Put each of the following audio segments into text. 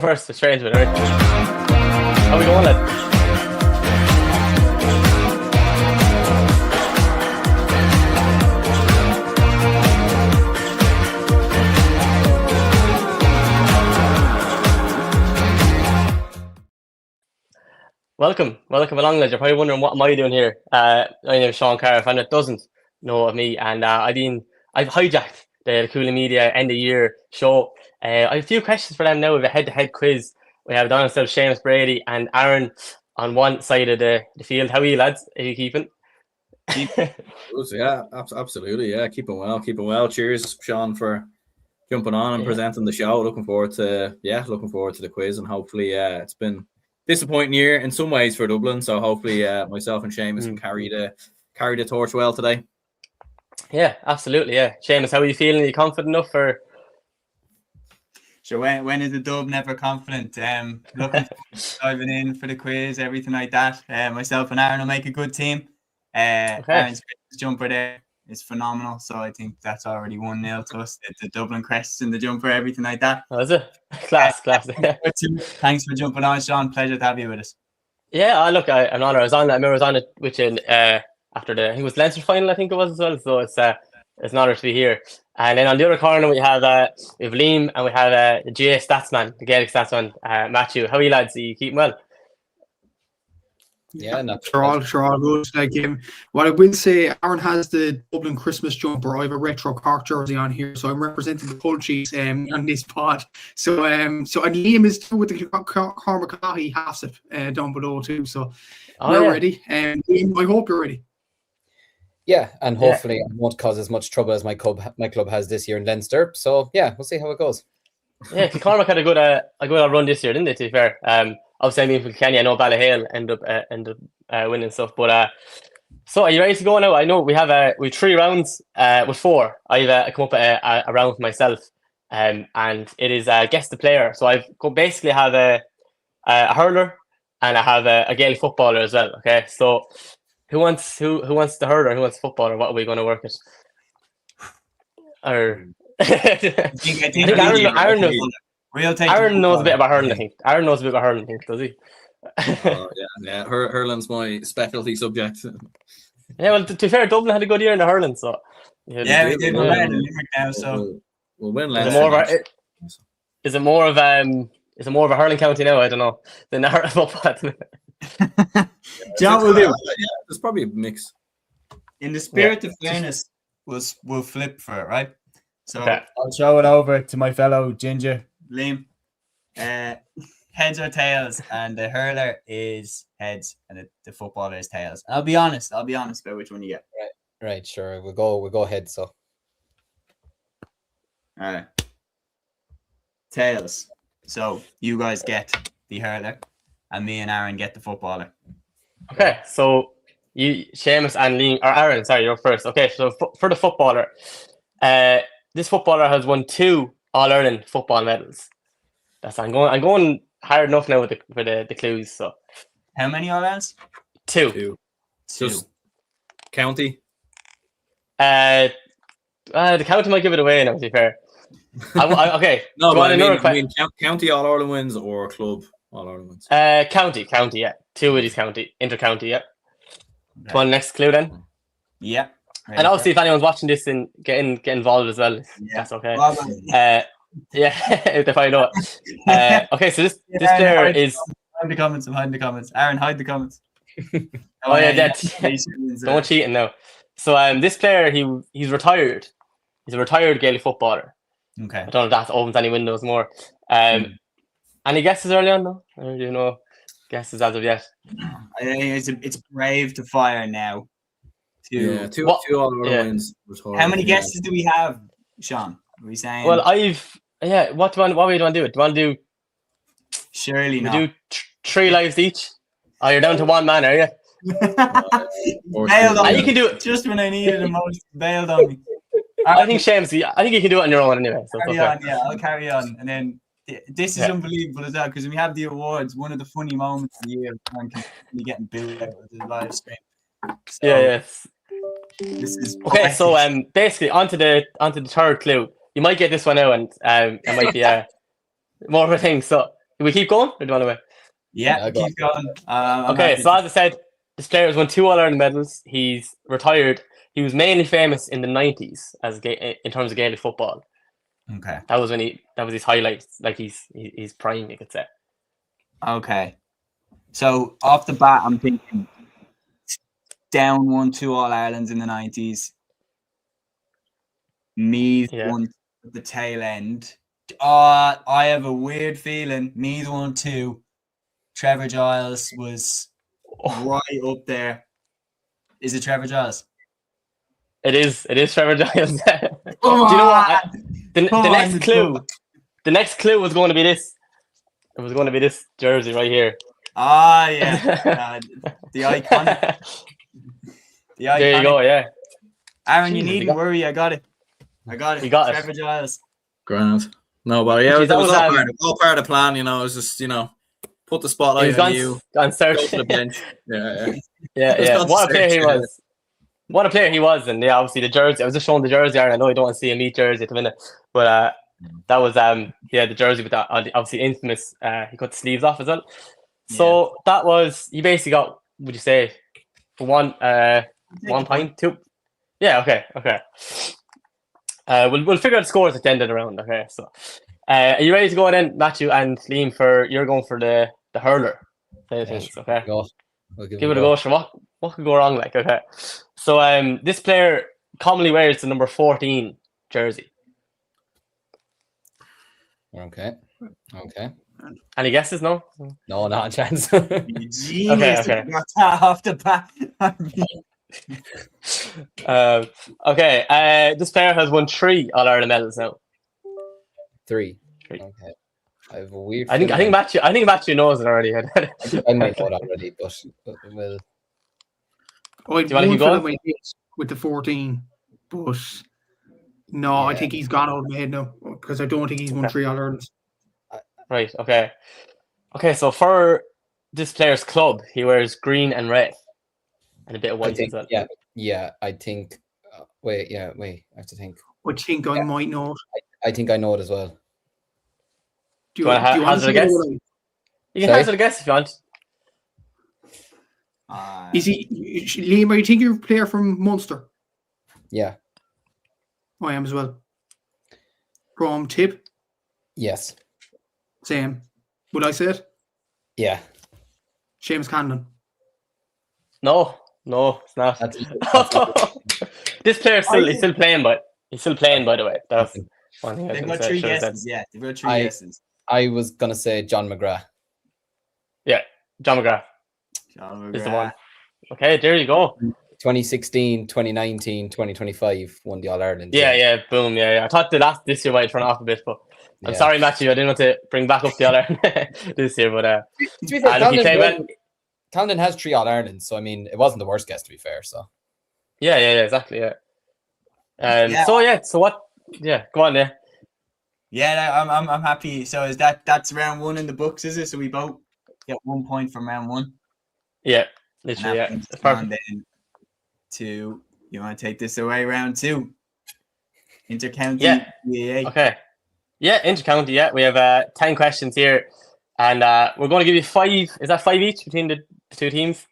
first, straight into it, alright? How we going, lad? Welcome along, lads. You're probably wondering what am I doing here. My name is Seán Carroll. If anyone doesn't know of me, and I've hijacked the Cúilín Media end of year show. I have a few questions for them now. We have a head-to-head quiz. We have down ourselves Seamus Brady and Aaron on one side of the field. How are you, lads? Are you keeping? Yeah, absolutely. Yeah, keeping well. Cheers, Sean, for jumping on and presenting the show. Looking forward to the quiz, and hopefully, it's been disappointing year in some ways for Dublin. So hopefully, myself and Seamus can carry the torch well today. Yeah, absolutely. Yeah, Seamus, how are you feeling? Are you confident enough for? Sure. When is the dub never confident? Looking forward to diving in for the quiz, everything like that. Myself and Aaron will make a good team. Aaron's Christmas jumper there is phenomenal, so I think that's already 1-0 to us. The Dublin crests in the jumper, everything like that. Oh, is it? Class. Thanks for jumping on, Sean. Pleasure to have you with us. Yeah, look, I'm honored. I remember I was on it with you after I think it was Leinster final, I think it was as well. So it's an honour to be here. And then on the other corner we have Liam and we have the GA Statsman, the Gaelic Statsman, Matthew. How are you, lads? Are you keeping well? Yeah, sure, all good. Like what I will say, Aaron has the Dublin Christmas jumper. I have a retro Cork jersey on here, so I'm representing the Pulchies on this pod. So and Liam is too with the Cormac half it down below too. So we're ready. Liam, I hope you're ready. Yeah, and hopefully I won't cause as much trouble as my club has this year in Leinster. So yeah, we'll see how it goes. Yeah, Cormac had a good run this year, didn't they? To be fair, obviously I mean for Kenya, I know Ballahale end up winning stuff. But so are you ready to go now? I know we have 3 rounds with 4. I've come up with a round for myself, and it is guess the player. So I've basically have a hurler and I have a Gaelic footballer as well. Okay, so. Who wants the hurler? Who wants the footballer? What are we going to work it? Or I think Aaron knows a bit about hurling. I think Aaron knows a bit about hurling. Does he? Yeah. Hurling's my specialty subject. Yeah, well, to be fair, Dublin had a good year in the hurling, so we did. We're in Limerick now, so we'll win. Is it more of a hurling county now? I don't know. Than the football. John will do. Yeah, there's probably a mix. In the spirit of fairness, we'll flip for it, right? So I'll throw it over to my fellow Ginger, Liam. Heads or tails, and the hurler is heads, and the footballer is tails. And I'll be honest about which one you get. Right, sure. We'll go heads. So, all right, tails. So you guys get the hurler, and me and Aaron get the footballer. Okay, so you, Seamus and Liam, or Aaron, sorry, you're first. Okay, so for the footballer, this footballer has won 2 All-Ireland football medals. I'm going hard enough now for the clues. So, how many All-Irelands? 2. Just county. The county might give it away now. To be fair, okay. No, but I mean county All-Ireland wins or club All-Ireland wins. County, yeah. 2 of these county, inter-county, yeah. Right. One next clue then. Yeah. And obviously, if anyone's watching this and get involved as well, that's okay. If they find out. Okay, so this player is. I'm hiding the comments. Aaron, hide the comments. Don't cheating now. So this player, he's retired. He's a retired Gaelic footballer. Okay. I don't know if that opens any windows more. Any guesses early on though? Or do you know guesses as of yet? I think it's brave to fire now. Two All-Ireland wins. How many guesses do we have, Sean? Are we saying? Well, what way do you want to do it? Do you want to do? Surely not. Do 3 lives each. Oh, you're down to 1 man, are you? Bailed on me. You can do it just when I needed the most. Bailed on me. I think Seamus, I think you can do it on your own anyway. So I'll carry on, and then. This is unbelievable as well, because when we have the awards, one of the funny moments of the year is getting billed out with the live stream. So, this is okay. So basically onto the 3rd clue. You might get this one out, and it might be more of a thing. So Do we keep going, or do you want to wait? Yeah, Yeah, go keep going. I'm Okay, happy so as I said, this player has won 2 All-Ireland medals. He's retired. He was mainly famous in the 90s in terms of Gaelic football. Okay. That was his highlights, like he's prime, you could say. Okay. So off the bat, I'm thinking Down won 2 All Irelands in the 90s. Meath won at the tail end. I have a weird feeling Meath won 2. Trevor Giles was right up there. Is it Trevor Giles? It is Trevor Giles. Do you know what? The next clue was going to be this. It was going to be this jersey right here. Ah, yeah. The iconic. There you go, yeah. Aaron, you needn't worry. I got it. You got Trevor Giles. Grand. No, but yeah, that was all part of the plan, you know. It was just, you know, put the spotlight on you. On search. Go to the bench. Yeah. Yeah. What a player he was. What a player he was. And yeah, obviously the jersey. I was just showing the jersey, Aaron. I know you don't want to see a Meath jersey at the minute. But that was the jersey with that obviously infamous he cut the sleeves off as well. So that was, you basically got, would you say, for 1 point, 2? Yeah, okay. We'll figure out the scores at the end of the round. Okay, so are you ready to go then, Matthew and Liam? You're going for the hurler. Things, okay. We'll give it a go. Sure, what could go wrong? Like, okay. So this player commonly wears the number 14 jersey. Okay. Any guesses? No, not a chance. Genius. Okay. Off the bat. This player has won 3 All-Ireland medals now. 3. Okay. I have a weird. I think Matthew knows it already. I might know it already, but well. Do you want to keep going with the 14? But no, I think he's gone out of my head now because I don't think he's won 3 All-Irelands. Right. Okay. So for this player's club, he wears green and red, and a bit of white as well. Yeah. I think. Wait. I have to think. I think I might know it. I think I know it as well. Do you want to hazard a guess? You can hazard a guess if you want. Is he Liam? Are you think you're a player from Munster? Yeah. I am as well. From Tip? Yes. Same. Would I say it? Yeah. Seamus Cannon. No, it's not. That's This player's still playing, by the way. That's one thing. They've got 3 guesses. Yeah, they've got 3 guesses. I was gonna say John McGrath. Yeah, John McGrath. Is the one. Okay, there you go. 2016, 2019, 2025 won the All-Ireland. Yeah, boom, yeah. I thought this year might turn off a bit, but I'm sorry, Matthew, I didn't want to bring back up the All-Ireland this year, but Camden has 3 All-Irelands, so I mean, it wasn't the worst guess, to be fair. So yeah, exactly, yeah. So what? Yeah, go on there. Yeah, I'm happy. So is that's round 1 in the books, is it? So we both get 1 point from round 1. Yeah, literally. Yeah. And then 2. You want to take this away? Round 2. Intercounty. Yeah. Okay. Yeah, intercounty. Yeah, we have 10 questions here, and we're going to give you 5. Is that 5 each between the 2 teams?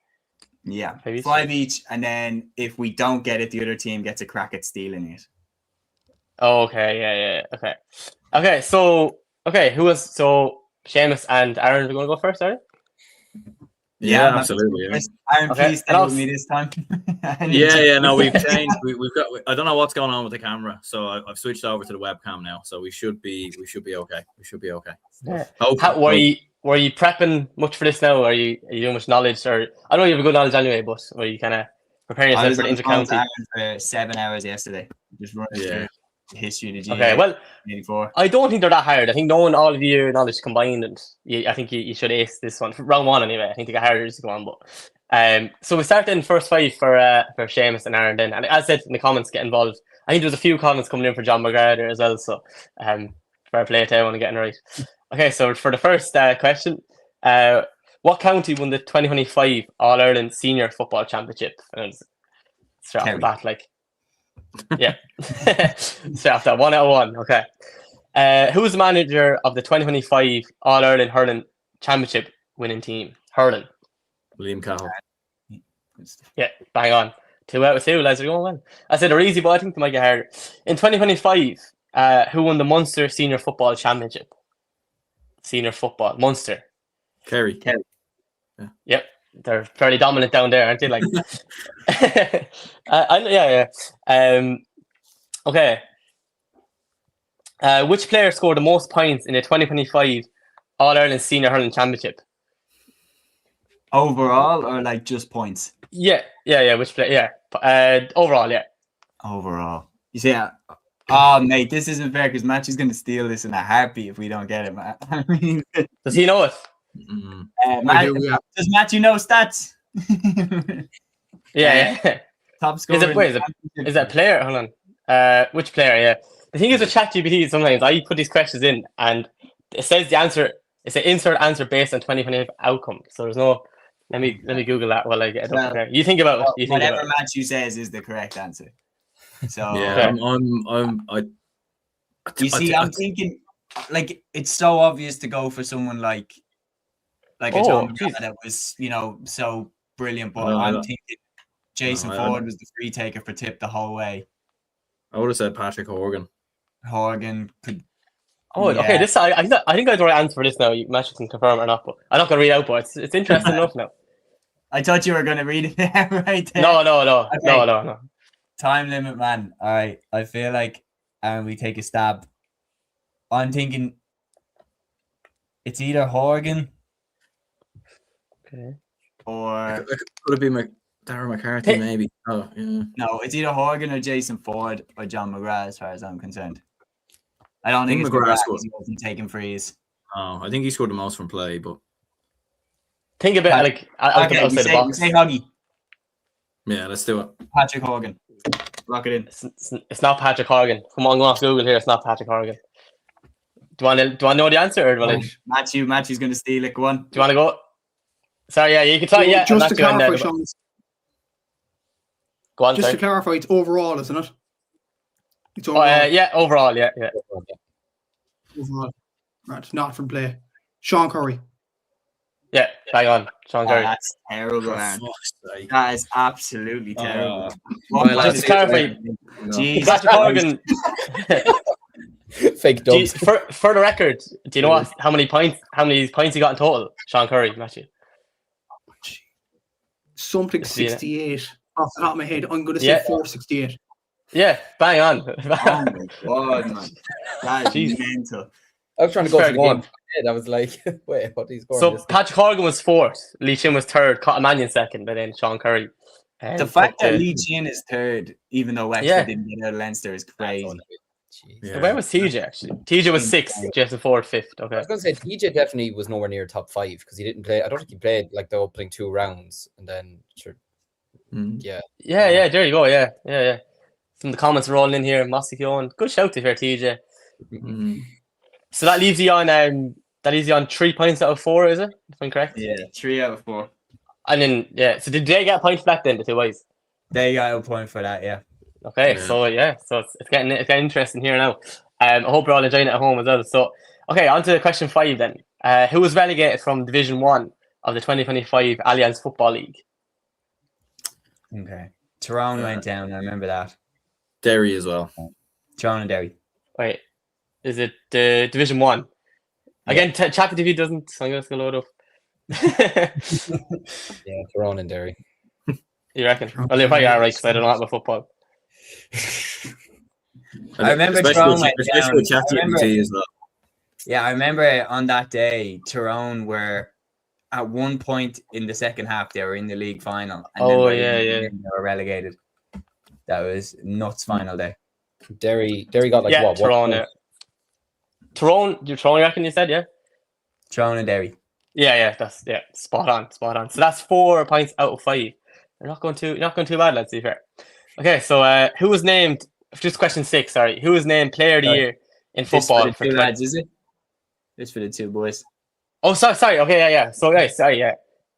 Yeah, 5 each, and then if we don't get it, the other team gets a crack at stealing it. Oh, okay. Yeah. Okay. So Seamus and Aaron are going to go first, Aaron? Yeah, absolutely. Yeah. Aaron, please stay with me this time. No, we've changed. We've got. I don't know what's going on with the camera, so I've switched over to the webcam now. So we should be okay. Yeah. Were you prepping much for this now? Are you doing much knowledge, or I know you have a good knowledge anyway, but were you kind of preparing yourself for the intercounty? For 7 hours yesterday, just running through the history of the GA. Okay, well, 84. I don't think they're that hard. I think knowing all of your knowledge combined, and I think you should ace this one. Round 1 anyway. I think they get harder as you go on. But so we start in first 5 for Seamus and Aaron then. And as I said in the comments, get involved. I think there's a few comments coming in for John McGrath there as well. So fair play to everyone getting it right. Okay, so for the first question, what county won the 2025 All-Ireland Senior Football Championship? And straight off the bat, like, yeah. Straight off that 1 out of 1. Okay. Who was the manager of the 2025 All-Ireland Hurling Championship winning team? Hurling. Liam Cahill. Yeah, bang on. 2 out of 2, lads are going well. I said they're easy, but I think they might get harder. In 2025, who won the Munster Senior Football Championship? Senior Football, Munster. Kerry. Yep, they're fairly dominant down there, aren't they? Like, okay. Which player scored the most points in the 2025 All-Ireland Senior Hurling Championship? Overall or like just points? Yeah. Which player? Yeah. Overall, yeah. Overall. You see, oh, mate, this isn't fair because Matthew's going to steal this in a heartbeat if we don't get it, man. I mean, does he know it? Does Matthew know stats? Yeah. Top scorer. Is that a player? Hold on. Which player? Yeah. The thing is with ChatGPT, sometimes I put these questions in and it says the answer. It's an insert answer based on 2025 outcome. So there's no. Let me Google that while I get it up there. You think about it. Whatever Matthew says is the correct answer. So yeah, I'm thinking like it's so obvious to go for someone like a John McGrath that was so brilliant, but I'm thinking Jason Ford was the free taker for Tip the whole way. I would have said Patrick Horgan. Horgan could. Okay. This I think I have the right answer for this now. Matthew can confirm or not, but I'm not going to read out. But it's interesting enough now. I thought you were going to read it right there. No. Okay. No. Time limit, man. All right. I feel like we take a stab. I'm thinking it's either Horgan. Okay. Or could it be Darren McCarthy? Maybe. Oh, yeah. No, it's either Horgan or Jason Ford or John McGrath, as far as I'm concerned. I don't think it's McGrath because he wasn't taking frees. Oh, I think he scored the most from play, but think a bit outside the box. Say Hoggy. Yeah, let's do it. Patrick Horgan. Lock it in. It's not Patrick Horgan. Come on, go off Google here. It's not Patrick Horgan. Do you want to know the answer? Or Matthew's going to steal it. Go on. Do you want to go? Sorry, yeah, you can tell. Yeah, just to clarify, Sean. Go on. Just to clarify, it's overall, isn't it? It's overall. Overall, yeah. Overall, right? Not from play. Seán Carroll. Yeah, bang on, Seán Carroll. That's terrible, man. That is absolutely terrible. Just to clarify, Patrick Horgan. Fake dubs. For the record, do you know how many points he got in total? Seán Carroll, Matthew. Something 68 off the top of my head. I'm going to say 468. Yeah, bang on. Oh my god, man. That is mental. I was trying to go for one. I was like, wait, what he's scoring? So Patrick Horgan was 4th, Lee Chin was 3rd, Cotton Mannion 2nd, but then Seán Carroll. The fact that Lee Chin is 3rd, even though Wexford didn't get out of Leinster, is crazy. Yeah. Where was TJ actually? TJ was 6th, Jason Ford 5th. Okay. I was going to say TJ definitely was nowhere near top 5 because he didn't play. I don't think he played like the opening 2 rounds, and then sure. Yeah. There you go. Yeah. Some of the comments rolling in here. Mossy Keown, good shout to here, TJ. So that leaves you on 3 points out of 4, is it? If I'm correct. Yeah, 3 out of 4. And then so did they get a point for that then? The 2 boys. They got a point for that. Yeah. Okay, so it's getting interesting here now. I hope you're all enjoying it at home as well. So, okay, on to question 5 then. Who was relegated from Division 1 of the 2025 Alliance Football League? Okay, Tyrone went down. I remember that. Derry as well. Tyrone and Derry. Wait, is it Division 1? Again, ChatGPT doesn't. So I'm going to load up. Yeah, Tyrone and Derry. You reckon? Well, you're probably all right because I don't know about football. I remember Tyrone went down. As well. Yeah, I remember on that day, Tyrone were at one point in the second half, they were in the league final. And they were relegated. That was nuts final day. Derry got like what? Tyrone. Tyrone, you reckon you said, yeah? Tyrone and Derry. Yeah, that's spot on. So that's 4 points out of 5. You're not going too bad, let's be fair. Okay, so who was named? Just question 6. Sorry, who was named Player of the Year in football? For the 2 lads, is it? This for the 2 boys. Oh, sorry. Okay, yeah. So sorry,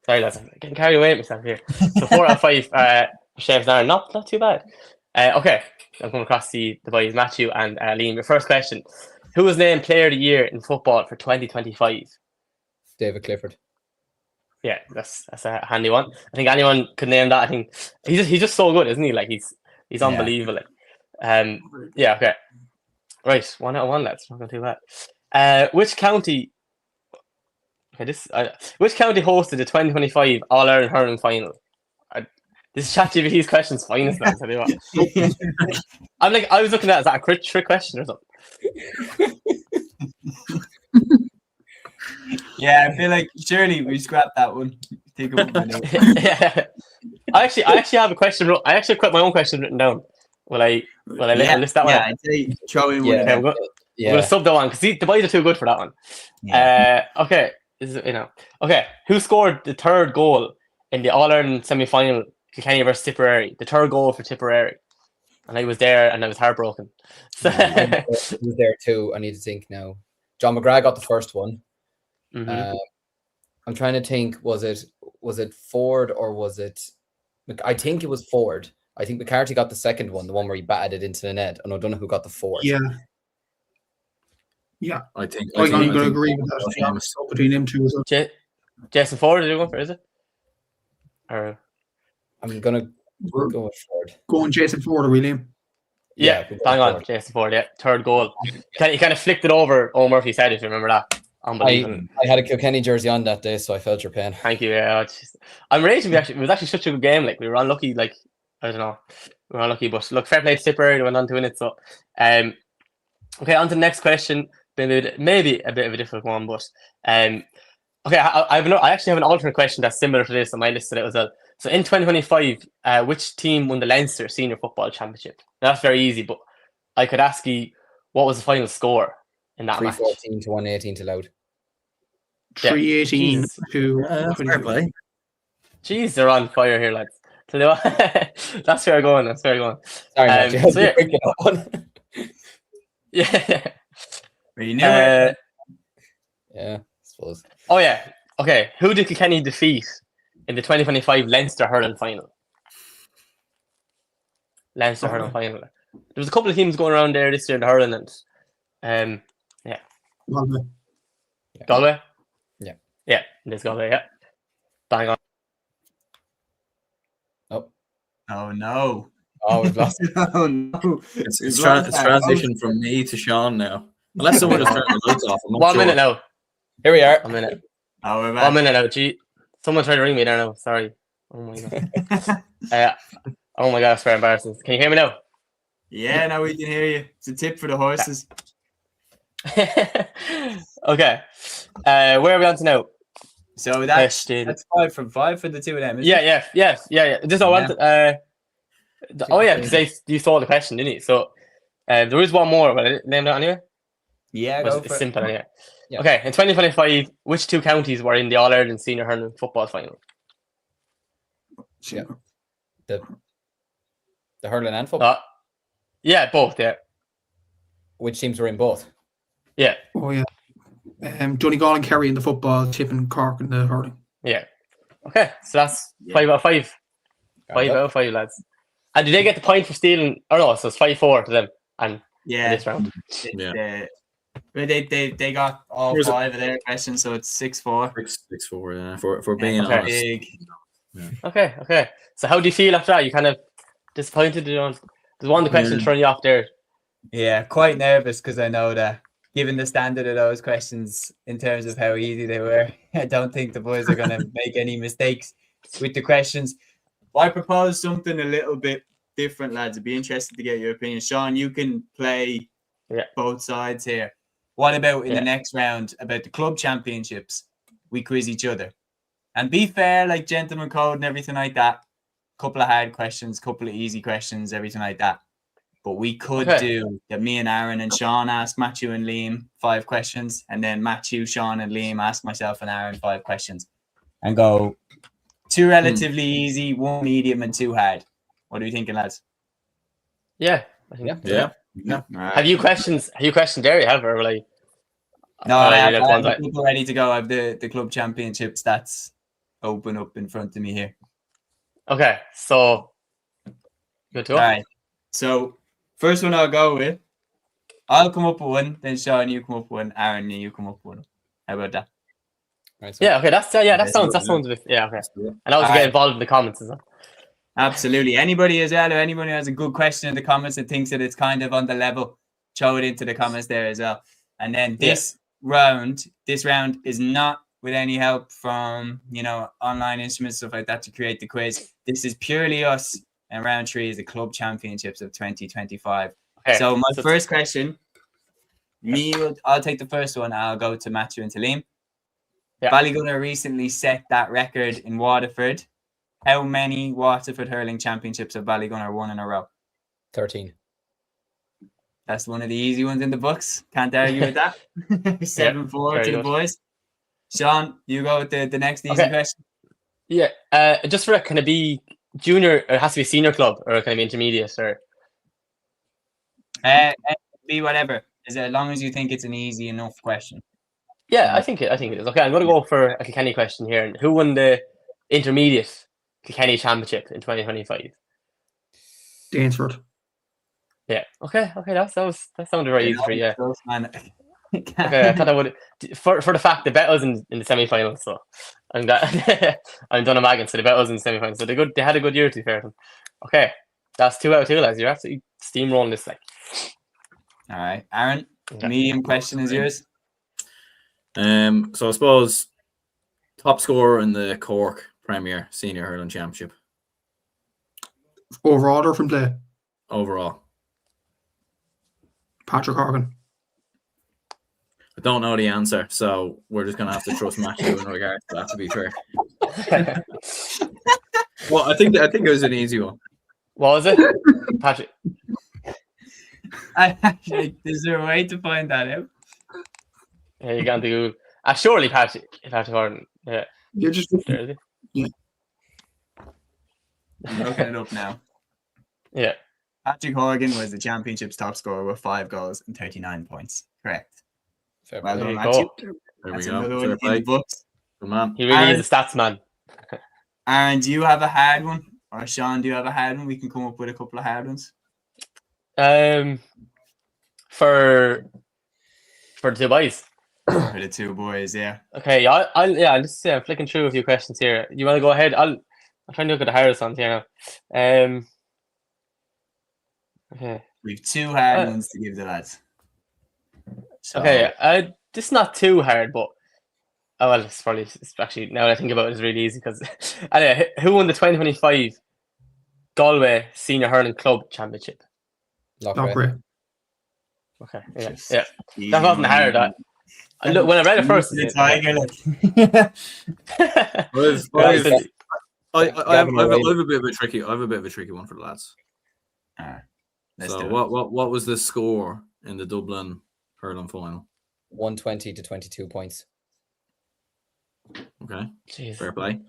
lads. I'm getting carried away with myself here. So 4 out of 5. Chefs are not too bad. Okay, I'm coming across the boys Matthew and Liam. Your first question: Who was named Player of the Year in football for 2025? David Clifford. Yeah, that's a handy one. I think anyone could name that. I think he's just so good, isn't he? Like he's unbelievable. Yeah, okay. Right, 1 out of 1, lads. Not gonna do that. Which county? Okay, which county hosted the 2025 All Ireland hurling final? This is ChatGPT's questions finest, lads. I tell you what. I was looking at it, is that a trick question or something? Yeah, I feel like surely we scrapped that one. Take a minute. Yeah. I actually have a question. I actually got my own question written down. Will I list that one? Yeah, I'd say throw in one of them. I'm gonna sub that one because the boys are too good for that one. Yeah. Okay. Okay. Who scored the third goal in the All Ireland semi-final, Kilkenny versus Tipperary? The third goal for Tipperary, and I was there, and I was heartbroken. I was there too. I need to think now. John McGrath got the first one. Mm-hmm. I'm trying to think. Was it Ford or was it? I think it was Ford. I think McCarthy got the second one, the one where he batted it into the net, and I don't know who got the fourth. Yeah. I think I'm going to agree with that. Yeah, between them two as well. Jason Ford, is it going for? Is it? Or I'm gonna go with Ford. Going Jason Ford or William? Yeah, bang on, Jason Ford. Yeah, third goal. He kind of flicked it over. Owen Murphy's head, if you remember that. Unbelievable. I had a Kilkenny jersey on that day, so I felt your pain. Thank you. Yeah, I'm raging. It was actually such a good game. Like we were unlucky. Like I don't know, we were unlucky. But look, fair play to Tipperary. They went on to win it. So, okay, on to the next question. Maybe a bit of a difficult one, but okay. I actually have an alternate question that's similar to this on my list today as well. So in 2025, which team won the Leinster Senior Football Championship? Now, that's very easy, but I could ask you, what was the final score in that match? 3-14 to 118 to Loud. 3-18 to fair play. Jeez, they're on fire here, lads. That's where I'm going. That's where I'm going. Sorry, Matt, so yeah. You knew it. Yeah, I suppose. Oh yeah. Okay. Who did Kilkenny defeat in the 2025 Leinster hurling final? Leinster hurling final. There was a couple of teams going around there this year in the hurling, and Galway. Yeah, it is Galway. Yeah, bang on. Oh no! Oh, we've lost. Oh no! It's transition from me to Sean now. Unless someone just turned the lights off. 1 minute now. Here we are. 1 minute. Oh, we're back. 1 minute now. Gee, someone tried to ring me there now. Sorry. Oh my god. Oh my god, it's very embarrassing. Can you hear me now? Yeah, now we can hear you. It's a tip for the horses. Okay. Where are we on to now? So that's 5 from 5 for the two of them. Yeah. Just I wanted. Because you saw the question, didn't you? So there is one more, but I didn't name that anyway. Yeah, but go it's for simple it. anyway. Yeah. Okay, in 2025, which two counties were in the All Ireland Senior Hurling Football Final? Yeah. The hurling and football. Yeah, both. Yeah. Which teams were in both? Yeah. Oh yeah. Donegal and Kerry in the football, Chip and Cork in the hurling. Yeah. Okay, so that's 5 out of 5. 5 out of 5, lads. And did they get the point for stealing? Or no, so it's 5-4 to them. And this round. They got all 5 of their questions, so it's 6-4. 6-4, yeah. For being honest. Big. Yeah. Okay. So how do you feel after that? You kind of disappointed? There's one of the questions throwing you off there. Yeah, quite nervous because I know that given the standard of those questions in terms of how easy they were, I don't think the boys are going to make any mistakes with the questions. I propose something a little bit different, lads. I'd be interested to get your opinion. Sean, you can play both sides here. What about in the next round about the club championships? We quiz each other. And be fair, like gentleman code and everything like that. Couple of hard questions, couple of easy questions, everything like that. But we could do that. Me and Aaron and Sean ask Matthew and Liam 5 questions, and then Matthew, Sean, and Liam ask myself and Aaron 5 questions, and go 2 relatively easy, 1 medium, and 2 hard. What are you thinking, lads? Yeah. Yeah. Right. Have you questions there? You have, or like? No, I have the people ready to go. I have the club championship stats open up in front of me here. Okay, so good to go. All right. So first one I'll go with. I'll come up with one, then Sean, you come up with one, Aaron, and you come up with one. How about that? Right, so Yeah, okay, that Let's sounds do a bit, yeah, okay. Let's do it. And I was Alright. get involved in the comments as well. Absolutely. Anybody as well, or anybody who has a good question in the comments and thinks that it's kind of on the level, throw it into the comments there as well. And then this round is not with any help from, online instruments, stuff like that to create the quiz. This is purely us, and round 3 is the club championships of 2025. Okay. So my first question, I'll take the first one. I'll go to Matthew and Talim. Yeah. Ballygunner recently set that record in Waterford. How many Waterford hurling championships have Ballygunner won in a row? 13. That's one of the easy ones in the books. Can't argue with that. 7-4 very to the good. boys. Sean, you go with the next easy Okay. question. Yeah, just for it, can it be junior, or it has to be senior club, or can it be intermediate, or? Be whatever. As long as you think it's an easy enough question. Yeah, I think it is. Okay, I'm going to go for a Kilkenny question here. And who won the intermediate Kilkenny Championship in 2025? Danesford. Yeah. Okay. That sounded very easy for you. Yeah. Close, man. Okay, I thought I would for the fact the bet was in the semi-finals, so I'm glad I'm done a Magan, so the bet was in the semi-finals. So they had a good year, to be fair to them. Okay, that's 2 out of 2, lads. You're absolutely steamrolling this, like. All right, Aaron. Okay. Medium question is yours. So I suppose top scorer in the Cork Premier Senior Hurling Championship Overall or from play? overall. Patrick Horgan. I don't know the answer, so we're just gonna have to trust Matthew in regards to that. To be fair, well, I think it was an easy one. What was it, Patrick? Is there a way to find that out? Yeah, you got to Google. Surely Patrick Horton. Yeah, You're just there is it. I'm looking it up now. Yeah. Patrick Horgan was the championship's top scorer with 5 goals and 39 points. Correct. Fair Well play. done, There you Matthew. go. There That's we go. another Fair one in play. the books. Good man. He really is a stats man. Aaron, do you have a hard one? Or Sean, do you have a hard one? We can come up with a couple of hard ones. For the 2 boys. For the 2 boys, yeah. Okay, I'll just flicking through a few questions here. You want to go ahead? I'm trying to look at the hardest ones here now. Okay. We've 2 hard ones to give the lads. So, Okay, this is not too hard, but it's actually, now that I think about it, it's really easy because anyway, who won the 2025 Galway Senior Hurling Club Championship? not great. Okay, yeah. That wasn't hard. Look, when I read it first, The tiger, look. I have a bit of a tricky. I have a bit of a tricky one for the lads. Let's So do it. what was the score in the Dublin hurling final? 120 to 22 points. Okay, Jeez. fair play.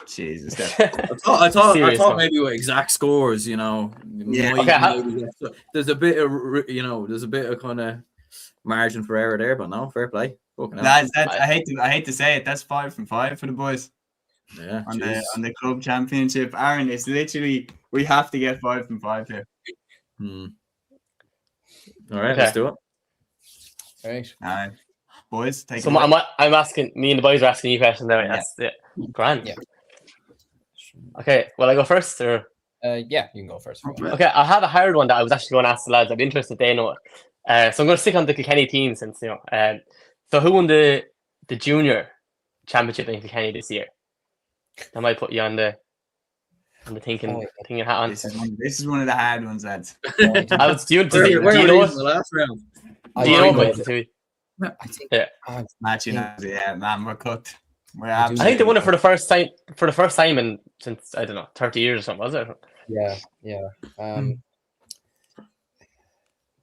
Jesus. I thought Serious one. maybe with exact scores, Yeah. there's a bit of kind of margin for error there, but no, fair play. Fucking hell. Lads, I hate to say it. That's 5 from 5 for the boys Yeah, on jeez. the club championship. Aaron, it's literally we have to get 5 from 5 here. All right, Okay. let's do it. All right. Boys, take So it away. I'm asking, me and the boys are asking you questions now. That's it. Grand. Yeah. Okay, well, I go first, or? Yeah, you can go first. Okay, I have a hard one that I was actually going to ask the lads. I'd be interested if they know it. So I'm going to stick on the Kilkenny team since, so who won the junior championship in Kilkenny this year? I might put you on the thinking hat on. This is one of the hard ones, lads. Do you know Where it? were the last round? Do you know know it? it. Yeah. I think. Yeah. Matching, yeah, man, we're cooked. We're I I think they won it for the first time in since, I don't know, 30 years or something, was it? Yeah.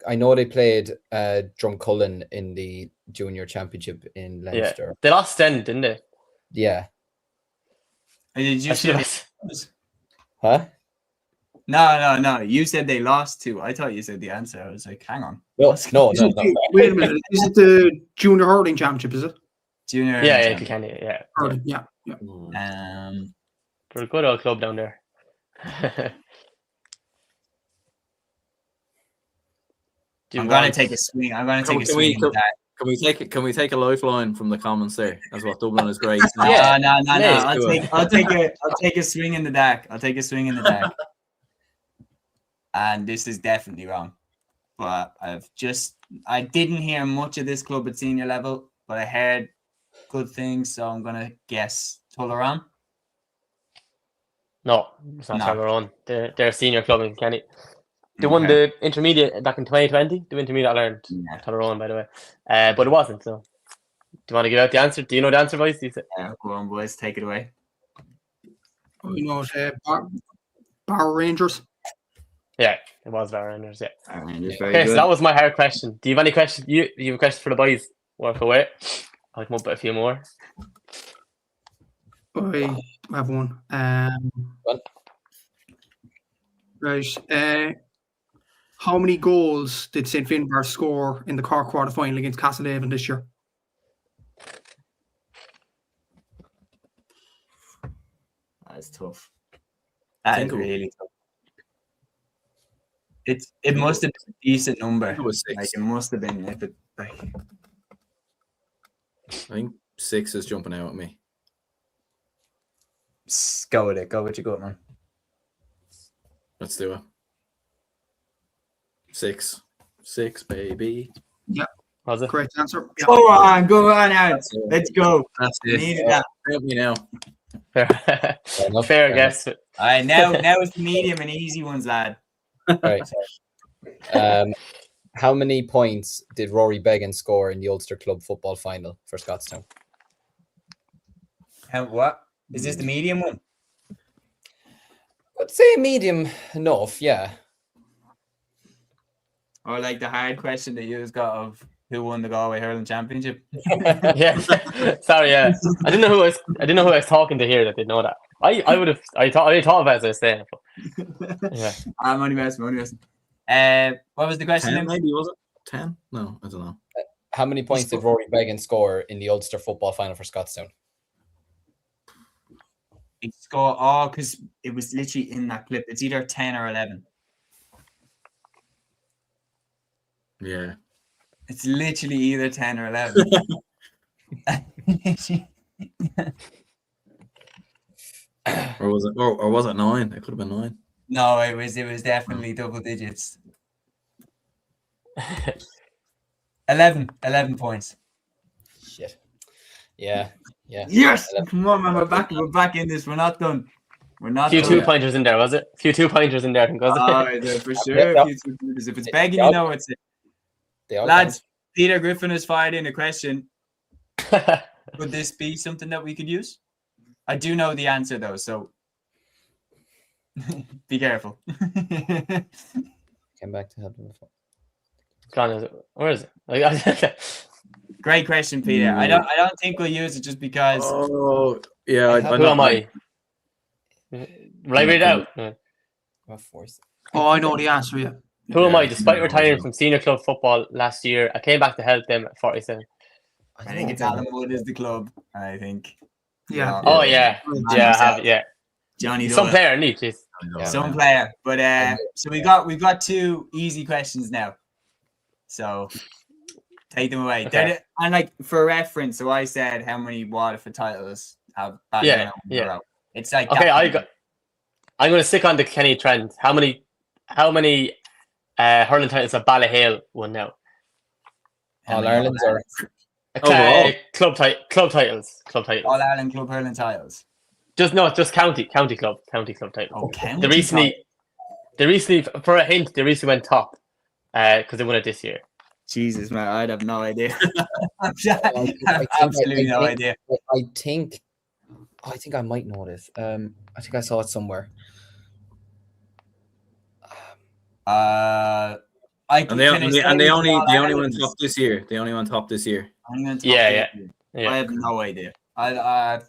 I know they played Drumcullen in the junior championship in Leinster. Yeah. They lost then, didn't they? Yeah. Did you I should say have- Huh? No. You said they lost 2. I thought you said the answer. I was like, hang on. No. Wait a minute. Is it the Junior Hurling Championship, is it? Junior. Yeah, Kilkenny, yeah. Hurling, yeah. They're a good old club down there. I'm gonna take a swing. I'm gonna take a swing in the dark. Can we take a lifeline from the comments there? That's what Dublin is great. No. Yeah. I'll take a swing in the dark. I'll take a swing in the dark. And this is definitely wrong. But I didn't hear much of this club at senior level, but I heard good things, so I'm gonna guess Tullaroan. No, it's not Tullaroan. They're a senior club in Kenny. They won the intermediate back in 2020. The intermediate I learned Tullaroan, by the way. But it wasn't. So, do you want to give out the answer? Do you know the answer, boys? Yeah, go on, boys. Take it away. You know, Bar Rangers. Yeah, it was Bar Rangers. Yeah. Rangers, Okay, so that was my hard question. Do you have any questions? You have a question for the boys? Work away. I'll come up with a few more. I have one. Right. How many goals did St. Finbar score in the Cork quarter-final against Castlehaven this year? That's tough. That is really tough. It must have been a decent number. It was 6. Like it must have been. If it, like, I think 6 is jumping out at me. go with it. Go with your gut, man. Let's do it. 6, baby. Yeah. Was it? Correct answer. Yeah. Go on, Aaron. Let's go. That's We it. needed that. Help me now. Fair guess. All right, now it's the medium and easy ones, lad. Right. How many points did Rory Began score in the Ulster Club football final for Scottstown? What? Is this the medium one? I'd say medium enough, yeah. Or like the hard question that you just got of who won the Galway Hurling Championship? Yeah. Sorry, yeah. I didn't know who I was talking to here that didn't know that. I thought about it as I was saying. But, yeah. I'm only messing. What was the question? 10 maybe, was it? 10? No, I don't know. How many points did Rory Began score in the Ulster football final for Scottstown? It scored because it was literally in that clip. It's either 10 or 11. Yeah. It's literally either 10 or 11. Or was it 9? It could have been 9. No, it was definitely double digits. 11 points. Shit. Yeah. Yes! Come on, man. We're back in this. We're not done. We're not few done. 2-pointers in there, was it? A few 2-pointers in there, I think, was it? Yeah, for sure. A few 2-pointers. If it's begging, you know it's it. Lads, Peter Griffin has fired in a question. Would this be something that we could use? I do know the answer, though, so be careful. Came back to help him. Where is it? Great question, Peter. I don't think we'll use it just because. Oh, yeah. Who am I? Write it out. Oh, I know the answer, yeah. Who am I? Despite retiring from senior club football last year, I came back to help them at 47. I think it's Alan Wood is the club. I think. Yeah. Oh yeah. Yeah, I have, yeah. Johnny. Some player, neat. Some player, but so we've got 2 easy questions now. So take them away. Okay. And like for reference, so I said how many Waterford titles have Yeah. It's like Okay, I'm going to stick on the Kenny trend. How many hurling titles have Ballyhale won now? All Ireland's or Club titles. All Ireland club hurling titles. Just county club titles. Oh, county. They recently, for a hint, they recently went top because they won it this year. Jesus, man, I'd have no idea. I have absolutely no idea. I think I might know this. I think I saw it somewhere. They only went top this year. Yeah. I have no idea. I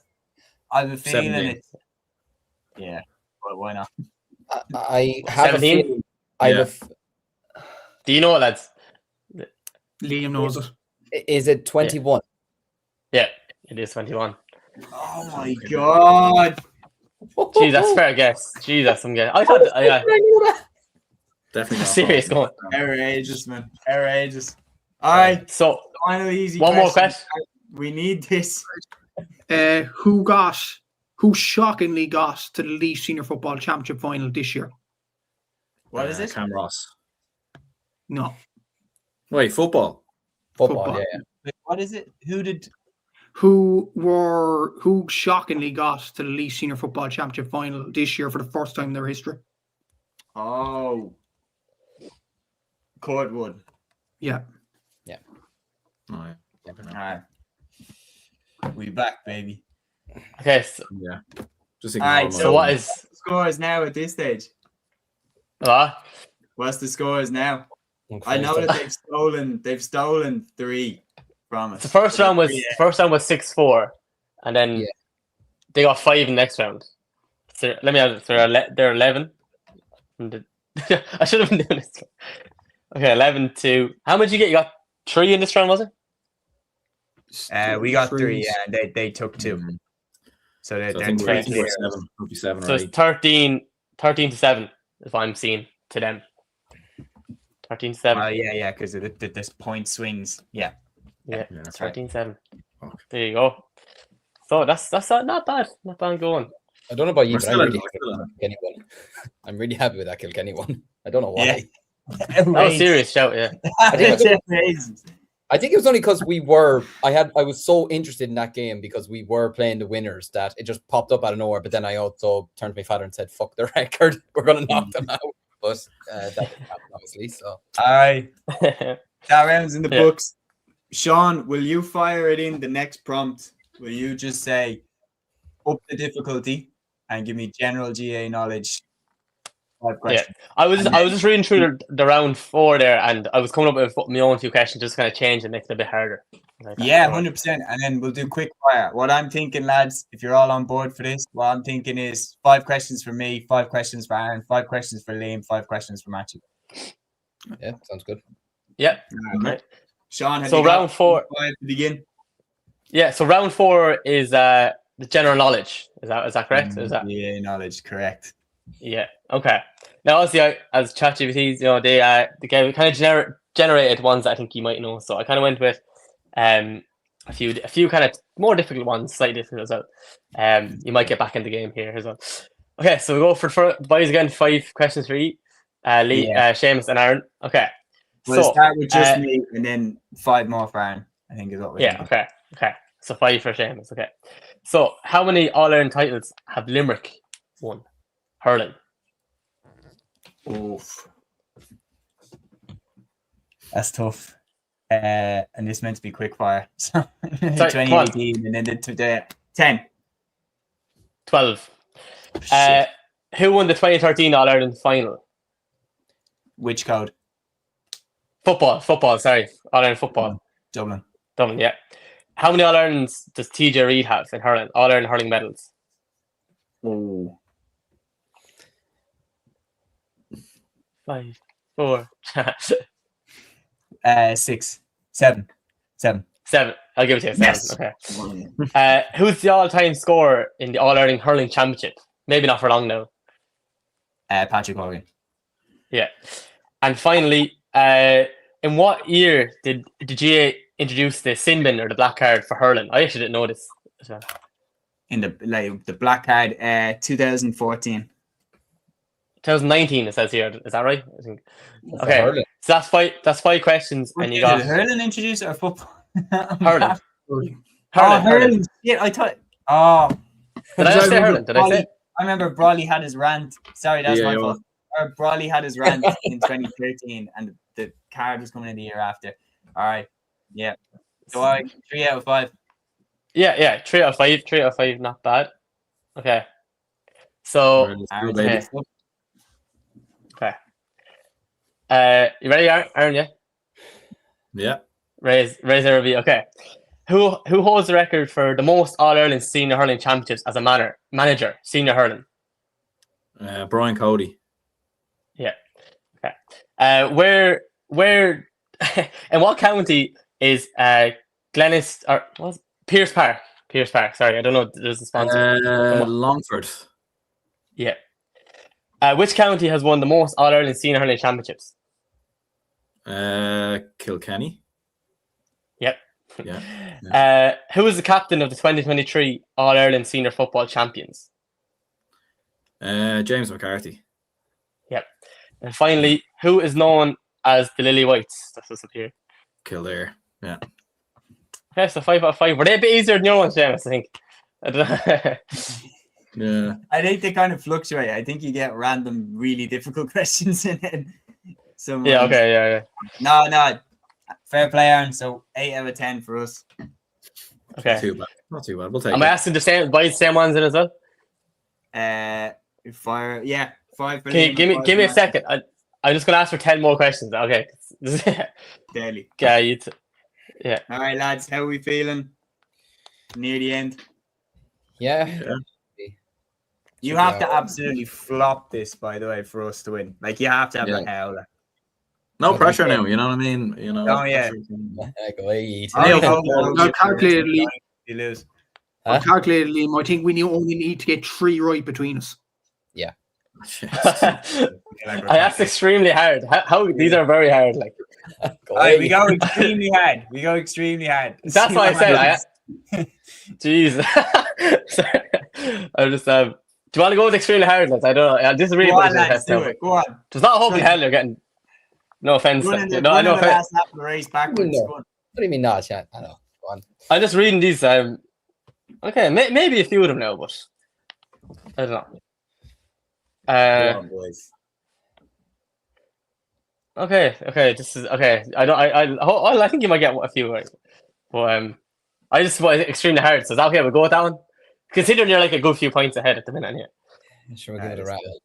have a feeling 17. it's. Yeah, but why not? I have 17? Do you know what, lads? Liam knows it. Is it 21? Yeah, it is 21. Oh my god! Gee, that's fair guess. Gee, that's some guess. I thought, Definitely not. Serious going. Outrageous, man. Outrageous. All right. So Final easy one more question. We need this. Who shockingly got to the League Senior Football Championship final this year? What is it? Cam Ross. No. Wait, football. Football, yeah. Wait, what is it? Who shockingly got to the League Senior Football Championship final this year for the first time in their history? Oh. Cordwood. Yeah. Oh, yeah. All right. We back, baby. okay, so, Yeah. Just All right, ignore so my- what is Scores now at this stage. What's the scores now? I know that they've stolen 3 from us. the first round was Yeah. 6-4, and then Yeah. they got 5 in the next round. So let me have it. They're 11. I should have been doing this. Okay, 11-2. How much did you get? You got 3 in this round, was it? We got 3, yeah, and they took 2. Mhm. So they're So I think we're 3 at clear. 7, could be 7 So or it's 8. 13-7 is what I'm seeing to them. 13-7. Yeah, because this point swings. Yeah. Yeah, Yeah, that's 13-7. Okay. There you go. So that's not bad. Not bad going. I don't know about you, We're but still I'm in- really we're happy still in. with that Kilkenny one. I'm really happy with that Kilkenny one. I don't know why. Yeah. That was serious shout, yeah. I think it was only because I was so interested in that game because we were playing the winners that it just popped up out of nowhere. But then I also turned to my father and said, "Fuck the record, we're gonna knock them out." But that didn't happen, obviously. So All right. That round's in the Yeah. books. Sean, will you fire it in the next prompt? Will you just say up the difficulty and give me general GA knowledge? 5 questions. I was just reading through the round 4 there, and I was coming up with my own few questions, just kind of change and make it a bit harder. Like that. Yeah, 100%. And then we'll do quick fire. What I'm thinking, lads, if you're all on board for this, what I'm thinking is 5 questions for me, 5 questions for Aaron, 5 questions for Liam, 5 questions for Matthew. yeah, sounds good. Yeah. Right. Sean, have So you got round 4. 5 to begin? Yeah. So round 4 is the general knowledge. Is that correct? Is that? GA knowledge, correct. Yeah. Okay. Now, obviously, as ChatGPTs, they kind of generated ones that I think you might know. So I kind of went with a few kind of more difficult ones, slightly difficult as well. You might get back in the game here as well. Okay, so we go for the boys again. 5 questions for each. Lee, Séamus, and Aaron. Okay. We'll So start with just me and then 5 more for Aaron, I think is what we're yeah. thinking. Okay. So 5 for Séamus. Okay. So how many All-Ireland titles have Limerick won? Hurling. Oof. That's tough. And this meant to be quick fire. So Sorry, come on. 2018 and then the 10. 12. Shit. Who won the 2013 All-Ireland final? Which code? Football, sorry. All-Ireland football. Dublin. Dublin, yeah. How many All-Irelands does TJ Reid have in hurling? All-Ireland hurling medals? Oh. 5, 4, 6, 7. 7. I'll give it to you. 7. Yes. Okay. Who's the all-time scorer in the All-Ireland hurling championship? Maybe not for long now. Patrick Morgan. Yeah. And finally, in what year did the GA introduce the sin bin or the black card for hurling? I actually didn't know this. So, In the black card, 2014. 2019, it says here. Is that right? I think. For Okay. hurling. So that's 5 questions, and you got Did hurling introduce it or football? hurling. Oh, Hurling. hurling. Yeah, I thought. Oh, Did I just say hurling? Did I say? I remember Brawley had his rant. Sorry, that's Yeah, my you fault. Brawley had his rant in 2013, and the card was coming in the year after. All right, yeah. So 3 out of 5. Yeah. 3 out of 5. 3 out of 5. Not bad. Okay. So, Aaron's okay. next up. You ready, Aaron? Yeah. Yeah. Raise everybody. Okay. Who holds the record for the most All Ireland senior hurling championships as a manager senior hurling? Brian Cody. Yeah. Okay. Where in what county is Glennis or what's Pierce Park? Pierce Park. Sorry, I don't know. There's a sponsor. Longford. Yeah. Which county has won the most All Ireland Senior Hurling Championships? Kilkenny. Yep. Yeah. Who is the captain of the 2023 All Ireland Senior Football Champions? James McCarthy. Yep. And finally, who is known as the Lily Whites? That's what's up here. Kildare. Yeah. Okay, so 5 out of 5. Were they a bit easier than your ones, Seamus, I think? I don't know. Yeah. I think they kind of fluctuate. I think you get random, really difficult questions in it. Yeah, okay, yeah. No. Fair play, Aaron. So 8 out of 10 for us. Okay. Not too bad. We'll take Am it. I asking the same ones in as well? 5. Okay, give me a second. I'm just gonna ask for 10 more questions. Okay. Daily. Yeah. All right, lads. How are we feeling? Near the end. Yeah. You have to absolutely flop this, by the way, for us to win. Like, you have to have a howler. No pressure now, you know what I mean? You know. Oh, yeah. Go eat. Calculatedly, you lose. calculatedly, I think we only need to get 3 right between us. Yeah. That's extremely hard. How these are very hard. Like, we go extremely hard. That's why I said. Jeez. I just do you want to go with extremely hard? Lads? I don't know. This is really go on. There's not a hope in hell you're getting. No offense. I know. Last lap of the race backwards. What do you mean not? Yeah, I know. Go on. I'm just reading these. Okay, maybe a few of them now, but I don't know. Go on, boys. Okay. This is okay. I think you might get a few right, but I just was extremely hard. So is that okay? We'll go with that one. Considering you're like a good few points ahead at the minute here. Sure, we'll give it a rattle.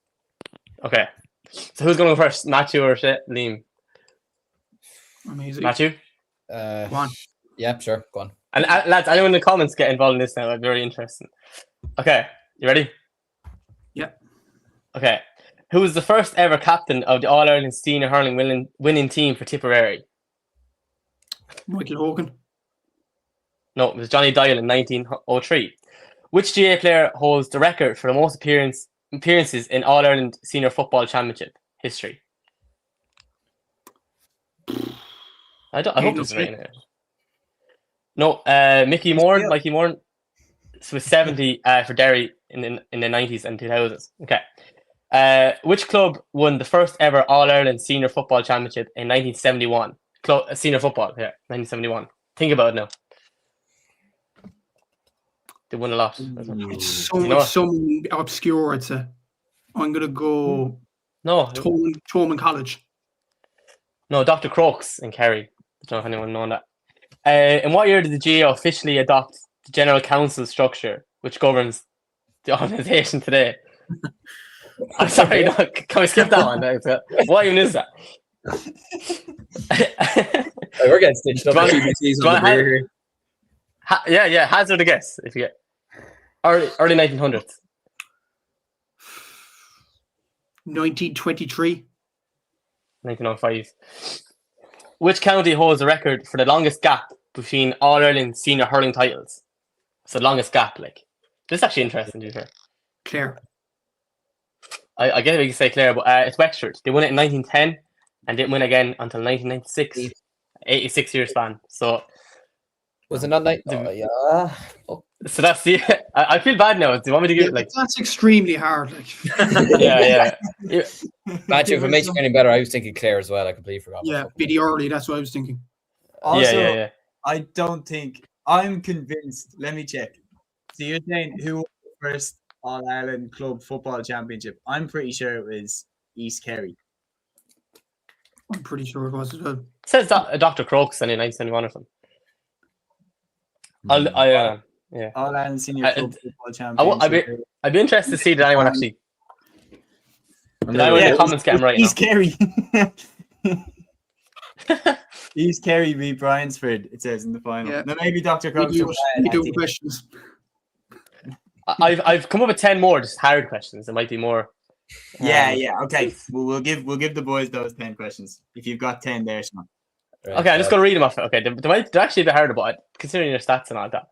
Okay. So who's going to go first? Matthew or Liam? Amazing. Matthew? Go on. Yeah, sure. Go on. And lads, anyone in the comments get involved in this now. It's very interesting. Okay. You ready? Yeah. Okay. Who was the first ever captain of the All Ireland Senior Hurling winning team for Tipperary? Michael Hogan. No, it was Johnny Doyle in 1903. Which GA player holds the record for the most appearances in All Ireland Senior Football Championship history? I hope this is right now. No, Mikey Moore. Was 70 for Derry in the 90s and 2000s. Okay. Which club won the first ever All Ireland Senior Football Championship in 1971? Senior football, 1971. Think about it now. They won a lot. Some obscure, I'd say. I'm going to go Tolman College. No, Dr. Crokes in Kerry. I don't know if anyone knows that. In what year did the GAO officially adopt the General Council structure, which governs the organisation today? I'm sorry, no, can we skip that one? What even is that? We're getting stitched up. Yeah, hazard a guess if you get early 1900s. 1923. 1905. Which county holds the record for the longest gap between All Ireland Senior Hurling titles? It's the longest gap. Like, this is actually interesting to be fair. Clare. I guess we can say Clare, but it's Wexford. They won it in 1910 and didn't win again until 1996. 86 year span. So was it not night? Yeah. Oh. So that's the. I feel bad now. Do you want me to give like? That's extremely hard. Like. yeah. Matthew, if it makes you any better, I was thinking Clare as well. I completely forgot. Yeah, Biddy Early. That's what I was thinking. Also, yeah. I don't think I'm convinced. Let me check. So you're saying who won the first All Ireland Club Football Championship? I'm pretty sure it was East Kerry. I'm pretty sure it was as well. It says Dr. Crokes in 1971 or something. Yeah. All Ireland Senior Club Football Championship. I'd be interested to see did anyone actually. Did anyone in the comments get him right? East Kerry. East Kerry beat Bryansford, it says in the final. Yeah. No, maybe Dr. Crokes. You do questions. I've come up with 10 more just hard questions. There might be more. Yeah. Okay. We'll give the boys those 10 questions. If you've got 10 there, Sean. Right, okay, I'm just gonna read them off. Okay, they're actually a bit harder, but considering your stats and all that.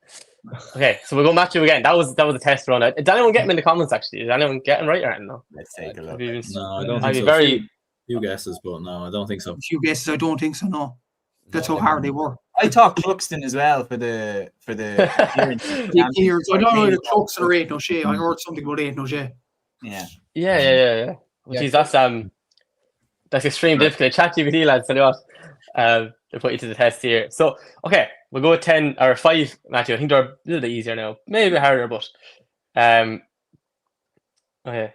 Okay, so we'll go Matthew again. That was a test run. Did anyone get him in the comments? Actually, did anyone get him right or no? Let's take a look. No, I don't I'd think be so. very. Few guesses, but no, I don't think so. A few guesses, I don't think so. No, that's how hard they were. I thought Cluxton as well for the Years. I don't know the Cluxton or 8 no shea. I heard something about 8 no shea. Yeah. Geez, that's extreme difficult. ChatGPT, lads, tell you what. To put you to the test here. So, okay, we'll go with 10 or 5, Matthew. I think they're a little bit easier now. Maybe a bit harder, but okay.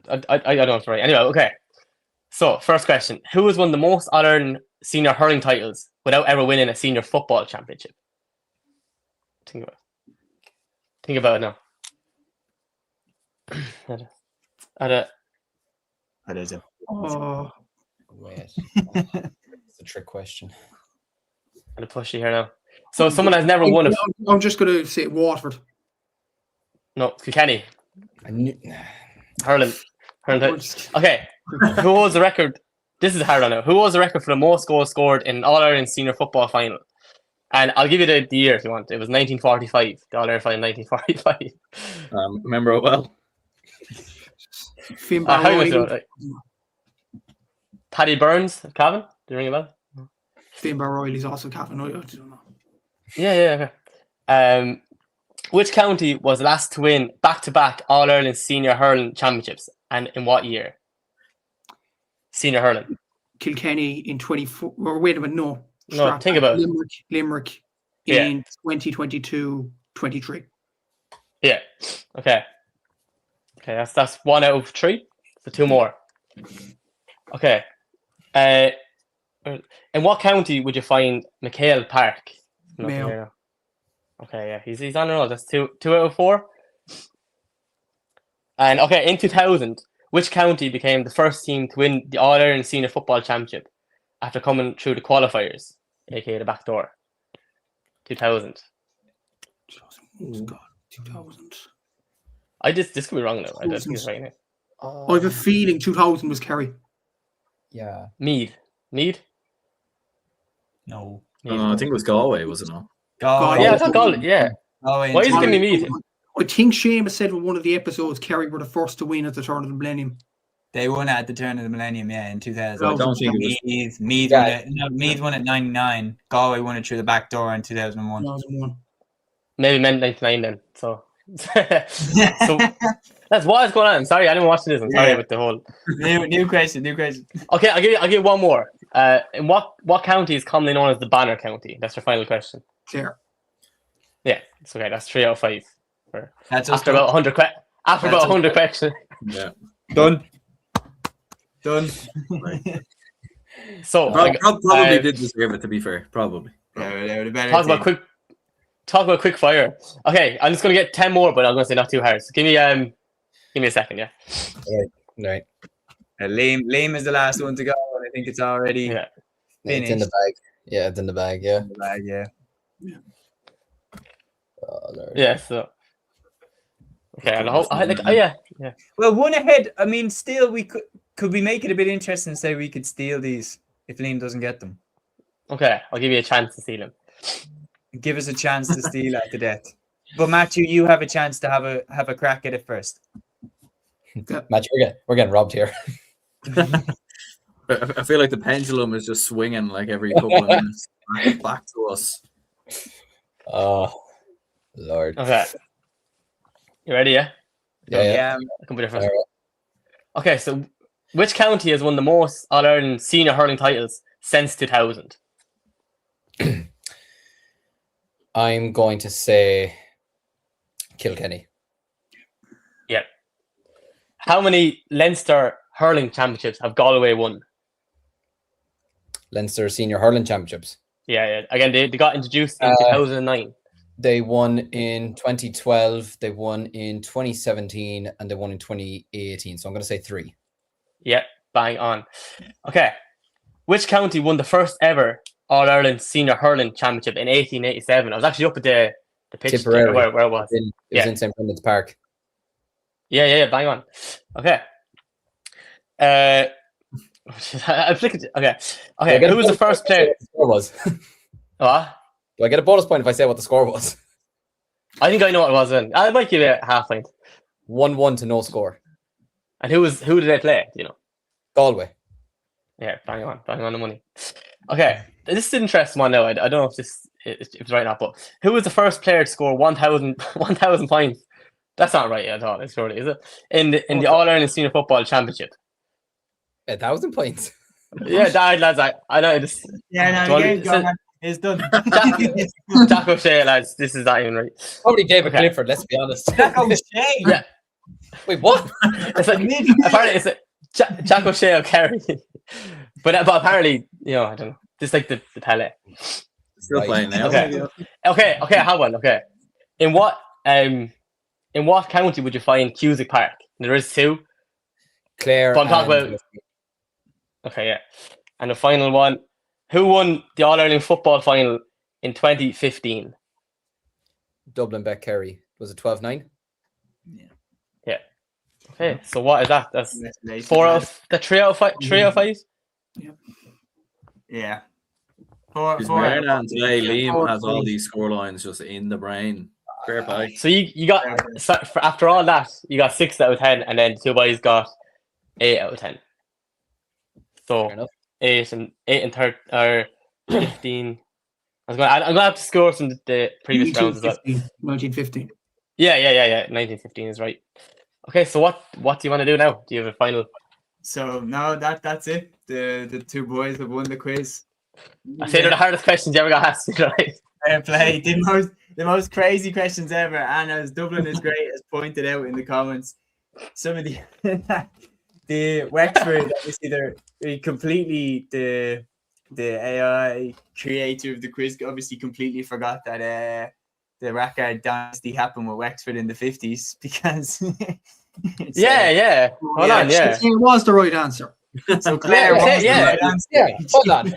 I don't have to write. Anyway, okay. So, first question. Who has won the most All-Ireland senior hurling titles without ever winning a senior football championship? Think about it now. What is it? Oh, Wait. It's a trick question. I'm going to push you here now. So, someone has never won a... I'm just going to say Waterford. No, Kilkenny. I knew... Hurling. Okay. Who holds the record? This is a hard one now. Who holds the record for the most goals scored in an All-Ireland senior football final? And I'll give you the year if you want. It was 1945. The All-Ireland final 1945. Remember it well. Finn How Barrow. you know, like, Paddy Burns, Cavan? Do you ring a bell? Finn Barrow is also Cavan. I don't know. Yeah. Okay. Which county was last to win back-to-back All-Ireland Senior Hurling Championships, and in what year? Senior Hurling. Kilkenny in 24. Or wait a minute, no. No, think about it. Limerick in 2022-23. Yeah. Okay, that's 1 out of 3. So 2 more. Okay. In what county would you find McHale Park? Mayo. Okay, yeah, he's on the roll. That's 2 out of 4. And okay, in 2000, which county became the first team to win the All-Ireland Senior Football Championship after coming through the qualifiers, aka the back door? 2000. God, 2000. This could be wrong now. I don't think it's right now. I have a feeling 2000 was Kerry. Yeah. Mead. No. I think it was Galway, was it not? Galway. Yeah, I thought Galway. Yeah. Galway. Why is it giving me Mead? I think Seamus said in one of the episodes Kerry were the first to win at the turn of the millennium. They won at the turn of the millennium, in 2000. I don't think it was. Meath won at 99. Galway won it through the back door in 2001. 2001. Maybe meant 99 then. So that's what is going on. I'm sorry, I didn't watch this. I'm sorry with the whole. New question. Okay, I'll give you one more. In what county is commonly known as the Banner County? That's your final question. Clear. Yeah, it's okay. That's 3 out of 5. That's After about 100 questions. Yeah. Done. So Probably did deserve it, to be fair. Probably. talk about quick fire. Okay, I'm just gonna get 10 more, but I'm gonna say not too hard. So give me a second, yeah. Right. Liam is the last one to go, and I think it's already Yeah. finished. It's in the bag. Yeah, it's in the bag. Yeah. Yeah. Oh, Lord. Yeah. So. Okay, and yeah. Well, one ahead. I mean, still, we could we make it a bit interesting and say we could steal these if Liam doesn't get them. Okay, I'll give you a chance to steal him. Give us a chance to steal at the death. But Matthew, you have a chance to have a crack at it first. Matthew, we're getting robbed here. I feel like the pendulum is just swinging like every couple of minutes back to us. Oh, Lord. Okay. You ready? Yeah. Yeah. I can put it first. Okay, so which county has won the most All-Ireland senior hurling titles since 2000? I'm going to say Kilkenny. Yeah. How many Leinster hurling championships have Galway won? Leinster Senior Hurling Championships. Yeah. Again, they got introduced in 2009. They won in 2012, they won in 2017, and they won in 2018. So I'm going to say 3. Yeah, bang on. Okay. Which county won the first ever All-Ireland Senior Hurling Championship in 1887? I was actually up at the pitch Tipperary. where it was. It was in St. Brendan's Park. Yeah, bang on. Okay. I flicked it. Okay. Who was the first player? What the score was? What? Do I get a bonus point if I say what the score was? I think I know what it was then. I might give it a half point. 1-1 to no score. And who did they play? Do you know? Galway. Yeah, bang on the money. Okay, this is an interesting one now. I don't know if it's right or not, but who was the first player to score 1,000 points? That's not right at all. It's surely, is it? In the All Ireland Senior Football Championship. 1,000 points. Yeah, lads. I know this. Yeah, no, the game's gone. It's done. Jack O'Shea, lads. This is not even right. Probably gave it Clifford. Let's be honest. Jack O'Shea. Yeah. Wait, what? It's like apparently it's Jack O'Shea of Kerry, but apparently I don't know. Just like the Pele. Still playing now. Okay. Have one. Okay. In what county would you find Cusack Park? There is two. Clare. But I'm talking about. Okay, yeah. And the final one. Who won the All Ireland football final in 2015? Dublin bet Kerry. Was it 12-9? Yeah. Okay, so what is that? That's Congratulations, 3 out of 5. 3 out of 5. Yeah. He's wearing on today. Liam has all these score lines just in the brain. Fair play. So you got after all that, you got 6 out of 10, and then 2 boys got 8 out of 10. So 8 and 3 or 15. I'm gonna have to score from the previous rounds as well. 1915. Yeah. 1915 is right. Okay, so what do you want to do now? Do you have a final? So no, that's it. The 2 boys have won the quiz. I say they're the hardest questions you ever got asked, right? Fair play. The most crazy questions ever. And as Dublin is great, as pointed out in the comments, some of the Wexford, obviously they're completely the AI creator of the quiz obviously completely forgot that the Rackard dynasty happened with Wexford in the 50s because yeah. Hold on, yeah. It was the right answer. So Claire was the right answer. Yeah, hold on.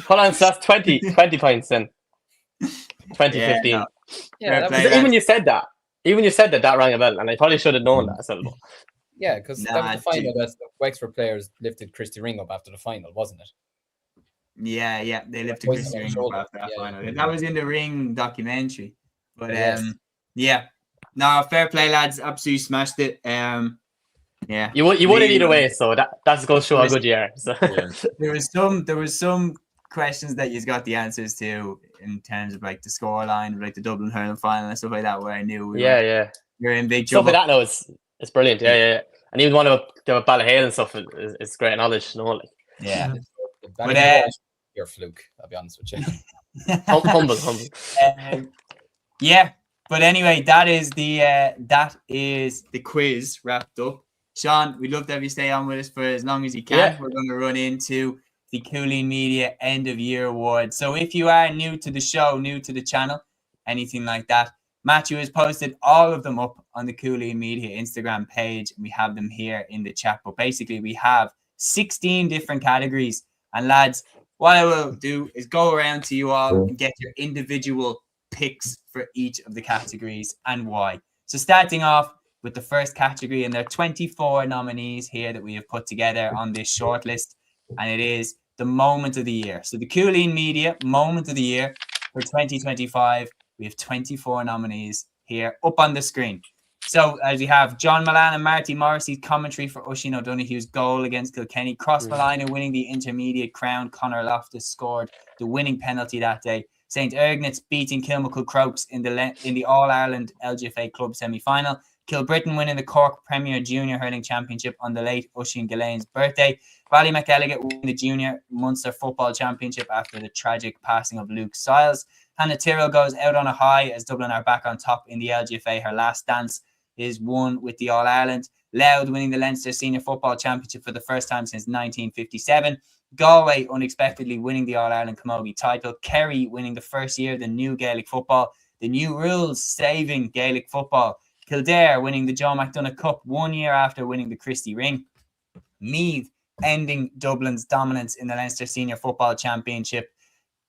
Hold on, so that's 20 points then. 2015. Yeah, Fair Even you said that rang a bell, and I probably should have known that as well. yeah, because that was the final that the Wexford players lifted Christy Ring up after the final, wasn't it? Yeah, they lifted Christy Ring up after that final. That was in the Ring documentary. But yeah. No, fair play, lads. Absolutely smashed it. Yeah. You would have either way, so that's going to show how good you are. So. Yeah. There was some questions that you got the answers to in terms of like the scoreline, like the Dublin hurling final and stuff like that, where I knew you're in big stuff trouble. like that now it's brilliant. Yeah. And even one of the Ballahale and stuff is great knowledge, Like. Yeah. But you're a fluke, I'll be honest with you. humble. Yeah. But anyway, that is the quiz wrapped up. Sean, we'd love to have you stay on with us for as long as you can. Yeah. We're going to run into the Cúilín Media End of Year Award. So if you are new to the show, new to the channel, anything like that, Matthew has posted all of them up on the Cúilín Media Instagram page. And we have them here in the chat. But basically, we have 16 different categories. And lads, what I will do is go around to you all and get your individual picks for each of the categories and why. So starting off with the first category, and there are 24 nominees here that we have put together on this shortlist, and it is the moment of the year. So the Cúilín Media Moment of the Year for 2025. We have 24 nominees here up on the screen. So as we have John Milan and Marty Morrissey's commentary for Oisín O'Donoghue's goal against Kilkenny, Cross Malina winning the intermediate crown. Conor Loftus scored the winning penalty that day. St. Ergnitz beating Kilmacud Crokes in the All-Ireland LGFA Club semi-final. Kilbrittain winning the Cork Premier Junior Hurling Championship on the late Oisín Ghislaine's birthday. Ballymacalligot winning the Junior Munster Football Championship after the tragic passing of Luke Siles. Hannah Tyrrell goes out on a high as Dublin are back on top in the LGFA. Her last dance is won with the All-Ireland. Louth winning the Leinster Senior Football Championship for the first time since 1957. Galway unexpectedly winning the All-Ireland Camogie title. Kerry winning the first year of the new Gaelic football. The new rules saving Gaelic football. Kildare winning the John McDonagh Cup 1 year after winning the Christy Ring. Meath ending Dublin's dominance in the Leinster Senior Football Championship.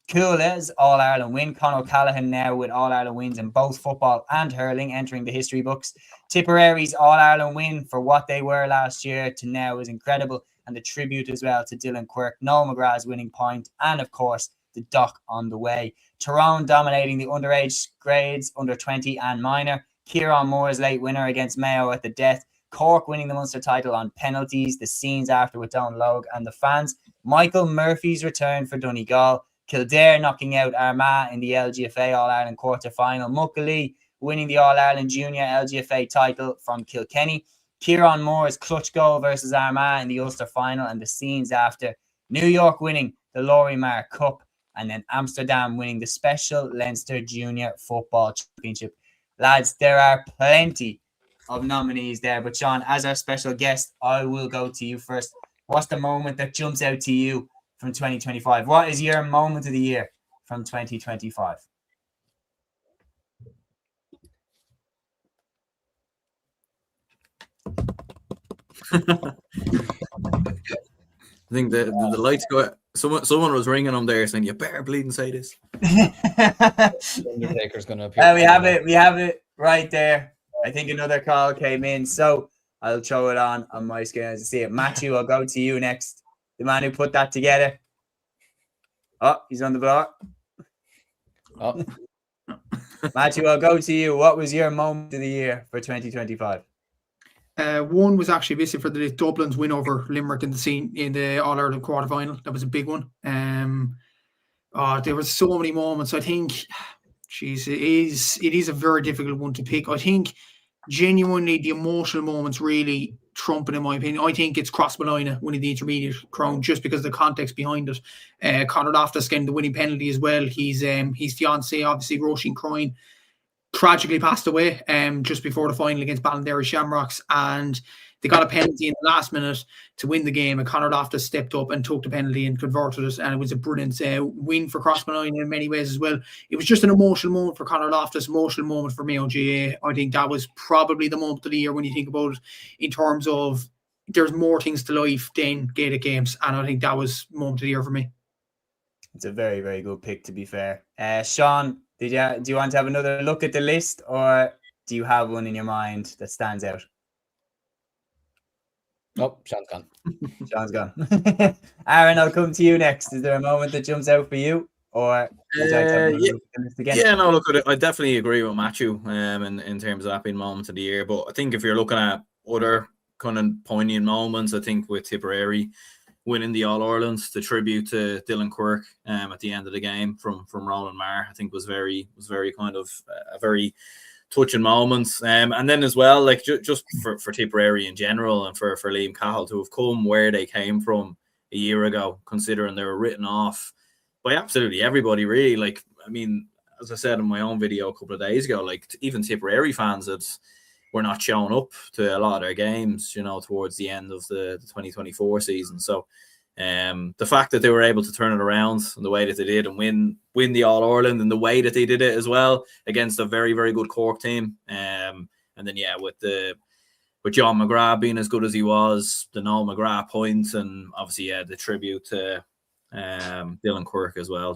Coola's All-Ireland win. Conor O'Callaghan now with All-Ireland wins in both football and hurling, entering the history books. Tipperary's All-Ireland win for what they were last year to now is incredible. And the tribute as well to Dylan Quirk. Noel McGrath's winning point. And of course, the dock on the way. Tyrone dominating the underage grades, under 20 and minor. Kieran Moore's late winner against Mayo at the death. Cork winning the Munster title on penalties. The scenes after with Don Logue and the fans. Michael Murphy's return for Donegal. Kildare knocking out Armagh in the LGFA All-Ireland quarter-final. Muckalee winning the All-Ireland Junior LGFA title from Kilkenny. Kieran Moore's clutch goal versus Armagh in the Ulster final, and the scenes after. New York winning the Lorimar Cup, and then Amsterdam winning the Special Leinster Junior Football Championship. Lads, there are plenty of nominees there, but Sean, as our special guest, I will go to you first. What's the moment that jumps out to you from 2025? What is your moment of the year from 2025? I think the lights go. Someone was ringing him there saying, "You better bleeding say this." Undertaker's going to appear. We have it right there. I think another call came in, so I'll throw it on my screen as I see it. Matthew, I'll go to you next. The man who put that together. Oh, he's on the block. Oh. Matthew, I'll go to you. What was your moment of the year for 2025? One was actually basically for the Dublin's win over Limerick in the All-Ireland quarter-final. That was a big one. There were so many moments. I think, it is a very difficult one to pick. I think genuinely the emotional moments really trumping, in my opinion. I think it's Crossmolina winning the intermediate crown just because of the context behind it. Conor Loftus getting the winning penalty as well. His fiancée, obviously, Roisin Crine, tragically passed away just before the final against Ballinderry Shamrocks, and they got a penalty in the last minute to win the game, and Conor Loftus stepped up and took the penalty and converted it, and it was a brilliant win for Crossmolina in many ways as well. It was just an emotional moment for Conor Loftus, emotional moment for Mayo GA. I think that was probably the moment of the year when you think about it in terms of there's more things to life than Gaelic games, and I think that was moment of the year for me. It's a very, very good pick, to be fair. Sean, do you want to have another look at the list, or do you have one in your mind that stands out? Oh, Sean's gone. Sean's gone. Aaron, I'll come to you next. Is there a moment that jumps out for you, or would you like to have another look at the list again? Yeah, no, look, I definitely agree with Matthew in terms of that being moment of the year. But I think if you're looking at other kind of poignant moments, I think with Tipperary winning the All-Ireland, the tribute to Dylan Quirk at the end of the game from Roland Marr, I think was very kind of a very touching moment. And then as well, like just for Tipperary in general and for Liam Cahill to have come where they came from a year ago, considering they were written off by absolutely everybody, really. Like, I mean, as I said in my own video a couple of days ago, like even Tipperary fans were not showing up to a lot of their games, towards the end of the 2024 season. So the fact that they were able to turn it around in the way that they did and win the All-Ireland and the way that they did it as well against a very, very good Cork team. And then, with John McGrath being as good as he was, the Noel McGrath points, and obviously, the tribute to Dylan Quirk as well,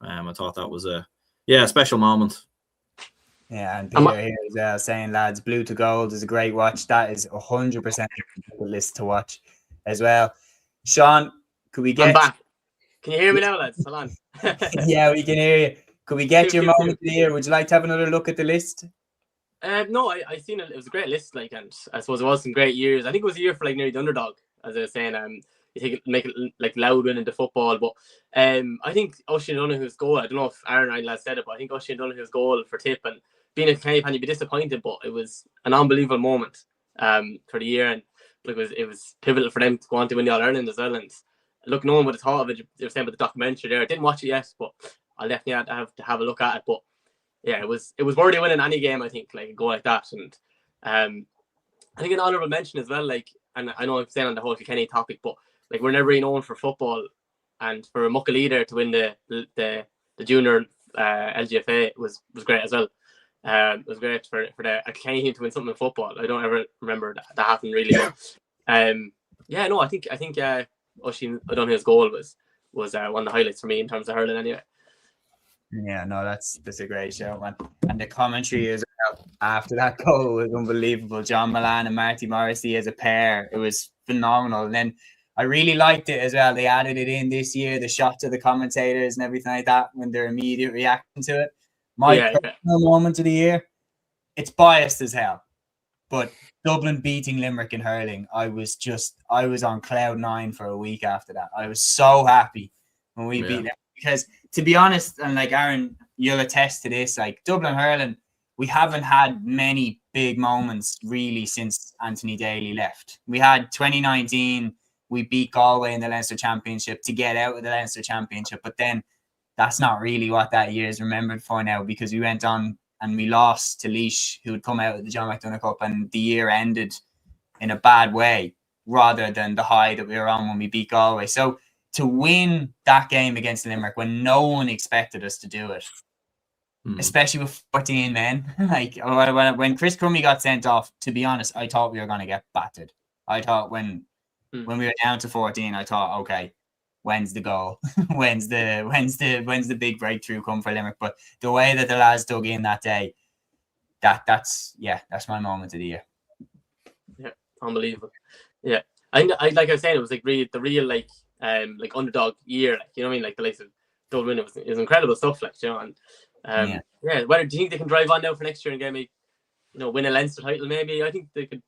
I thought that was a special moment. Yeah, and Peter here is saying, lads, Blue to Gold is a great watch. That is 100% the list to watch as well. Sean, could we get... I'm back. Can you hear me now, lads? Hold on. Yeah, we can hear you. Could we get your moment of the year? Would you like to have another look at the list? No, I seen it. It was a great list, and I suppose it was some great years. I think it was a year for nearly the underdog, as I was saying. You think make it loud win into football, but I think Oisin Donoghue's goal. I don't know if Aaron and I said it, but I think Oisin Donoghue's goal for Tip, and being a Kenny fan, you'd be disappointed, but it was an unbelievable moment for the year, and it was pivotal for them to go on to win the All-Ireland as well. And look, no one would have thought of it. They were saying about the documentary there. I didn't watch it yet, but I'll definitely have to have a look at it. But yeah, it was worthy of winning any game, I think, a goal like that. And I think an honourable mention as well, and I know I'm saying on the whole Kenny topic, but we're never really known for football, and for Muckalee there to win the junior LGFA was great as well. It was great for the Kenny team to win something in football. I don't ever remember that happened really. I think Oisin O'Donoghue's goal was one of the highlights for me in terms of hurling anyway. Yeah, no, that's a great show, man. And the commentary as well after that goal was unbelievable. John Milan and Marty Morrissey as a pair, it was phenomenal. And then I really liked it as well. They added it in this year, the shots of the commentators and everything like that when their immediate reaction to it. My personal moment of the year, it's biased as hell, but Dublin beating Limerick in hurling, I was on cloud 9 for a week after that. I was so happy when we beat them, because to be honest, and like Aaron, you'll attest to this, like Dublin hurling, we haven't had many big moments really since Anthony Daly left. We had 2019, we beat Galway in the Leinster Championship to get out of the Leinster Championship, but then that's not really what that year is remembered for now, because we went on and we lost to Laois, who had come out of the John McDonagh Cup, and the year ended in a bad way rather than the high that we were on when we beat Galway. So to win that game against Limerick when no one expected us to do it, especially with 14 men, like when Chris Crummey got sent off, to be honest, I thought we were going to get battered. I thought when we were down to 14, I thought, okay, when's the goal? when's the big breakthrough come for Limerick? But the way that the lads dug in that day, that's my moment of the year. Yeah, unbelievable. Yeah, I like I was saying, it was like the real like underdog year, like, you know what I mean, like the likes of Dublin. It was incredible stuff, like, you know. And whether do you think they can drive on now for next year and get maybe, win a Leinster title? Maybe I think they could.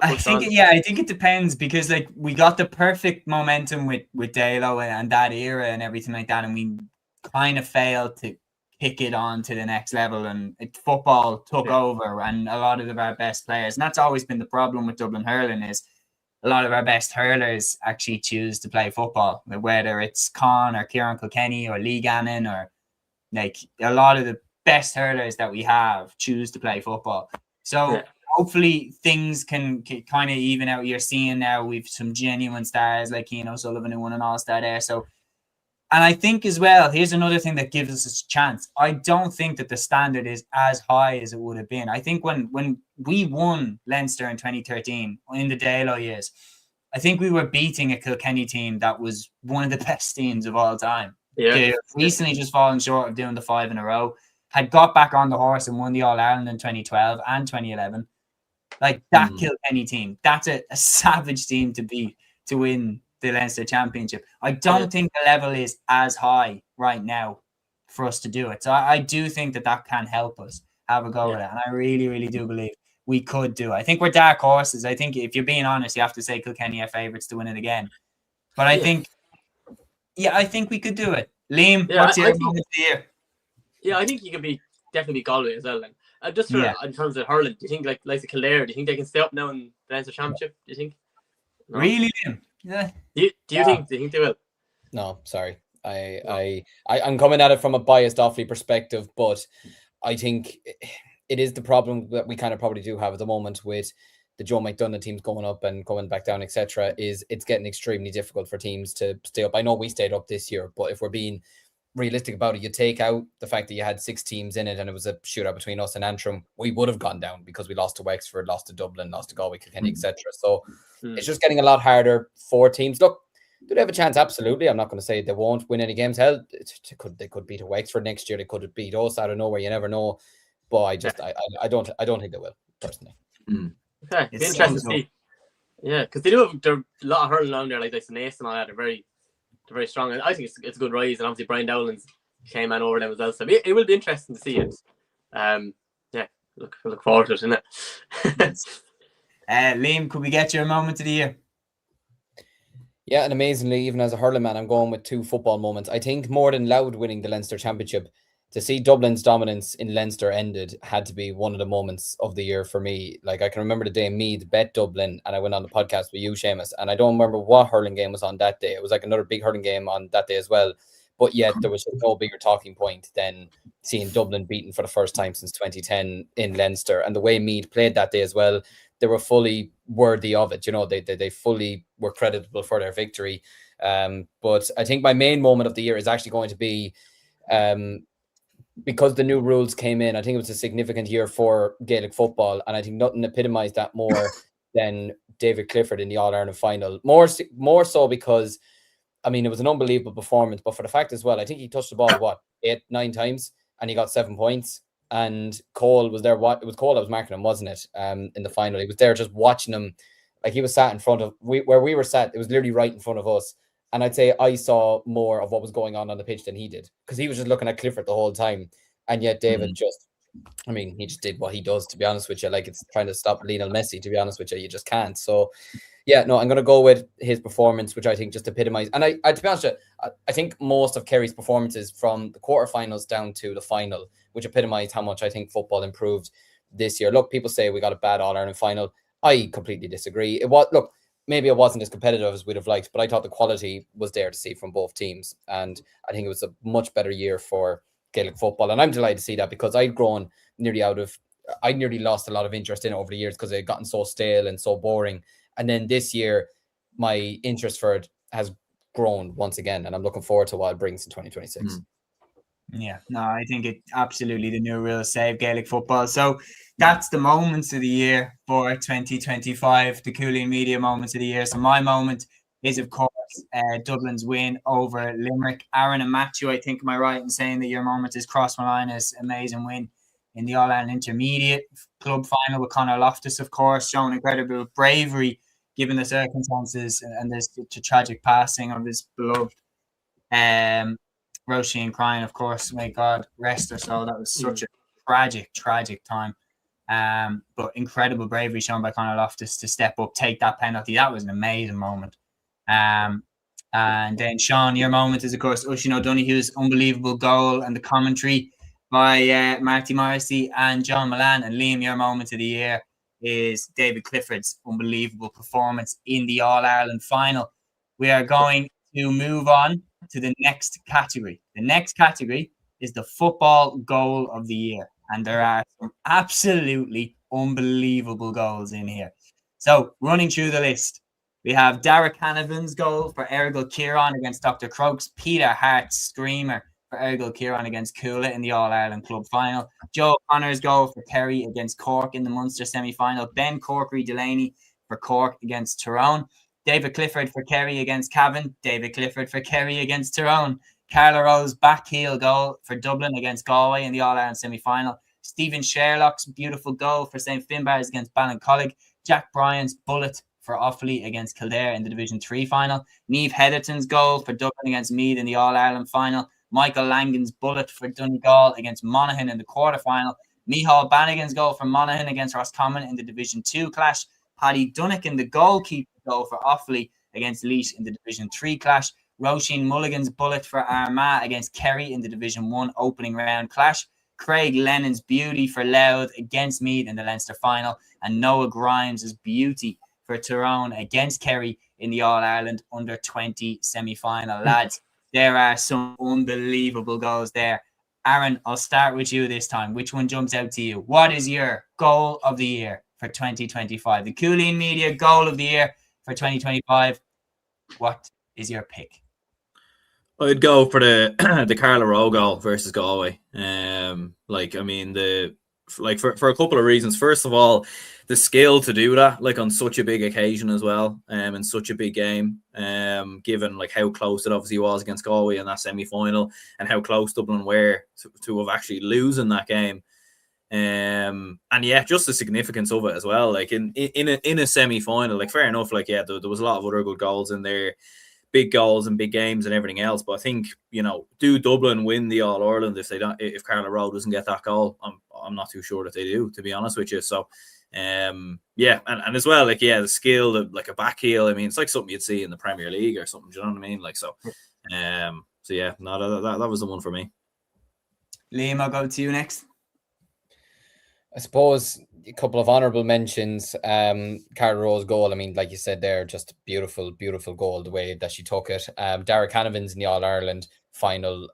I think it depends, because like we got the perfect momentum with Dalo and that era and everything like that, and we kind of failed to kick it on to the next level, and football took over, and a lot of our best players, and that's always been the problem with Dublin hurling, is a lot of our best hurlers actually choose to play football, whether it's Con or Kieran Kilkenny or Lee Gannon, or like a lot of the best hurlers that we have choose to play football. So hopefully things can kind of even out. You're seeing now we've some genuine stars like Cian O'Sullivan, who won an All-Star there. So, and I think as well, here's another thing that gives us a chance. I don't think that the standard is as high as it would have been. I think when we won Leinster in 2013 in the Dalo years, I think we were beating a Kilkenny team that was one of the best teams of all time. They recently just fallen short of doing the 5 in a row. Had got back on the horse and won the All-Ireland in 2012 and 2011. Like that Kilkenny team, that's a savage team to beat to win the Leinster Championship. I don't think the level is as high right now for us to do it. So I do think that can help us have a go at it. And I really, really do believe we could do it. I think we're dark horses. I think if you're being honest, you have to say Kilkenny are favourites to win it again. But I think we could do it. Liam, what's your moment of the year? Yeah, I think you can definitely be Galway as well. Then. Just in terms of hurling, do you think like the Kildare, do you think they can stay up now in the Leinster Championship? Do you think? No. Really, Liam? Yeah. Do you think they will? No, sorry. I'm coming at it from a biased Offaly perspective, but I think it is the problem that we kind of probably do have at the moment with the Joe McDonagh teams going up and coming back down, etc. Is it's getting extremely difficult for teams to stay up. I know we stayed up this year, but if we're being realistic about it, you take out the fact that you had 6 teams in it and it was a shootout between us and Antrim, we would have gone down because we lost to Wexford, lost to Dublin, lost to Galway, Kilkenny, etc. So it's just getting a lot harder for teams. Look, do they have a chance? Absolutely. I'm not going to say they won't win any games. Hell, they could beat a Wexford next year. They could beat us out of nowhere. You never know. But I don't think they will, personally. Okay, it's interesting to see. Yeah, because they do have a lot of hurling on there, like the Nace and all that. They're very strong. And I think it's a good rise, and obviously Brian Dowland's came on over them as well. So it will be interesting to see it. Look forward to it, isn't it? Liam, could we get your moment of the year? Yeah, and amazingly, even as a hurling man, I'm going with 2 football moments. I think more than Louth winning the Leinster Championship, to see Dublin's dominance in Leinster ended had to be one of the moments of the year for me. Like, I can remember the day Meath bet Dublin, and I went on the podcast with you, Séamus, and I don't remember what hurling game was on that day. It was like another big hurling game on that day as well. But yet there was no bigger talking point than seeing Dublin beaten for the first time since 2010 in Leinster. And the way Meath played that day as well, they were fully worthy of it. You know, they fully were creditable for their victory. But I think my main moment of the year is actually going to be because the new rules came in. I think it was a significant year for Gaelic football. And I think nothing epitomised that more than David Clifford in the All-Ireland final. More so because, I mean, it was an unbelievable performance, but for the fact as well, I think he touched the ball, 8-9 times, and he got 7 points. And Cole was there. It was Cole that was marking him, wasn't it? In the final, he was there just watching him Like he was sat in front of where we were sat. It was literally right in front of us. And I'd say I saw more of what was going on the pitch than he did, because he was just looking at Clifford the whole time. And yet David he just did what he does, to be honest with you. Like, it's trying to stop Lionel Messi, to be honest with you. You just can't. So, yeah, no, I'm going to go with his performance, which I think just epitomized. And I to be honest with you, I think most of Kerry's performances from the quarterfinals down to the final, which epitomized how much I think football improved this year. Look, people say we got a bad All-Ireland final. I completely disagree. Maybe it wasn't as competitive as we'd have liked, but I thought the quality was there to see from both teams. And I think it was a much better year for Gaelic football. And I'm delighted to see that, because I nearly lost a lot of interest in it over the years because it had gotten so stale and so boring. And then this year, my interest for it has grown once again. And I'm looking forward to what it brings in 2026. Yeah, no, I think it absolutely the new real save Gaelic football. So that's the moments of the year for 2025, the Cúilín media moments of the year. So my moment is, of course, Dublin's win over Limerick. Aaron and Matthew, I think, am I right in saying that your moment is Cross Malina's amazing win in the All-Ireland Intermediate club final with Conor Loftus, of course, showing incredible bravery given the circumstances and this tragic passing of his beloved Roisin crying, of course. May God rest her soul. That was such a tragic time. But incredible bravery shown by Conor Loftus to step up, take that penalty. That was an amazing moment. And then, Sean, your moment is, of course, Oisin O'Donoghue's unbelievable goal and the commentary by Marty Morrissey and John Milan. And Liam, your moment of the year is David Clifford's unbelievable performance in the All-Ireland final. We are going to move on to the next category. The next category is the football goal of the year. And there are some absolutely unbelievable goals in here. So, running through the list, we have Derek Hannivan's goal for Ergal Kieran against Dr. Crokes, Peter Hart's screamer for Ergal Kieran against Coola in the All-Ireland Club final, Joe Connor's goal for Kerry against Cork in the Munster semi-final, Ben Corkery Delaney for Cork against Tyrone, David Clifford for Kerry against Cavan, David Clifford for Kerry against Tyrone, Carla Rowe's back heel goal for Dublin against Galway in the All-Ireland semi-final, Stephen Sherlock's beautiful goal for St. Finbarrs against Ballincollig, Jack Bryan's bullet for Offaly against Kildare in the Division 3 final, Niamh Heatherton's goal for Dublin against Meath in the All-Ireland final, Michael Langan's bullet for Donegal against Monaghan in the quarter-final, Micheál Bannigan's goal for Monaghan against Roscommon in the Division 2 clash, Paddy Dunnican, the goalkeeper, goal for Offaly against Laois in the Division 3 clash, Roisin Mulligan's bullet for Armagh against Kerry in the Division 1 opening round clash, Craig Lennon's beauty for Louth against Meath in the Leinster final, and Noah Grimes' beauty for Tyrone against Kerry in the All-Ireland Under-20 semi-final. Lads, there are some unbelievable goals there. Aaron, I'll start with you this time. Which one jumps out to you? What is your goal of the year for 2025? The Cúilín Media goal of the year for 2025. What is your pick? I'd go for the Carla Rowe goal versus Galway. For a couple of reasons. First of all, the skill to do that, like on such a big occasion as well, in such a big game, given like how close it obviously was against Galway in that semi-final, and how close Dublin were to have actually losing that game. And yeah, just the significance of it as well. Like in a semi-final, like fair enough, like yeah, there was a lot of other good goals in there, big goals and big games and everything else. But I think, do Dublin win the All-Ireland if Carla Rowe doesn't get that goal? I'm not too sure that they do, to be honest with you. So yeah, and as well, like yeah, the skill, like a back heel. I mean, it's like something you'd see in the Premier League or something. Do you know what I mean? Like so yeah, no, that was the one for me. Liam, I'll go to you next. I suppose a couple of honourable mentions. Carla Rowe's goal, I mean, like you said there, just beautiful goal, the way that she took it. Derek Hannivan's in the All-Ireland final,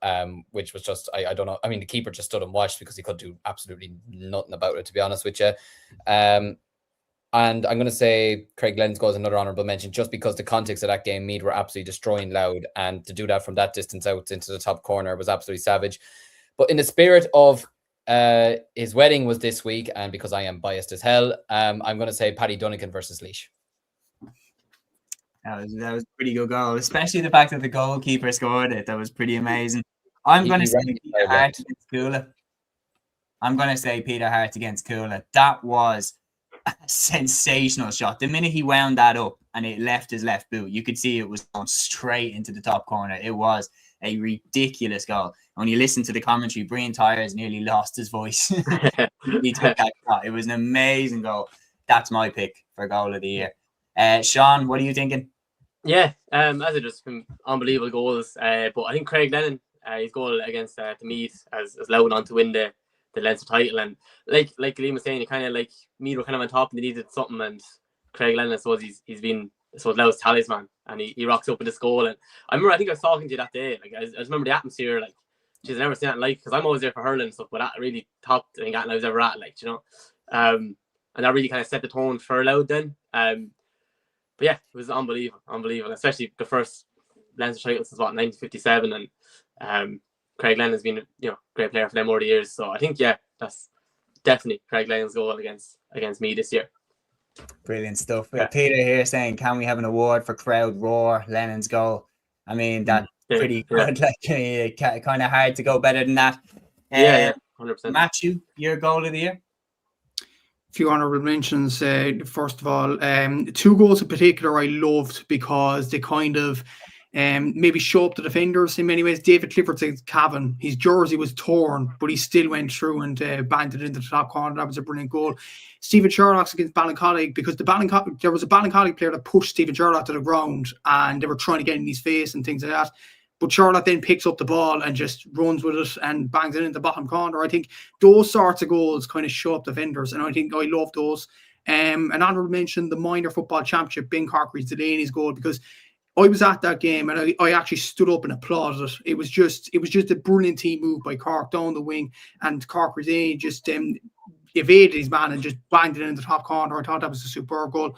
which was just, I don't know. I mean, the keeper just stood and watched because he could do absolutely nothing about it, to be honest with you. And I'm going to say Craig Lennon's goal is another honourable mention, just because the context of that game, Meath were absolutely destroying Louth, and to do that from that distance out into the top corner was absolutely savage. But in the spirit of his wedding was this week, and because I am biased as hell, I'm going to say Paddy Dunnican versus Laois. That was a pretty good goal, especially the fact that the goalkeeper scored it. That was pretty amazing. I'm going to say Peter Hart against Coola. I'm going to say Peter Hart against Coola. That was a sensational shot. The minute he wound that up and it left his left boot, you could see it was going straight into the top corner. It was a ridiculous goal. When you listen to the commentary, Brian Tyres nearly lost his voice. He took that shot. It was an amazing goal. That's my pick for goal of the year. Sean, what are you thinking? Yeah, as it just been unbelievable goals. But I think Craig Lennon, his goal against the Meath has allowed on to win the Leinster title. And like Liam was saying, kind of like Meath were kind of on top and they needed something. And Craig Lennon, I suppose he's been Louth's talisman, and he rocks up with this goal. And I think I was talking to you that day. Like I just remember the atmosphere. Like she's never seen that like, because I'm always there for hurling and stuff, but that really topped anything I was ever at. Like, you know, and that really kind of set the tone for Louth then. But yeah, it was unbelievable, especially the first Leinster title since 1957, and Craig Lennon's been a great player for them over the years. So I think that's definitely Craig Lennon's goal against me this year. Brilliant stuff. Yeah. Peter here saying, can we have an award for crowd roar? Lennon's goal. I mean, that's pretty good. Like kind of hard to go better than that. 100%. Matthew, your goal of the year? Few honourable mentions. First of all, 2 goals in particular I loved because they kind of maybe show up the defenders in many ways. David Clifford's against Cavan. His jersey was torn, but he still went through and banged it into the top corner. That was a brilliant goal. Stephen Sherlock's against Ballincollig, because there was a Ballincollig player that pushed Stephen Sherlock to the ground and they were trying to get in his face and things like that. But Sherlock then picks up the ball and just runs with it and bangs it in the bottom corner. I think those sorts of goals kind of show up defenders, and I think I love those. And honourable mention, the minor football championship, Ben Corkery's Delaney's goal, because I was at that game and I actually stood up and applauded it. It was just a brilliant team move by Cork down the wing, and Corkery's Delaney just evaded his man and just banged it in the top corner. I thought that was a superb goal.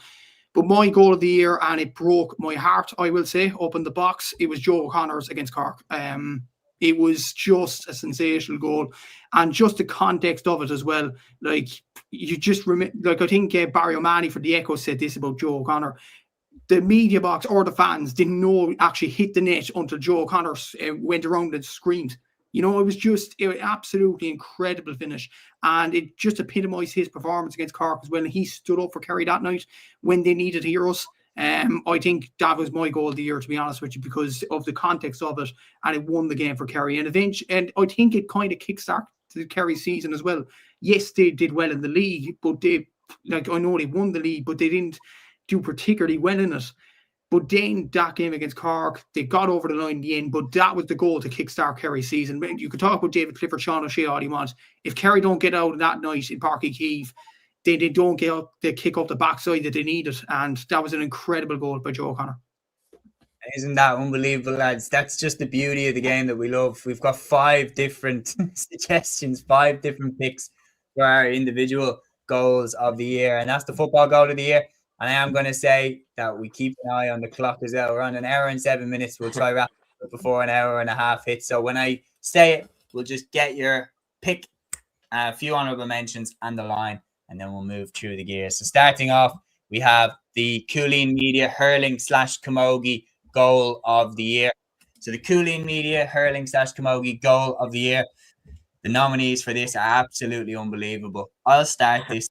But my goal of the year, and it broke my heart, I will say, up in the box, it was Joe O'Connor's against Cork. It was just a sensational goal, and just the context of it as well. Like, you just remember, like, I think Barry O'Mahony for the Echo said this about Joe O'Connor. The media box or the fans didn't know it actually hit the net until Joe O'Connor went around and screamed. You know, it was absolutely incredible finish, and it just epitomised his performance against Cork as well. And he stood up for Kerry that night when they needed heroes. I think that was my goal of the year, to be honest with you, because of the context of it, and it won the game for Kerry. And I think it kind of kickstarted the Kerry season as well. Yes, they did well in the league, but I know they won the league, but they didn't do particularly well in it. But then that game against Cork, they got over the line in the end, but that was the goal to kickstart Kerry's season. You could talk about David Clifford, Sean O'Shea all you want. If Kerry don't get out that night in Páirc Uí Chaoimh, they don't get out, they kick up the backside that they needed. And that was an incredible goal by Joe O'Connor. Isn't that unbelievable, lads? That's just the beauty of the game that we love. We've got 5 different suggestions, 5 different picks for our individual goals of the year. And that's the football goal of the year. And I am going to say that we keep an eye on the clock as well. We're on 1 hour and 7 minutes. We'll try wrap it up before 1 hour and a half hits. So when I say it, we'll just get your pick, a few honourable mentions and the line, and then we'll move through the gears. So starting off, we have the Cúilín Media Hurling / Camogie Goal of the Year. So the Cúilín Media Hurling / Camogie Goal of the Year. The nominees for this are absolutely unbelievable. I'll start this.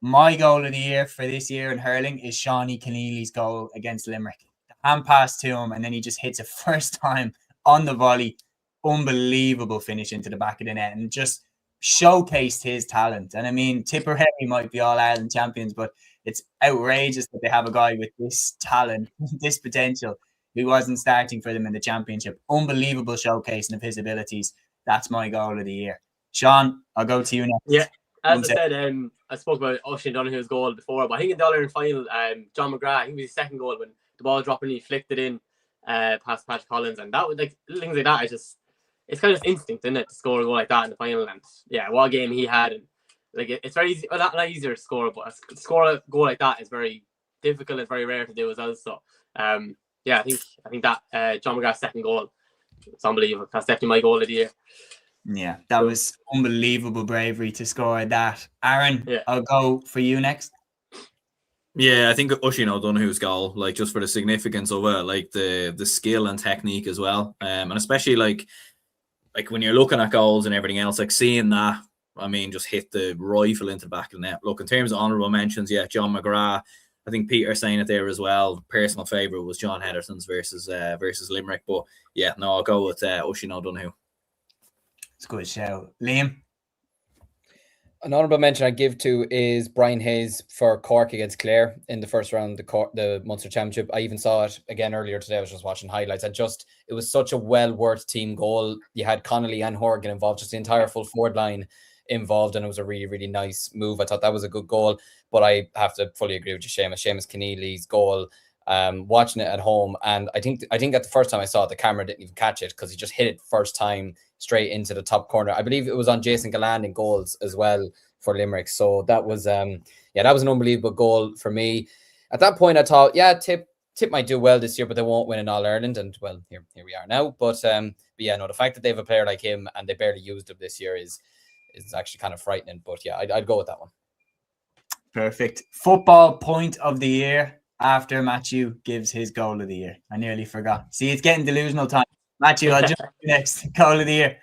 My goal of the year for this year in hurling is Seánie Keneally's goal against Limerick. The hand pass to him, and then he just hits it first time on the volley. Unbelievable finish into the back of the net, and just showcased his talent. And I mean, Tipperary might be All-Ireland champions, but it's outrageous that they have a guy with this talent, this potential, who wasn't starting for them in the championship. Unbelievable showcasing of his abilities. That's my goal of the year. Sean, I'll go to you next. Yeah. As I said, I spoke about Oisin Donoghue's goal before, but I think in the All-Ireland final, John McGrath, I think it was his second goal when the ball dropped and he flicked it in past Patrick Collins, and that was like things like that. It's kind of just instinct, isn't it, to score a goal like that in the final? And yeah, what a game he had, and like it's very easy, not easier to score, but score a goal like that is very difficult. It's very rare to do as well. So yeah, I think that John McGrath's second goal, it's unbelievable. That's definitely my goal of the year. Yeah, that was unbelievable bravery to score that. Aaron, I'll go for you next. Yeah, I think Oisin O'Donoghue's goal, like, just for the significance of it, like the skill and technique as well, and especially like when you're looking at goals and everything else, like seeing that I mean, just hit the rifle into the back of the net. Look, in terms of honourable mentions, yeah, John McGrath. I think Peter saying it there as well. Personal favourite was John Henderson's versus Limerick. But yeah, no, I'll go with Oisin O'Donoghue. It's a good shout. Liam? An honourable mention I give to is Brian Hayes for Cork against Clare in the first round of the Munster Championship. I even saw it again earlier today. I was just watching highlights. It was such a well-worked team goal. You had Connolly and Horgan involved, just the entire full forward line involved, and it was a really, really nice move. I thought that was a good goal, but I have to fully agree with you, Seamus Keneally's goal. Watching it at home, and I think at the first time I saw it, the camera didn't even catch it because he just hit it first time straight into the top corner. I believe it was on Jason Galland in goals as well for Limerick. So that was that was an unbelievable goal for me. At that point, I thought, Tip might do well this year, but they won't win in All Ireland. And well, here we are now. But yeah, no, the fact that they have a player like him and they barely used him this year is actually kind of frightening. But yeah, I'd go with that one. Perfect. Football point of the year after Matthew gives his goal of the year. I nearly forgot. See, it's getting delusional time. Matthew, I'll jump next. Goal of the year.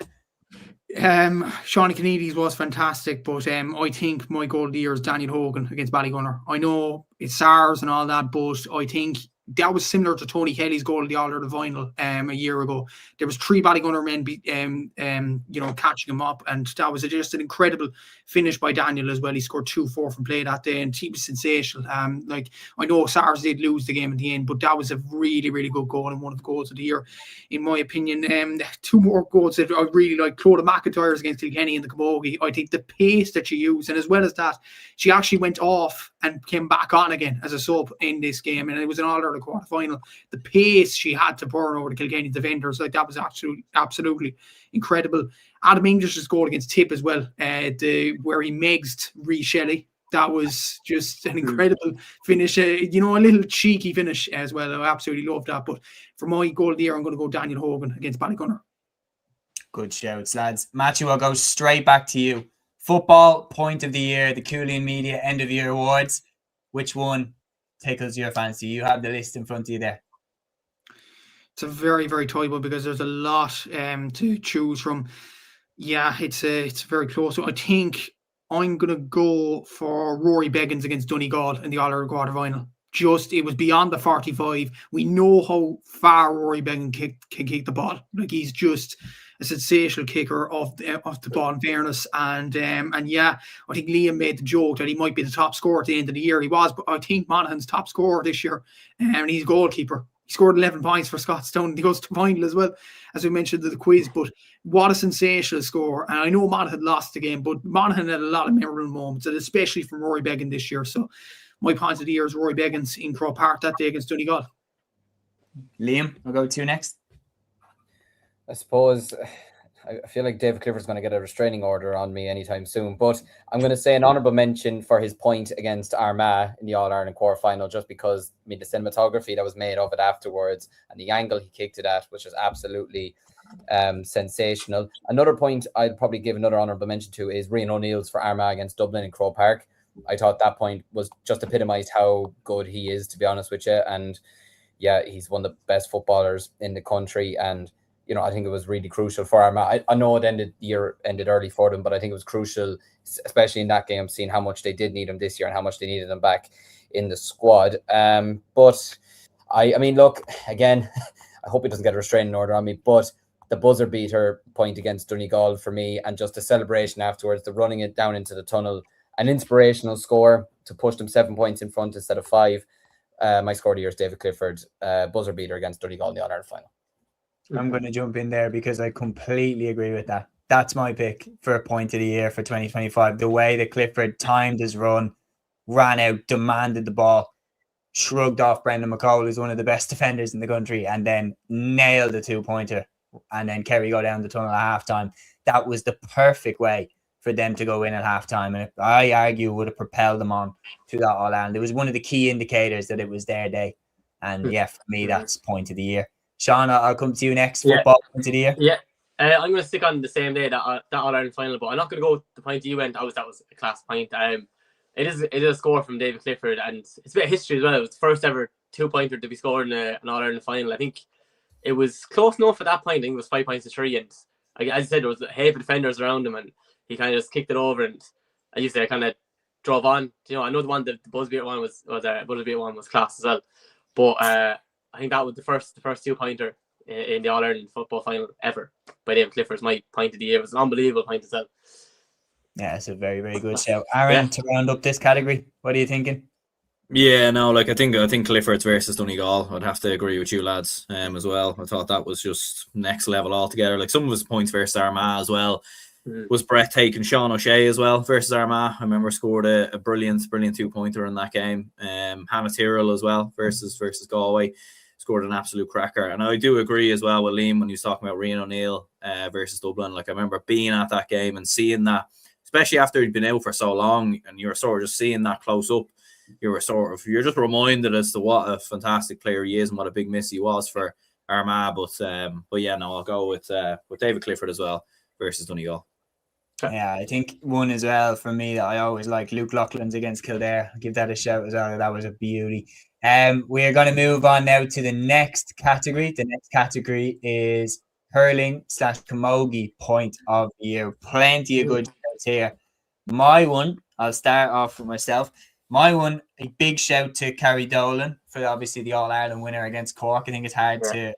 Seán Keneally's was fantastic, but I think my goal of the year is Daniel Hogan against Ballygunner. I know it's SARS and all that, but I think that was similar to Tony Kelly's goal in the All-Ireland final a year ago. There was 3 Ballygunner men catching him up, and that was just an incredible finish by Daniel as well. He scored 2-4 from play that day, and he was sensational. I know SARS did lose the game at the end, but that was a really, really good goal and one of the goals of the year, in my opinion. 2 more goals that I really like. Clodagh McIntyre's against Kilkenny in the Camogie. I think the pace that she used, and as well as that, she actually went off and came back on again as a sub in this game, and it was an All-Ireland quarter final. The pace she had to burn over the Kilkenny defenders, that was absolutely incredible. Adam English's goal against Tip as well, where he megsed Ree Shelley. That was just an incredible finish. A little cheeky finish as well. I absolutely love that. But for my goal of the year, I'm going to go Daniel Hogan against Ballygunner. Good shouts, lads. Matthew, I'll go straight back to you. Football point of the year, the Cúilín Media End of Year Awards. Which one tickles your fancy? You have the list in front of you there. It's a very, very tight one because there's a lot to choose from. Yeah, it's very close. So I think I'm going to go for Rory Beggins against Donegal in the All-Ireland quarter final. It was beyond the 45. We know how far Rory Beggins can kick the ball. He's just a sensational kicker of the ball, in fairness. And yeah, I think Liam made the joke that he might be the top scorer at the end of the year. He was, but I think Monaghan's top scorer this year, and he's a goalkeeper. He scored 11 points for Scottstown. He goes to final as well, as we mentioned in the quiz. But what a sensational score. And I know Monaghan lost the game, but Monaghan had a lot of memorable moments, and especially from Rory Beggins this year. So my point of the year is Rory Beggins in Croke Park that day against Donegal. Liam, I'll go to you next. I suppose I feel like David Clifford's going to get a restraining order on me anytime soon, but I'm going to say an honourable mention for his point against Armagh in the All-Ireland quarter-final, just because, the cinematography that was made of it afterwards and the angle he kicked it at was just absolutely sensational. Another point I'd probably give another honourable mention to is Rian O'Neill's for Armagh against Dublin in Croke Park. I thought that point was just epitomised how good he is, to be honest with you. And yeah, he's one of the best footballers in the country, and I think it was really crucial for Armagh. I know the year ended early for them, but I think it was crucial, especially in that game, seeing how much they did need him this year and how much they needed him back in the squad. But I mean, look, again, I hope he doesn't get a restraining order on me, but the buzzer beater point against Donegal for me, and just the celebration afterwards, the running it down into the tunnel, an inspirational score to push them 7 points in front instead of 5. My score of the year is David Clifford, buzzer beater against Donegal in the All-Ireland final. I'm going to jump in there because I completely agree with that. That's my pick for a point of the year for 2025. The way that Clifford timed his run, ran out, demanded the ball, shrugged off Brendan McCall, who's one of the best defenders in the country, and then nailed the 2-pointer. And then Kerry go down the tunnel at halftime. That was the perfect way for them to go in at halftime. And I argue would have propelled them on to that All-Ireland. It was one of the key indicators that it was their day. And yeah, for me, that's point of the year. Seán, I'll come to you next. Football point of the year. Yeah, I'm going to stick on the same day that All-Ireland final, but I'm not going to go with the point you went. That was a class point. It is a score from David Clifford, and it's a bit of history as well. It was the first ever 2-pointer to be scored in an All-Ireland final. I think it was close enough at that point. I think it was 5 points to 3, and as I said, there was a heap of defenders around him, and he kind of just kicked it over, and I used to kind of drove on. You know, I know the Buzzbeat one was Buzzbeat one was class as well, but I think that was the first 2-pointer in the All Ireland football final ever by David Clifford's my point of the year. It was an unbelievable point as well. Yeah, it's a very, very good shout. Aaron, to round up this category, what are you thinking? Yeah, no, like I think Clifford's versus Donegal. I'd have to agree with you lads as well. I thought that was just next level altogether. Like some of his points versus Armagh as well was breathtaking. Sean O'Shea as well versus Armagh. I remember scored a brilliant 2-pointer in that game. Hannah Tyrrell as well versus Galway scored an absolute cracker. And I do agree as well with Liam when he was talking about Rian O'Neill versus Dublin. Like I remember being at that game and seeing that, especially after he'd been out for so long, and you were sort of just seeing that close up. You're just reminded as to what a fantastic player he is and what a big miss he was for Armagh. But yeah, no, I'll go with David Clifford as well versus Donegal. Yeah, I think one as well for me that I always like, Luke Loughlin's against Kildare. I'll give that a shout as well. That was a beauty. We are going to move on now to the next category. The next category is hurling / camogie point of the year. Plenty of good shouts here. My one, I'll start off with myself. My one, a big shout to Carrie Dolan for obviously the All-Ireland winner against Cork. I think it's hard to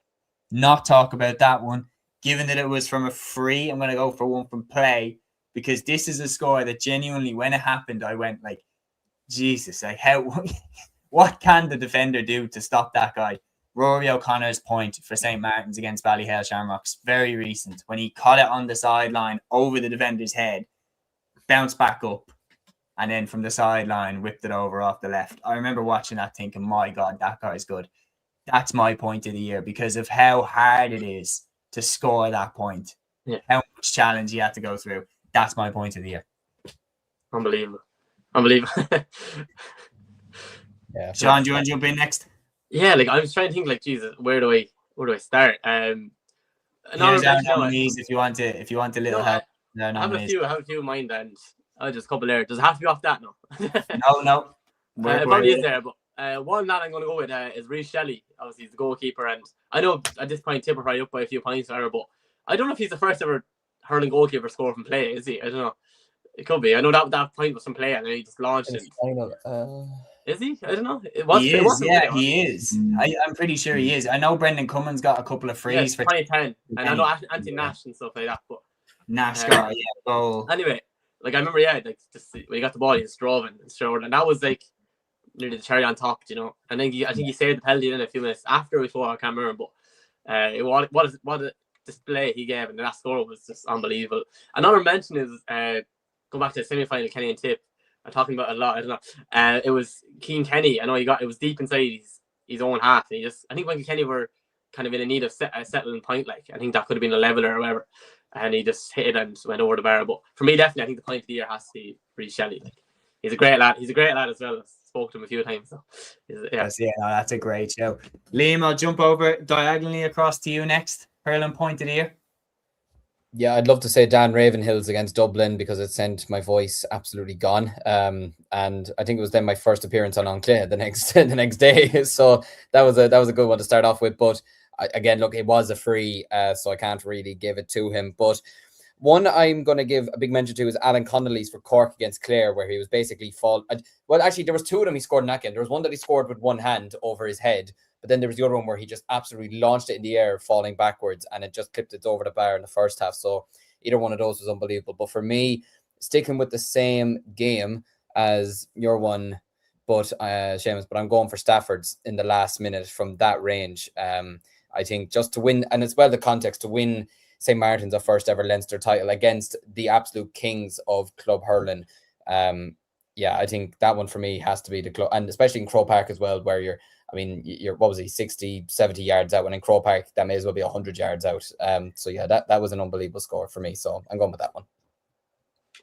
not talk about that one. Given that it was from a free, I'm going to go for one from play, because this is a score that genuinely, when it happened, I went like, Jesus, like what can the defender do to stop that guy? Rory O'Connor's point for St. Martin's against Ballyhale Shamrocks, very recent, when he caught it on the sideline over the defender's head, bounced back up, and then from the sideline whipped it over off the left. I remember watching that thinking, my God, that guy's good. That's my point of the year because of how hard it is to score that point. Yeah. How much challenge you had to go through. That's my point of the year. Unbelievable. Yeah. Sean, do you want to jump in next? Yeah, like I was trying to think, like, Jesus, where do I start? Here's our nominees if you want a little help. I have a few in mind, and I'll just couple there. Does it have to be off that? No. No. It probably is there, but one that I'm going to go with is Reece Shelley. Obviously, he's the goalkeeper, and I know at this point Tipper probably up by a few points there, but I don't know if he's the first ever hurling goalkeeper score from play. Is he? I don't know. It could be. I know that point was from play, and then he just launched it. Is he? I don't know. He is. I'm pretty sure he is. I know Brendan Cummins got a couple of frees for 2010, and I know Anthony Nash and stuff like that. But Nash got goal. Anyway, like I remember, like just when he got the ball, he just drove and showed, and that was like nearly the cherry on top, you know. And then I think he saved the penalty in a few minutes after we scored. I can't remember, but what a display he gave, and that score was just unbelievable. Another mention is go back to the semi-final, Kenny and Tip. I'm talking about a lot. I don't know. It was Keane Kenny. I know it was deep inside his own half. And I think when Kenny were kind of in a need of a settling point, like I think that could have been a leveler or whatever, and he just hit it and went over the bar. But for me, definitely, I think the point of the year has to be Reece Shelley. Like he's a great lad. He's a great lad as well. I spoke to him a few times. So that's a great show. Liam, I'll jump over diagonally across to you next. Hurling point of the year. Yeah, I'd love to say Dan Ravenhills against Dublin because it sent my voice absolutely gone. And I think it was then my first appearance on Clay the next day. So that was a good one to start off with. But again, look, it was a free, so I can't really give it to him. But one I'm going to give a big mention to is Alan Connolly's for Cork against Clare, where he was basically well, actually, there was two of them he scored in that game. There was one that he scored with one hand over his head. But then there was the other one where he just absolutely launched it in the air, falling backwards, and it just clipped it over the bar in the first half. So either one of those was unbelievable. But for me, sticking with the same game as your one, but Séamus, but I'm going for Stafford's in the last minute from that range. I think just to win, and as well the context to win St. Martin's, a first ever Leinster title against the absolute kings of club hurling. I think that one for me has to be the club, and especially in Croke Park as well, where you're what was he, 60, 70 yards out, when in Croke Park that may as well be 100 yards out. So yeah, that was an unbelievable score for me. So I'm going with that one.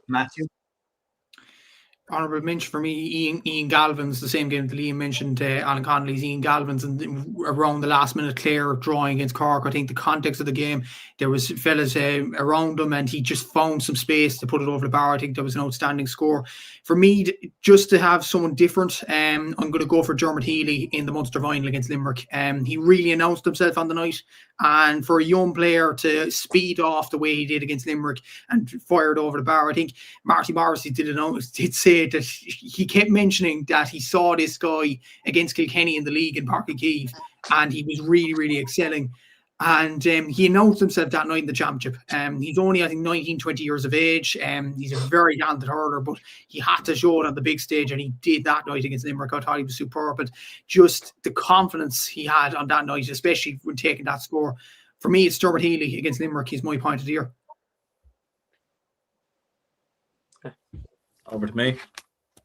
Matthew? Honourable mention for me, Ian Galvin's, the same game that Liam mentioned, Alan Connolly's Ian Galvin's, and around the last minute Clare drawing against Cork. I think the context of the game, there was fellas around him and he just found some space to put it over the bar. I think that was an outstanding score. For me, just to have someone different, I'm going to go for Dermot Healy in the Munster final against Limerick. He really announced himself on the night And for a young player to speed off the way he did against Limerick and fired over the bar, I think Marty Morrissey did say that he kept mentioning that he saw this guy against Kilkenny in the league in Páirc Uí Chaoimh, and he was really, really excelling. And he announced himself that night in the championship. He's only, I think, 19, 20 years of age. He's a very talented hurler, but he had to show it on the big stage, and he did that night against Limerick. I thought he was superb. But just the confidence he had on that night, especially when taking that score. For me, it's Dermot Healy against Limerick. He's my point of the year. Over to me.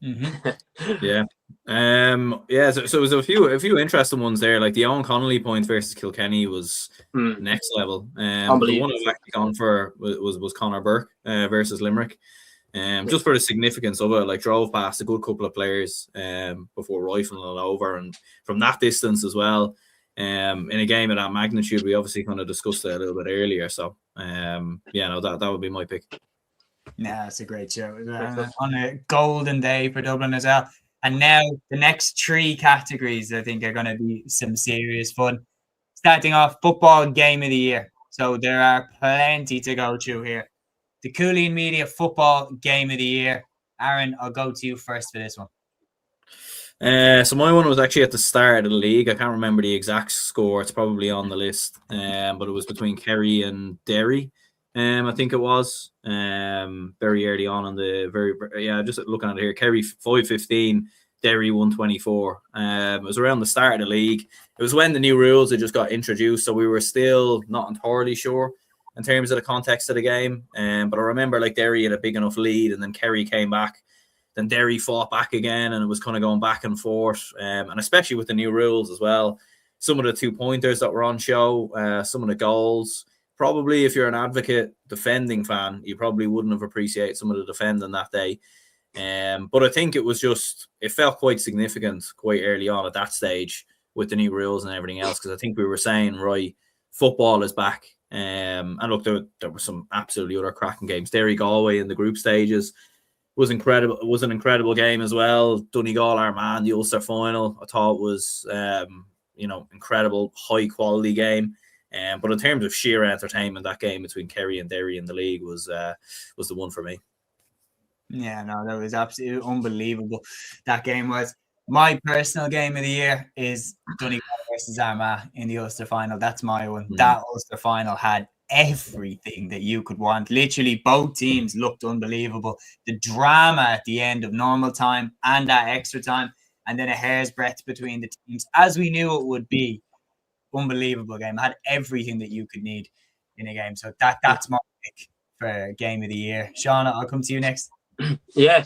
Mm-hmm. Yeah. So there was a few interesting ones there. Like the Owen Connolly point versus Kilkenny was next level. The one I was actually gone for was Conor Burke versus Limerick. Just for the significance of it, like drove past a good couple of players before rifling it over, and from that distance as well. In a game of that magnitude, we obviously kind of discussed it a little bit earlier. So that would be my pick. Yeah, it's a great show. On a golden day for Dublin as well. And now the next three categories, I think, are going to be some serious fun. Starting off, football game of the year. So there are plenty to go through here. The Cúilín Media football game of the year. Aaron, I'll go to you first for this one. So my one was actually at the start of the league. I can't remember the exact score. It's probably on the list. But it was between Kerry and Derry. I think it was very early on the just looking at it here. Kerry 5-15, Derry 124. It was around the start of the league. It was when the new rules had just got introduced, so we were still not entirely sure in terms of the context of the game. But I remember like Derry had a big enough lead, and then Kerry came back. Then Derry fought back again, and it was kind of going back and forth. And especially with the new rules as well, some of the 2-pointers that were on show, some of the goals. Probably if you're an advocate defending fan, you probably wouldn't have appreciated some of the defending that day. But I think it felt quite significant quite early on at that stage with the new rules and everything else, because I think we were saying, right, football is back. And look, there were some absolutely other cracking games. Derry-Galway in the group stages was incredible. It was an incredible game as well. Donegal-Armagh, the Ulster final, I thought was incredible, high-quality game. But in terms of sheer entertainment, that game between Kerry and Derry in the league was the one for me. Yeah, no, that was absolutely unbelievable. That game was. My personal game of the year is Donegal versus Armagh in the Ulster final. That's my one. That Ulster final had everything that you could want. Literally, both teams looked unbelievable. The drama at the end of normal time and that extra time, and then a hair's breadth between the teams, as we knew it would be. Unbelievable game. Had everything that you could need in a game. So that's my pick for game of the year. Sean, I'll come to you next. Yeah,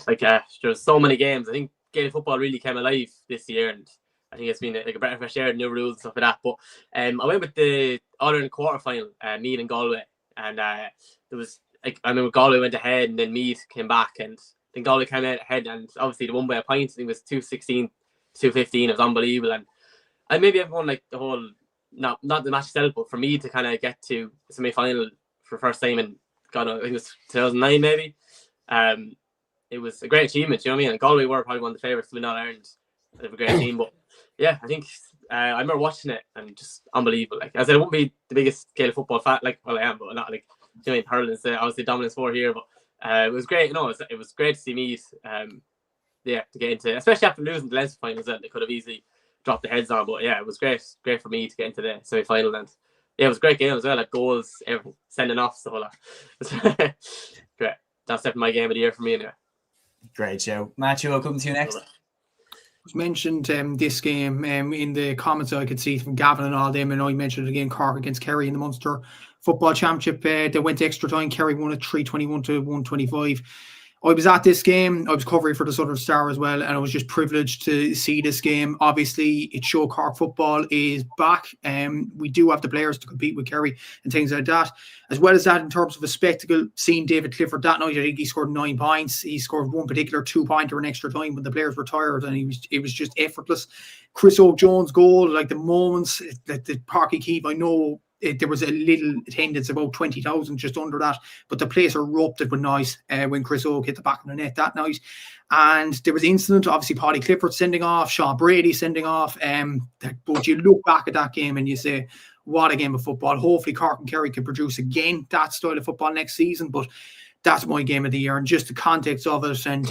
there's so many games. I think Gaelic football really came alive this year, and I think it's been a breath of fresh air, new rules and stuff like that. But I went with the All-Ireland quarterfinal, Meath and Galway, and there was I remember Galway went ahead, and then Meath came back, and then Galway came ahead, and obviously they won by a point. I think it was 2-16, 2-15. It was unbelievable, and maybe everyone like the whole. Not the match itself, but for me to kind of get to the semi-final for the first time in, I think it was 2009 maybe, it was a great achievement, you know what I mean? And Galway were probably one of the favourites to win All-Ireland. They have a great team, but yeah, I think I remember watching it and just unbelievable. Like I said, I won't be the biggest Gaelic football fan, I am, but not like, you know, hurling's obviously dominant sport here, but it was great. It was great to see Meath, to get into, especially after losing the Leinster final as well. They could have easily dropped their heads on, but yeah, it was great for me to get into the semi-final, and yeah, it was a great game as well, like goals, sending off, stuff like that. Great. That's definitely my game of the year for me anyway. Great show. Matthew, I'll come to you next. Was mentioned this game in the comments I could see from Gavin and all them, and I mentioned it again, Cork against Kerry in the Munster Football Championship. They went to extra time. Kerry won it 321 to 125. I was at this game. I was covering for the Southern Star as well, and I was just privileged to see this game. Obviously, it showed Cork football is back. We do have the players to compete with Kerry and things like that. As well as that, in terms of a spectacle, seeing David Clifford that night, I think he scored 9 points. He scored one particular 2-pointer in extra time when the players were tired, and it was just effortless. Chris O'Jones' goal, like the moments that the Páirc Uí Chaoimh, I know there was a little attendance, about 20,000, just under that, but the place erupted with noise when Chris Oak hit the back of the net that night. And there was incident, obviously Paddy Clifford sending off, Sean Brady sending off, but you look back at that game and you say, what a game of football. Hopefully Cork and Kerry can produce again that style of football next season, but that's my game of the year, and just the context of it, and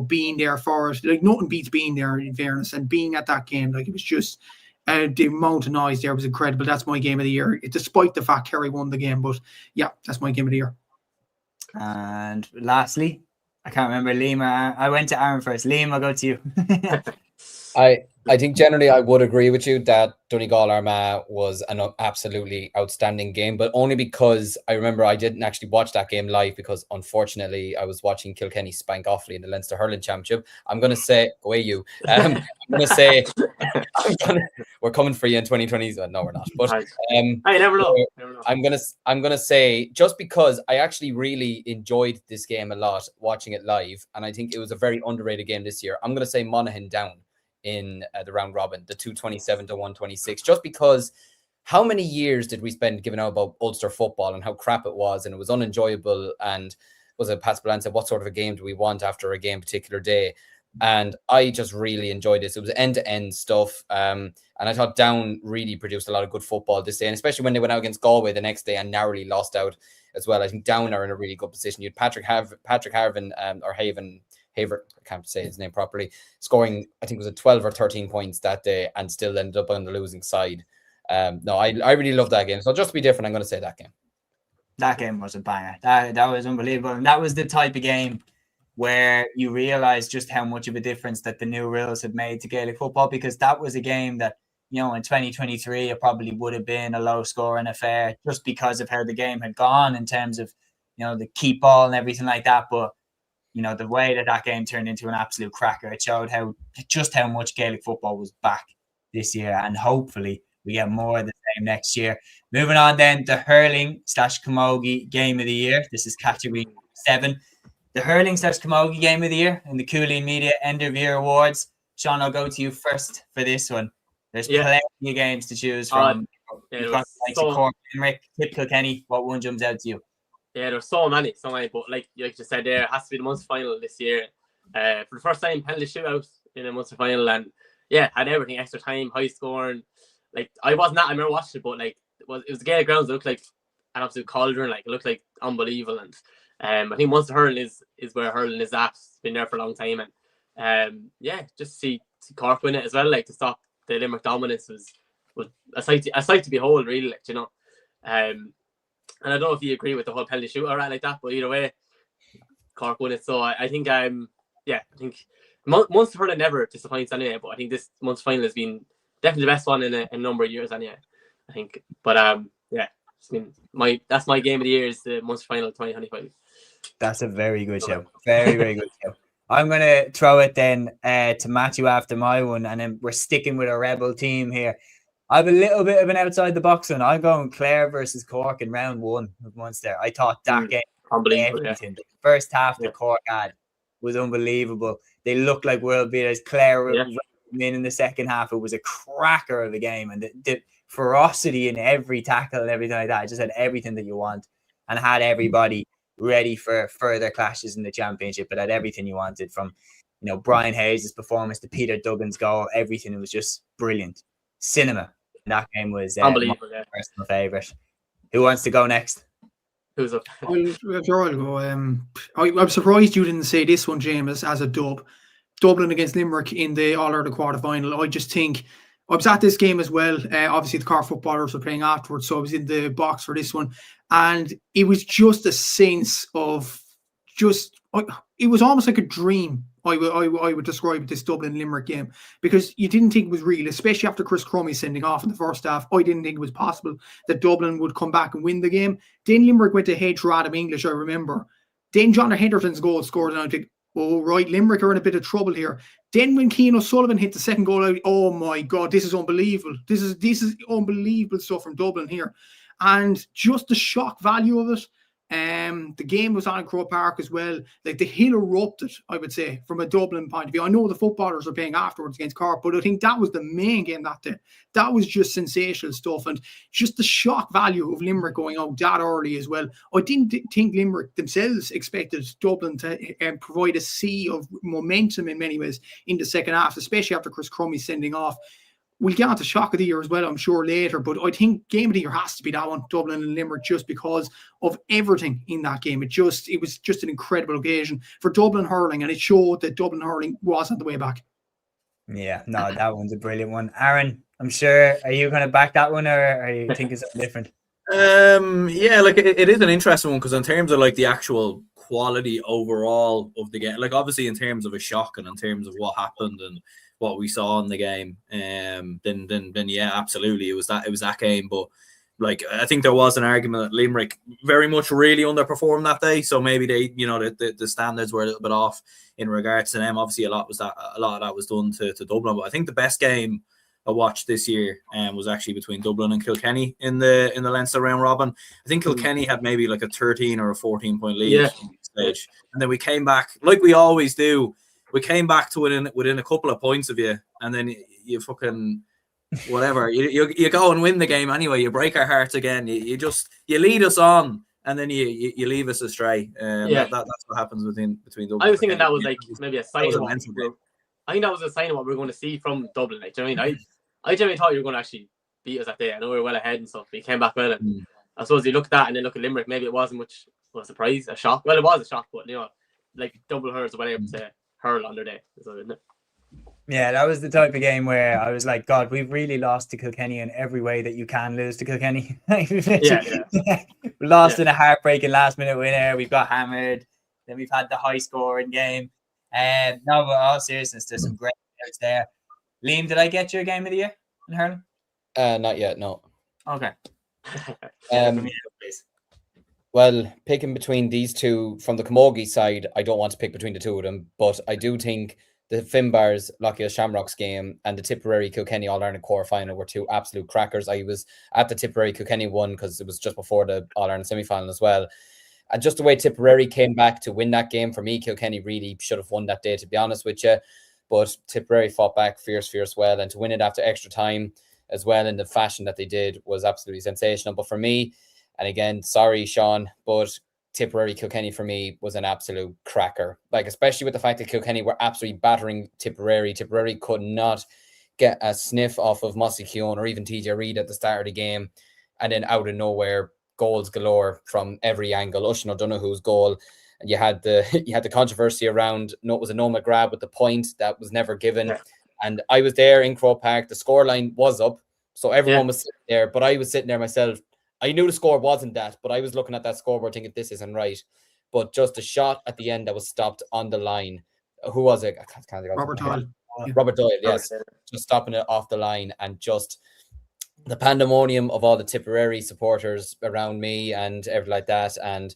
being there for it. Like, nothing beats being there, in fairness, and being at that game. Like, it was just the amount of noise there was incredible. That's my game of the year, despite the fact Kerry won the game. But yeah, that's my game of the year. And lastly, I can't remember, Liam. I went to Aaron first. Liam, I'll go to you. I think generally I would agree with you that Donegal Armagh was an absolutely outstanding game, but only because I remember I didn't actually watch that game live, because unfortunately I was watching Kilkenny spank Offaly in the Leinster Hurling Championship. I'm going to say, go away you. I'm going to say, we're coming for you in 2020. No, we're not. But I never know. I'm gonna say, just because I actually really enjoyed this game a lot, watching it live, and I think it was a very underrated game this year. I'm going to say Monaghan down in the round robin, the 227 to 126, just because how many years did we spend giving out about Ulster football and how crap it was, and it was unenjoyable, and was it Pat Spillane said, what sort of a game do we want after a game particular day? And I just really enjoyed this. It was end-to-end stuff, and I thought Down really produced a lot of good football this day, and especially when they went out against Galway the next day and narrowly lost out as well. I think Down are in a really good position. You had Patrick Harvin, or Haver, I can't say his name properly, scoring, I think it was a 12 or 13 points that day, and still ended up on the losing side. No, I really love that game. So just to be different, I'm going to say that game. That game was a banger. That was unbelievable. And that was the type of game where you realize just how much of a difference that the new rules have made to Gaelic football, because that was a game that, in 2023, it probably would have been a low scoring affair just because of how the game had gone in terms of, the keep ball and everything like that. But the way that game turned into an absolute cracker, it showed how much Gaelic football was back this year, and hopefully we get more of the same next year. Moving on then, the hurling/camogie game of the year. This is category 7. The hurling/camogie game of the year in the Cúilín Media End of Year Awards. Sean, I'll go to you first for this one. There's plenty of games to choose from. Cork, Limerick, Tip Kilkenny. What one jumps out to you? Yeah, there's so many, but like you just said there, it has to be the Munster final this year. For the first time, penalty shootout in a Munster final, and had everything, extra time, high scoring. Like, I remember watching it, but like it was the Gaelic grounds. It looked like an absolute cauldron. Like, it looked like unbelievable, and I think Munster hurling is where hurling is at. It's been there for a long time, and just see Cork win it as well. Like, to stop the Limerick dominance was a sight to behold, really. Like, and I don't know if you agree with the whole penalty shootout like that, but either way, Cork won it. So I think I think Munster hurling never disappoints anyway. But I think this Munster final has been definitely the best one in a number of years anyway, I think. But that's my game of the year, is the Munster final 2025. That's a very good show. Very, very good show. I'm going to throw it then to Matthew after my one, and then we're sticking with a rebel team here. I have a little bit of an outside the box one. I'm going Clare versus Cork in round 1 of Munster. I thought that game, unbelievable. The first half that Cork had was unbelievable. They looked like world beaters. Clare in the second half. It was a cracker of a game, and the ferocity in every tackle and everything like that. It just had everything that you want, and had everybody ready for further clashes in the championship. But had everything you wanted, from Brian Hayes' performance to Peter Duggan's goal. Everything. It was just brilliant. Cinema. That game was unbelievable. My personal favourite. Who wants to go next? Who's up? I'll go. I'm surprised you didn't say this one, James, as a dub. Dublin against Limerick in the All-Ireland quarter-final. I just think I was at this game as well. Obviously, the Cork footballers were playing afterwards, so I was in the box for this one. And it was just a sense of it was almost like a dream. I would describe this Dublin Limerick game, because you didn't think it was real, especially after Chris Crummy sending off in the first half. I didn't think it was possible that Dublin would come back and win the game. Then Limerick went ahead through Adam English, I remember. Then John Henderson's goal scored, and I think, oh, right, Limerick are in a bit of trouble here. Then when Cian O'Sullivan hit the second goal, oh my God, this is unbelievable. This is unbelievable stuff from Dublin here. And just the shock value of it. The game was on in Croke Park as well. Like, the hill erupted, I would say, from a Dublin point of view. I know the footballers are playing afterwards against Cork, but I think that was the main game that day. That was just sensational stuff, and just the shock value of Limerick going out that early as well. I didn't think Limerick themselves expected Dublin to provide a sea of momentum in many ways in the second half, especially after Chris Crummy sending off. we'll get on to shock of the year as well, I'm sure, later. But I think game of the year has to be that one, Dublin and Limerick, just because of everything in that game. It was just an incredible occasion for Dublin hurling, and it showed that Dublin hurling was on the way back. Yeah, no, that one's a brilliant one. Aaron, I'm sure, are you going to back that one, or are you thinking something different? Yeah, like it is an interesting one, because in terms of like the actual quality overall of the game, like obviously in terms of a shock and in terms of what happened and what we saw in the game, then yeah, absolutely, it was that game. But like, I think there was an argument that Limerick very much really underperformed that day, so maybe they, the standards were a little bit off in regards to them. Obviously, a lot of that was done to Dublin, but I think the best game I watched this year was actually between Dublin and Kilkenny in the Leinster round robin. I think Kilkenny had maybe like a 13 or a 14 point lead at stage, and then we came back like we always do. We came back to within a couple of points of you, and then you fucking whatever. You go and win the game anyway. You break our hearts again. You lead us on, and then you leave us astray. That's what happens between Dublin. I was thinking that was like maybe a sign of I think that was a sign of what we were going to see from Dublin. Like, do you know what I mean? I genuinely thought you were going to actually beat us that day. I know we were well ahead and stuff, but you came back well. And I suppose you look at that and then look at Limerick. Maybe it wasn't much of a surprise, a shock. Well, it was a shock, but like Dublin hurlers were able to hurl on their day, isn't it? Yeah, that was the type of game where I was like, God, we've really lost to Kilkenny in every way that you can lose to Kilkenny. We lost in a heartbreaking last minute winner. We've got hammered. Then we've had the high scoring game. No, but all seriousness, there's some great players there. Liam, did I get your game of the year in hurling? Not yet, no. Okay. Well, picking between these two from the Camogie side, I don't want to pick between the two of them, but I do think the Finbars Lockyer Shamrocks game and the Tipperary Kilkenny All-Ireland quarter-final were two absolute crackers. I was at the Tipperary Kilkenny one because it was just before the All-Ireland semi-final as well. And just the way Tipperary came back to win that game, for me, Kilkenny really should have won that day, to be honest with you. But Tipperary fought back fierce well, and to win it after extra time as well in the fashion that they did was absolutely sensational. But for me, and again, sorry, Sean, but Tipperary Kilkenny for me was an absolute cracker. Like, especially with the fact that Kilkenny were absolutely battering Tipperary. Tipperary could not get a sniff off of Mossy Keown or even TJ Reid at the start of the game. And then out of nowhere, goals galore from every angle. Oisín O'Donoghue's goal. And you had the controversy around it was a Noma grab with the point that was never given. Yeah. And I was there in Croke Park. The scoreline was up. So everyone was sitting there. But I was sitting there myself. I knew the score wasn't that, but I was looking at that scoreboard thinking this isn't right. But just a shot at the end that was stopped on the line. Who was it? I can't think of Robert Doyle. Robert Doyle, yes. Just stopping it off the line, and just the pandemonium of all the Tipperary supporters around me and everything like that. And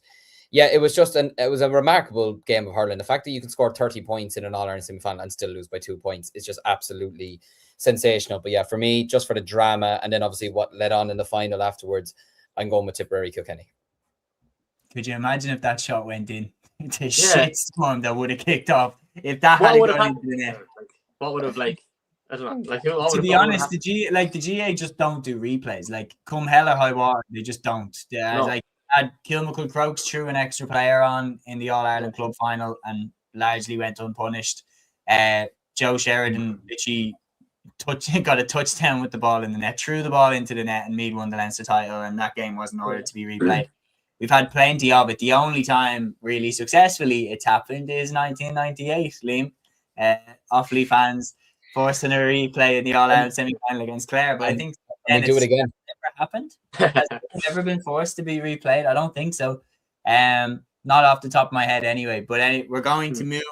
yeah, it was a remarkable game of hurling. The fact that you can score 30 points in an All-Ireland semi-final and still lose by 2 points is just absolutely sensational. But yeah, for me, just for the drama and then obviously what led on in the final afterwards, I'm going with Tipperary Kilkenny. Could you imagine if that shot went in? The shitstorm that would have kicked off if that had gone into the net. What would have I don't know. To be honest, the GA just don't do replays. Like, come hell or high water, they just don't. Like, had Kilmacud Crokes threw an extra player on in the All-Ireland club final and largely went unpunished. Joe Sheridan literally got a touchdown with the ball in the net, threw the ball into the net, and Meath won the Leinster title, and that game wasn't ordered to be replayed. We've had plenty of it. The only time really successfully it's happened is 1998, Liam. Offaly fans forcing a replay in the All-Ireland semi-final against Clare, but I think do it again. Never happened. Has it ever been forced to be replayed? I don't think so. Not off the top of my head anyway, but we're going to move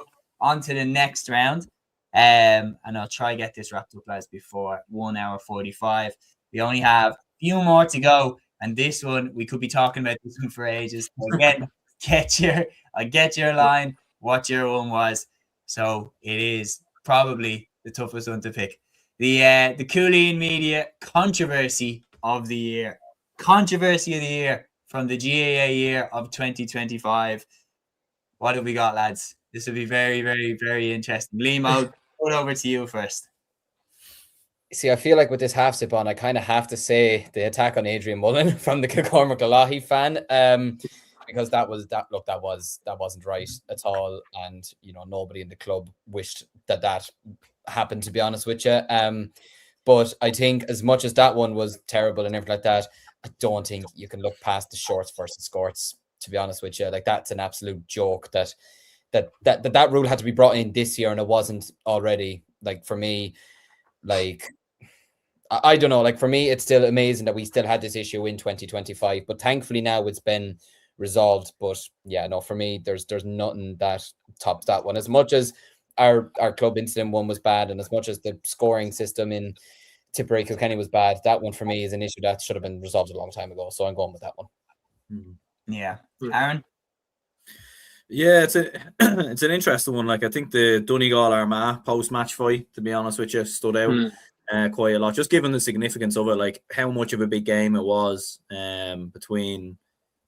on to the next round. And I'll try to get this wrapped up, lads, before 1 hour 45. We only have a few more to go, and this one we could be talking about this one for ages. So again, get your line, what your one was. So it is probably the toughest one to pick. The Cúilín media controversy of the year. Controversy of the year from the GAA year of 2025. What have we got, lads? This will be very, very, very interesting. Liam, I'll put it over to you first. See, I feel like with this half sip on, I kind of have to say the attack on Adrian Mullen from the Kilcormac Galahi fan, because that wasn't right at all, and nobody in the club wished that happened, to be honest with you. But I think as much as that one was terrible and everything like that, I don't think you can look past the shorts versus skirts, to be honest with you. Like, that's an absolute joke that rule had to be brought in this year and it wasn't already. Like, for me, like, I don't know, like, for me, it's still amazing that we still had this issue in 2025, but thankfully now it's been resolved. But yeah, no, for me, there's nothing that tops that one. As much as our club incident one was bad, and as much as the scoring system in Tipperary Kilkenny was bad, that one for me is an issue that should have been resolved a long time ago. So I'm going with that one. Yeah. Aaron? Yeah, it's an interesting one. Like, I think the Donegal Armagh post-match fight, to be honest with you, stood out quite a lot, just given the significance of it, like how much of a big game it was between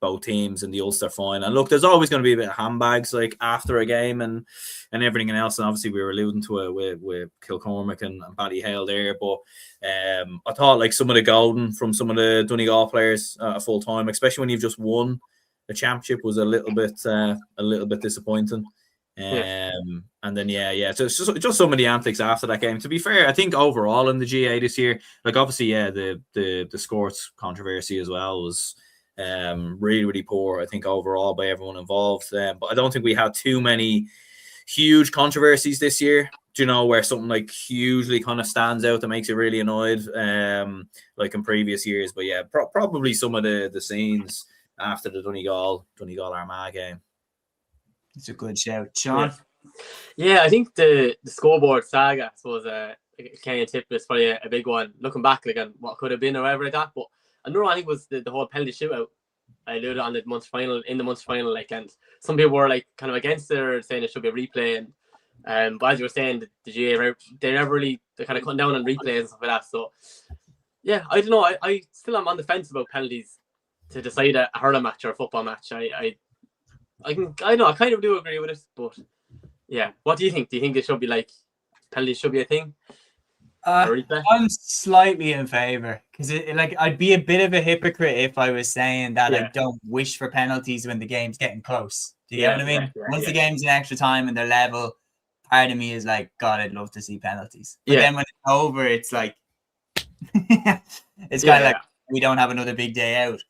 both teams in the Ulster final. And look, there's always going to be a bit of handbags like after a game and everything else. And obviously we were alluding to it with Kilcormac and Ballyhale there. But I thought like some of the golden from some of the Donegal players at full time, especially when you've just won the championship, was a little bit disappointing. And then so it's just some of the antics after that game. To be fair, I think overall in the GA this year, like obviously the scores controversy as well was really poor, I think, overall by everyone involved. But I don't think we had too many huge controversies this year, where something like hugely kind of stands out that makes you really annoyed, like in previous years. But yeah, probably some of the scenes after the Donegal Armagh game. It's a good shout. Sean? Yeah, I think the scoreboard saga, I suppose, Kenyan tip is probably a big one. Looking back, like, on what could have been or whatever like that. But another one, I think, was the whole penalty shootout. I alluded on the Munster final, like, and some people were like kind of against it or saying it should be a replay. And but as you were saying, the GA, they're kind of cutting down on replays and stuff like that. So yeah, I don't know. I still am on the fence about penalties to decide a hurling match or a football match. I kind of do agree with it, but yeah, what do you think? Do you think it should be like penalties should be a thing? I'm slightly in favor because I'd be a bit of a hypocrite if I was saying that I don't wish for penalties when the game's getting close. Do you get what I mean? Once the game's in extra time and they're level, part of me is like, God, I'd love to see penalties. But then when it's over, it's like it's kind of like we don't have another big day out.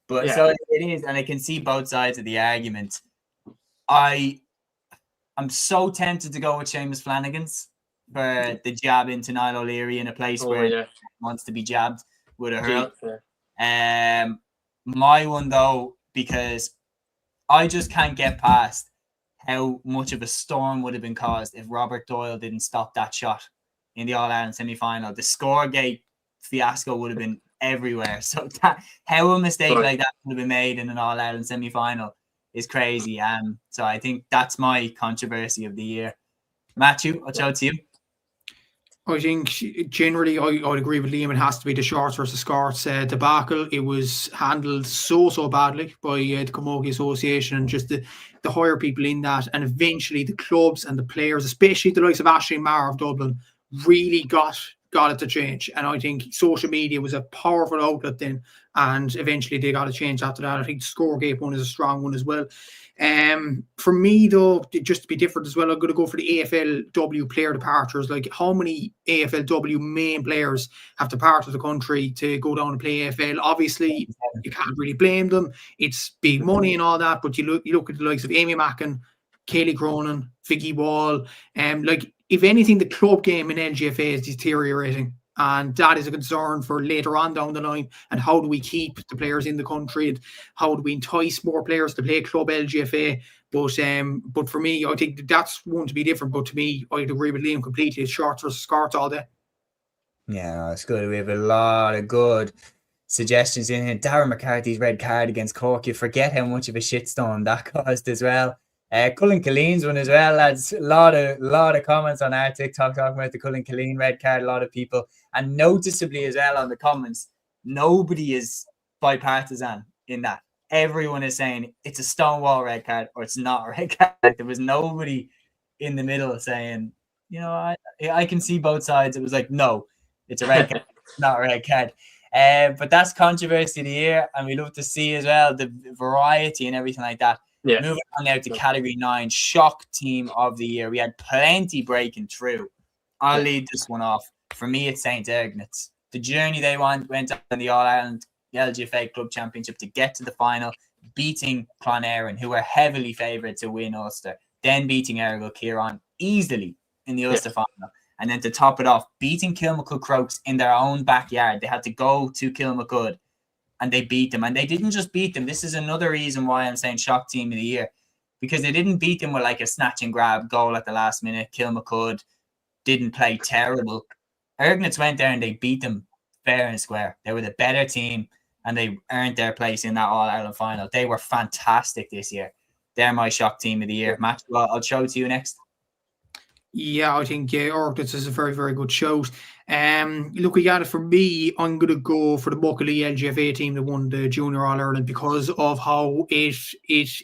But so it is, and I can see both sides of the argument. I'm so tempted to go with Seamus Flanagan's for the jab into Niall O'Leary in a place where he wants to be jabbed with a hurl. My one, though, because I just can't get past how much of a storm would have been caused if Robert Doyle didn't stop that shot in the All-Ireland semi-final. The Scoregate fiasco would have been everywhere. So how a mistake like that would have been made in an All-Ireland semi-final is crazy. So I think that's my controversy of the year. Matthew, I'll shout to you. I think generally I would agree with Liam. It has to be the shorts versus skirts debacle. It was handled so badly by the Camogie Association and just the higher people in that, and eventually the clubs and the players, especially the likes of Aisling Maher of Dublin, really got it to change. And I think social media was a powerful outlet then, and eventually they got to change after that. I think the Scoregate one is a strong one as well. For me, though, just to be different as well, I'm going to go for the AFLW player departures. Like, how many AFLW main players have departed the country to go down and play AFL? Obviously, you can't really blame them. It's big money and all that, but you look at the likes of Amy Mackin, Kaylee Cronin, Vicky Wall, like, if anything, the club game in LGFA is deteriorating. And that is a concern for later on down the line. And how do we keep the players in the country? And how do we entice more players to play club LGFA? But for me, I think that's one to be different. But to me, I'd agree with Liam completely. It's shorts versus skirts all day. Yeah, it's good. We have a lot of good suggestions in here. Darren McCarthy's red card against Cork. You forget how much of a shitstorm that caused as well. Cúilín one as well, lads. A lot of comments on our TikTok talking about the Cúilín red card. A lot of people, and noticeably as well on the comments, nobody is bipartisan in that. Everyone is saying it's a stonewall red card or it's not a red card. There was nobody in the middle saying, I can see both sides. It was like, no, it's a red card, not a red card. But that's controversy of the year, and we love to see as well the variety and everything like that. Yeah. Moving on now to Category 9, shock team of the year. We had plenty breaking through. I'll lead this one off. For me, it's St. Ergnitz. The journey they went on the All-Ireland LGFA Club Championship to get to the final, beating Clonairon, who were heavily favoured to win Ulster, then beating Ergo Kieran easily in the Ulster final. And then to top it off, beating Kilmacud Crokes in their own backyard. They had to go to Kilmacud and they beat them. And they didn't just beat them. This is another reason why I'm saying shock team of the year. Because they didn't beat them with like a snatch and grab goal at the last minute. Kilmacud didn't play terrible. Ergnitz went there and they beat them fair and square. They were the better team and they earned their place in that All-Ireland final. They were fantastic this year. They're my shock team of the year. Matt, well, I'll show it to you next. Yeah, I think Ergnitz is a very, very good shout. Look, we got it for me. I'm going to go for the Buckley LGFA team that won the Junior All-Ireland because of how it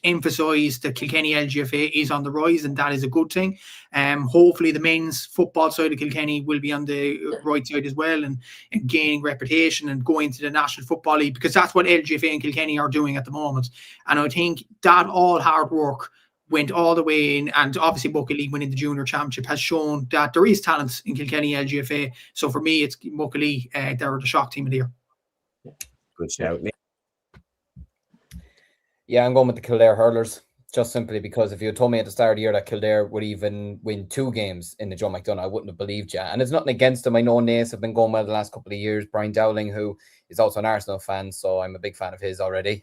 emphasised that Kilkenny LGFA is on the rise, and that is a good thing. Hopefully the men's football side of Kilkenny will be on the right side as well and gaining reputation and going to the National Football League, because that's what LGFA and Kilkenny are doing at the moment. And I think that all hard work went all the way in, and obviously Buckley winning the Junior Championship has shown that there is talent in Kilkenny LGFA. So for me, it's Buckley. They're the shock team of the year. Good shout. Yeah, I'm going with the Kildare Hurlers, just simply because if you had told me at the start of the year that Kildare would even win 2 games in the Joe McDonagh, I wouldn't have believed you. And it's nothing against them. I know Naas have been going well the last couple of years. Brian Dowling, who is also an Arsenal fan, so I'm a big fan of his already.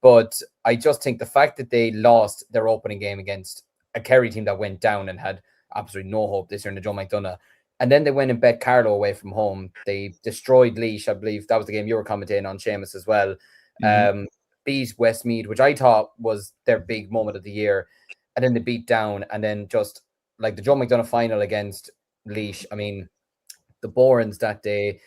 But I just think the fact that they lost their opening game against a Kerry team that went down and had absolutely no hope this year in the Joe McDonagh, and then they went and bet Carlow away from home. They destroyed Laois. I believe that was the game you were commentating on, Séamus, as well. Beat Westmeath, which I thought was their big moment of the year. And then they beat down. And then just like the Joe McDonagh final against Laois, I mean, the Borans that day,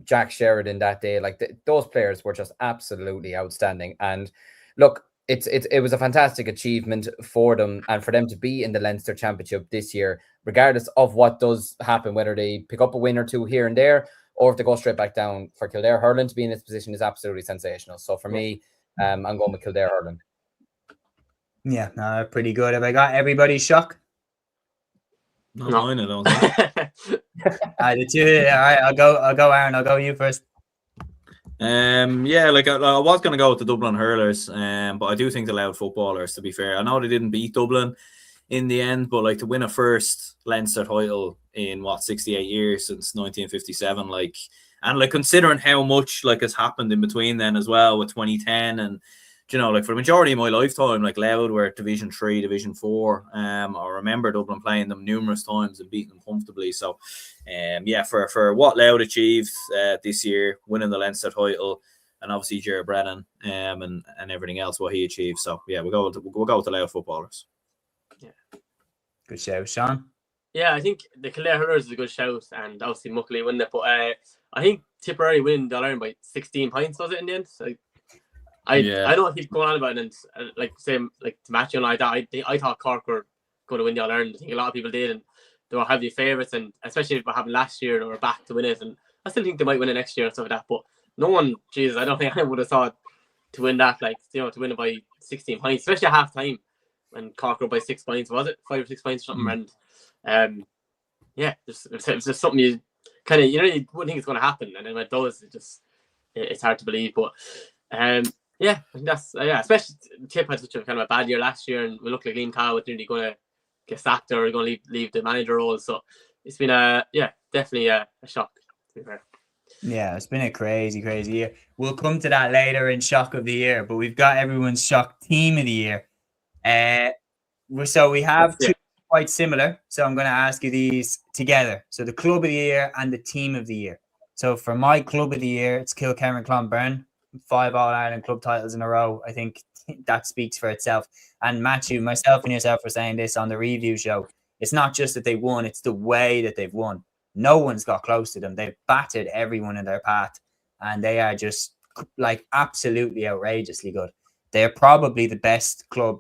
Jack Sheridan that day, like those players were just absolutely outstanding. And look, it was a fantastic achievement for them, and for them to be in the Leinster Championship this year, regardless of what does happen, whether they pick up a win or two here and there, or if they go straight back down. For Kildare Hurling to be in this position is absolutely sensational. So for me, I'm going with Kildare Hurling. Yeah, no, pretty good. Have I got everybody's shock? Not mine, I don't think. The two. All right, I'll go, Aaron. I'll go you first. Yeah, like I was going to go with the Dublin Hurlers, but I do think the Louth footballers, to be fair. I know they didn't beat Dublin in the end, but like to win a first Leinster title in 68 years since 1957, like considering how much like has happened in between then as well with 2010, and you know, like for the majority of my lifetime, like Louth were Division 3, Division 4. I remember Dublin playing them numerous times and beating them comfortably. So, yeah, for what Louth achieved this year, winning the Leinster title, and obviously Ger Brennan, and everything else what he achieved. So, yeah, we'll go with the Louth footballers. Yeah, good shout, Sean. Yeah, I think the Kildare Hurlers is a good shout, and obviously Muckley winning it. But I think Tipperary winning the All-Ireland by 16 points, was it in the end? So, I don't keep going on about it, and like same like to Matthew and I thought Cork were going to win the All-Ireland. I think a lot of people did, and they were heavy favourites, and especially if what happened last year, they were back to win it, and I still think they might win it next year and stuff like that. But no one, Jesus, I don't think anyone would have thought to win that, like, you know, to win it by 16 points, especially at half time when Cork were by 6 points, was it 5 or 6 points or something? And yeah, it was just something you kind of, you know, you wouldn't think it's going to happen, and then when it does, it's hard to believe. But yeah, I think that's especially Tip had such a kind of a bad year last year, and we look like Liam Cow was nearly going to get sacked or going to leave the manager role. So it's been definitely a shock, to be fair. Yeah, it's been a crazy year. We'll come to that later in shock of the year, but we've got everyone's shock team of the year. So we have two quite similar. So I'm going to ask you these together. So the club of the year and the team of the year. So for my club of the year, it's Kilkerran Clonberne. 5 All-Ireland club titles in a row. I think that speaks for itself. And Matthew, myself and yourself were saying this on the review show. It's not just that they won, it's the way that they've won. No one's got close to them. They've battered everyone in their path, and they are just like absolutely outrageously good. They're probably the best club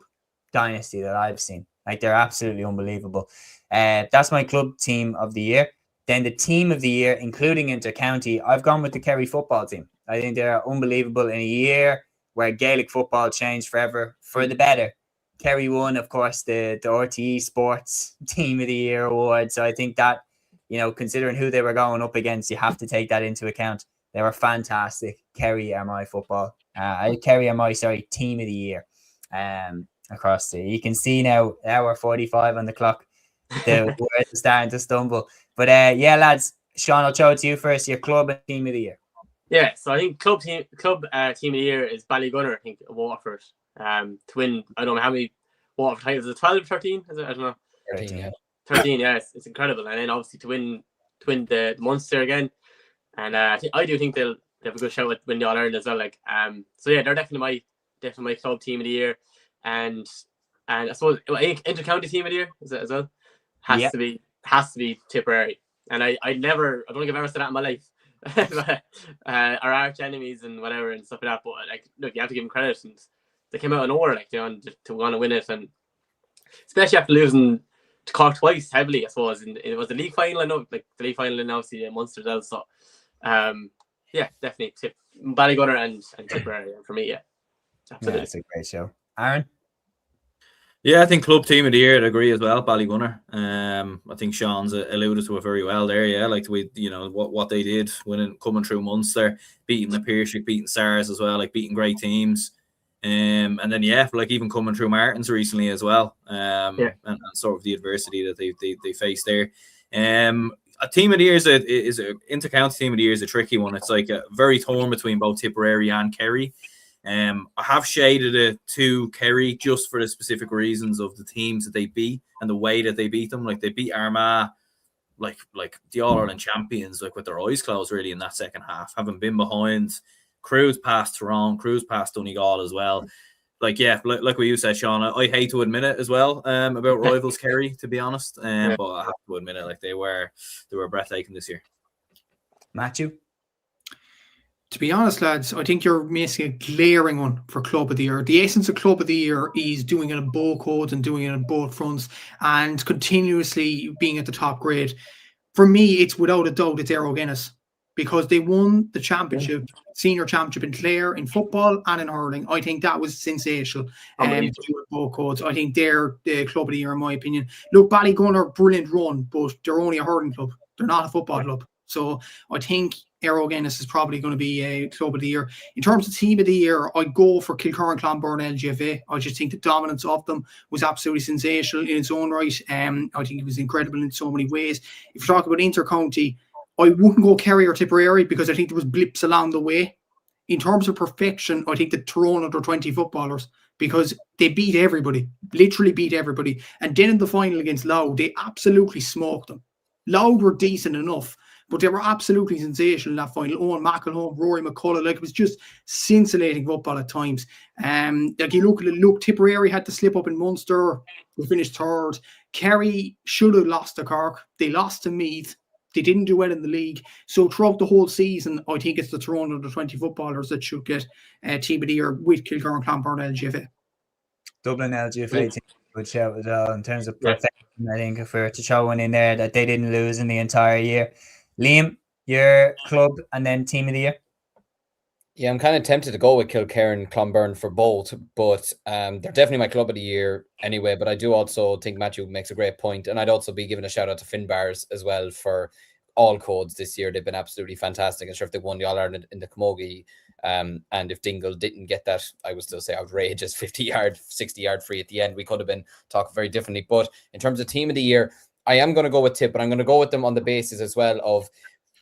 dynasty that I've seen. Like, they're absolutely unbelievable. That's my club team of the year. Then the team of the year, including inter-county, I've gone with the Kerry football team. I think they're unbelievable in a year where Gaelic football changed forever for the better. Kerry won, of course, the RTE Sports Team of the Year award. So I think that you know, considering who they were going up against, you have to take that into account. They were fantastic. Kerry are my team of the year. Across the, you can see now hour 45 on the clock. The words are starting to stumble. But yeah, lads, Sean, I'll throw it to you first. Your club and team of the year. Yeah, so I think club team of the year is Ballygunner, I think, Waterford. To win, I don't know how many Waterford titles. Is it 12 or 13? Is it? I don't know. 13, yeah. 13, yeah, it's incredible. And then obviously to win the Munster again. And I do think they'll have a good shot with win the All-Ireland as well. Like, so yeah, they're definitely my club team of the year. And I suppose I think inter-county team of the year is it as well. Has to be Tipperary. And I don't think I've ever said that in my life. Our arch enemies and whatever and stuff like that. But like, look, you have to give them credit, and they came out of nowhere, like, you know, to want to win it, and especially after losing to Cork twice heavily, I suppose. And it was the league final, I know, like the league final, and obviously Munster as well. So, yeah, definitely Ballygunner and Tipperary for me. Yeah, absolutely. Yeah, that's a great show, Aaron. Yeah, I think club team of the year, I'd agree as well, Ballygunner. I think Sean's alluded to it very well there. Yeah, like what they did, coming through Munster, beating the Piershick, beating SARS as well, like beating great teams. And then like even coming through Martins recently as well. And sort of the adversity that they faced there. A team of the year is a inter-county team of the year is a tricky one. It's like a very torn between both Tipperary and Kerry. I have shaded it to Kerry just for the specific reasons of the teams that they beat and the way that they beat them. Like they beat Armagh, like the All-Ireland champions, like with their eyes closed really in that second half, having been behind. Cruise past Tyrone, Cruise past Donegal as well. Like, yeah, like what you said, Sean, I hate to admit it as well about rivals Kerry, to be honest. But I have to admit it, like they were breathtaking this year. Matthew? To be honest, lads, I think you're missing a glaring one for Club of the Year. The essence of Club of the Year is doing it on both codes and doing it on both fronts and continuously being at the top grade. For me, it's without a doubt, it's Aero Guinness, because they won the championship, senior championship in Clare, in football and in hurling. I think that was sensational. To do it both codes. I think they're the Club of the Year, in my opinion. Look, Ballygunner, brilliant run, but they're only a hurling club. They're not a football club. So I think Aero Guinness is probably going to be a Club of the Year. In terms of team of the year, I'd go for Kilcurran Clonberne LGFA. I just think the dominance of them was absolutely sensational in its own right. I think it was incredible in so many ways. If you talk about inter-county, I wouldn't go Kerry or Tipperary because I think there was blips along the way. In terms of perfection, I think the Tyrone under 20 footballers, because they beat everybody, literally beat everybody. And then in the final against Louth, they absolutely smoked them. Louth were decent enough, but they were absolutely sensational in that final. Owen McElhone, Rory McCullough, like it was just scintillating football at times. Like you look, Tipperary had to slip up in Munster. They finished third. Kerry should have lost to Cork. They lost to Meath. They didn't do well in the league. So throughout the whole season, I think it's the Tyrone under 20 footballers that should get team of the year with Kilcurran Clonberne LGFA. Dublin LGFA team, good shout as well in terms of perfection. I think if we were to throw one in there that they didn't lose in the entire year. Liam, your club and then team of the year? Yeah, I'm kind of tempted to go with Kilcurran Clonberne for both, but they're definitely my club of the year anyway. But I do also think Matthew makes a great point, and I'd also be giving a shout out to Finbars as well for all codes this year. They've been absolutely fantastic. I'm sure if they won the All-Ireland in the Camogie, and if Dingle didn't get that, I would still say outrageous 50-yard, 60-yard free at the end. We could have been talking very differently. But in terms of team of the year, I am going to go with Tip, but I'm going to go with them on the basis as well of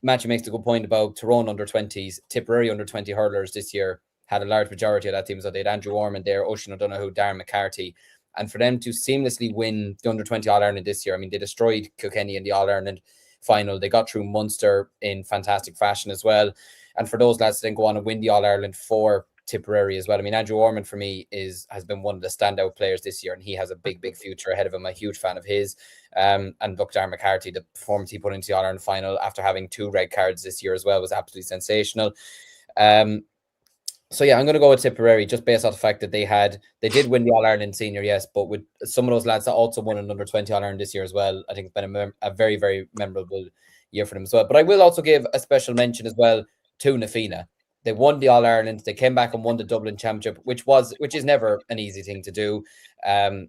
Matthew makes a good point about Tyrone under 20s, Tipperary under 20 hurlers this year had a large majority of that team. So they had Andrew Ormond there, Oisin O'Donoghue, Darren McCarthy. And for them to seamlessly win the under 20 All-Ireland this year, I mean, they destroyed Kilkenny in the All-Ireland final. They got through Munster in fantastic fashion as well. And for those lads to then go on and win the All-Ireland for Tipperary as well. I mean, Andrew Ormond for me has been one of the standout players this year, and he has a big future ahead of him. I'm a huge fan of his. And look, Darren McCarthy, the performance he put into the All-Ireland final after having 2 red cards this year as well was absolutely sensational. So yeah, I'm going to go with Tipperary just based on the fact that they did win the All-Ireland senior, yes, but with some of those lads that also won an under 20 All-Ireland this year as well, I think it's been a very, very memorable year for them as well. But I will also give a special mention as well to Nafina. They won the All Ireland. They came back and won the Dublin Championship, which is never an easy thing to do. And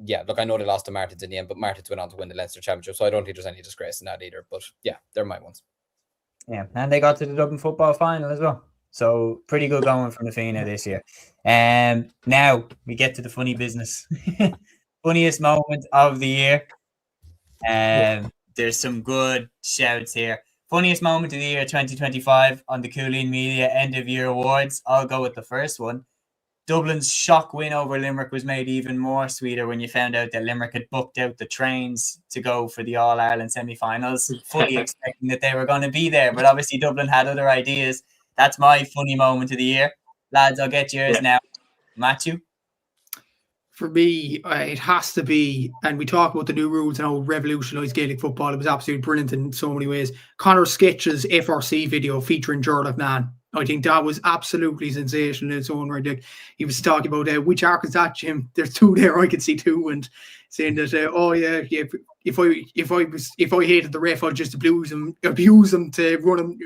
yeah, look, I know they lost to Martins in the end, but Martins went on to win the Leinster Championship, so I don't think there's any disgrace in that either. But yeah, they're my ones. Yeah, and they got to the Dublin football final as well. So pretty good going from the Fina this year. Now we get to the funny business. Funniest moment of the year. There's some good shouts here. Funniest moment of the year 2025 on the Cúilín Media End of Year Awards. I'll go with the first one. Dublin's shock win over Limerick was made even more sweeter when you found out that Limerick had booked out the trains to go for the All-Ireland semi-finals, fully expecting that they were going to be there. But obviously Dublin had other ideas. That's my funny moment of the year. Lads, I'll get yours now. Matthew? For me, it has to be, and we talk about the new rules and how it revolutionised Gaelic football. It was absolutely brilliant in so many ways. Conor Sketch's FRC video featuring Gerald Nan. I think that was absolutely sensational in its own right. Like, he was talking about which arc is that, Jim? There's two there. I can see two, and saying that if I hated the ref, I'd just abuse him to run him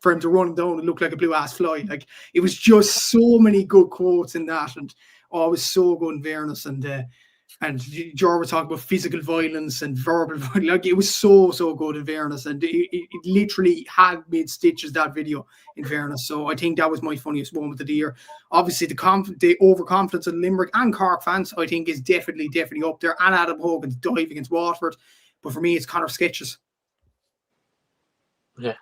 for him to run him down and look like a blue ass fly. Like, it was just so many good quotes in that, and it was so good in fairness. And George was talking about physical violence and verbal violence. Like, it was so good in fairness. And it literally had made stitches, that video, in fairness. So I think that was my funniest moment of the year. Obviously, the overconfidence of Limerick and Cork fans, I think, is definitely up there. And Adam Hogan's dive against Waterford. But for me, it's Conor Sketches. Yeah.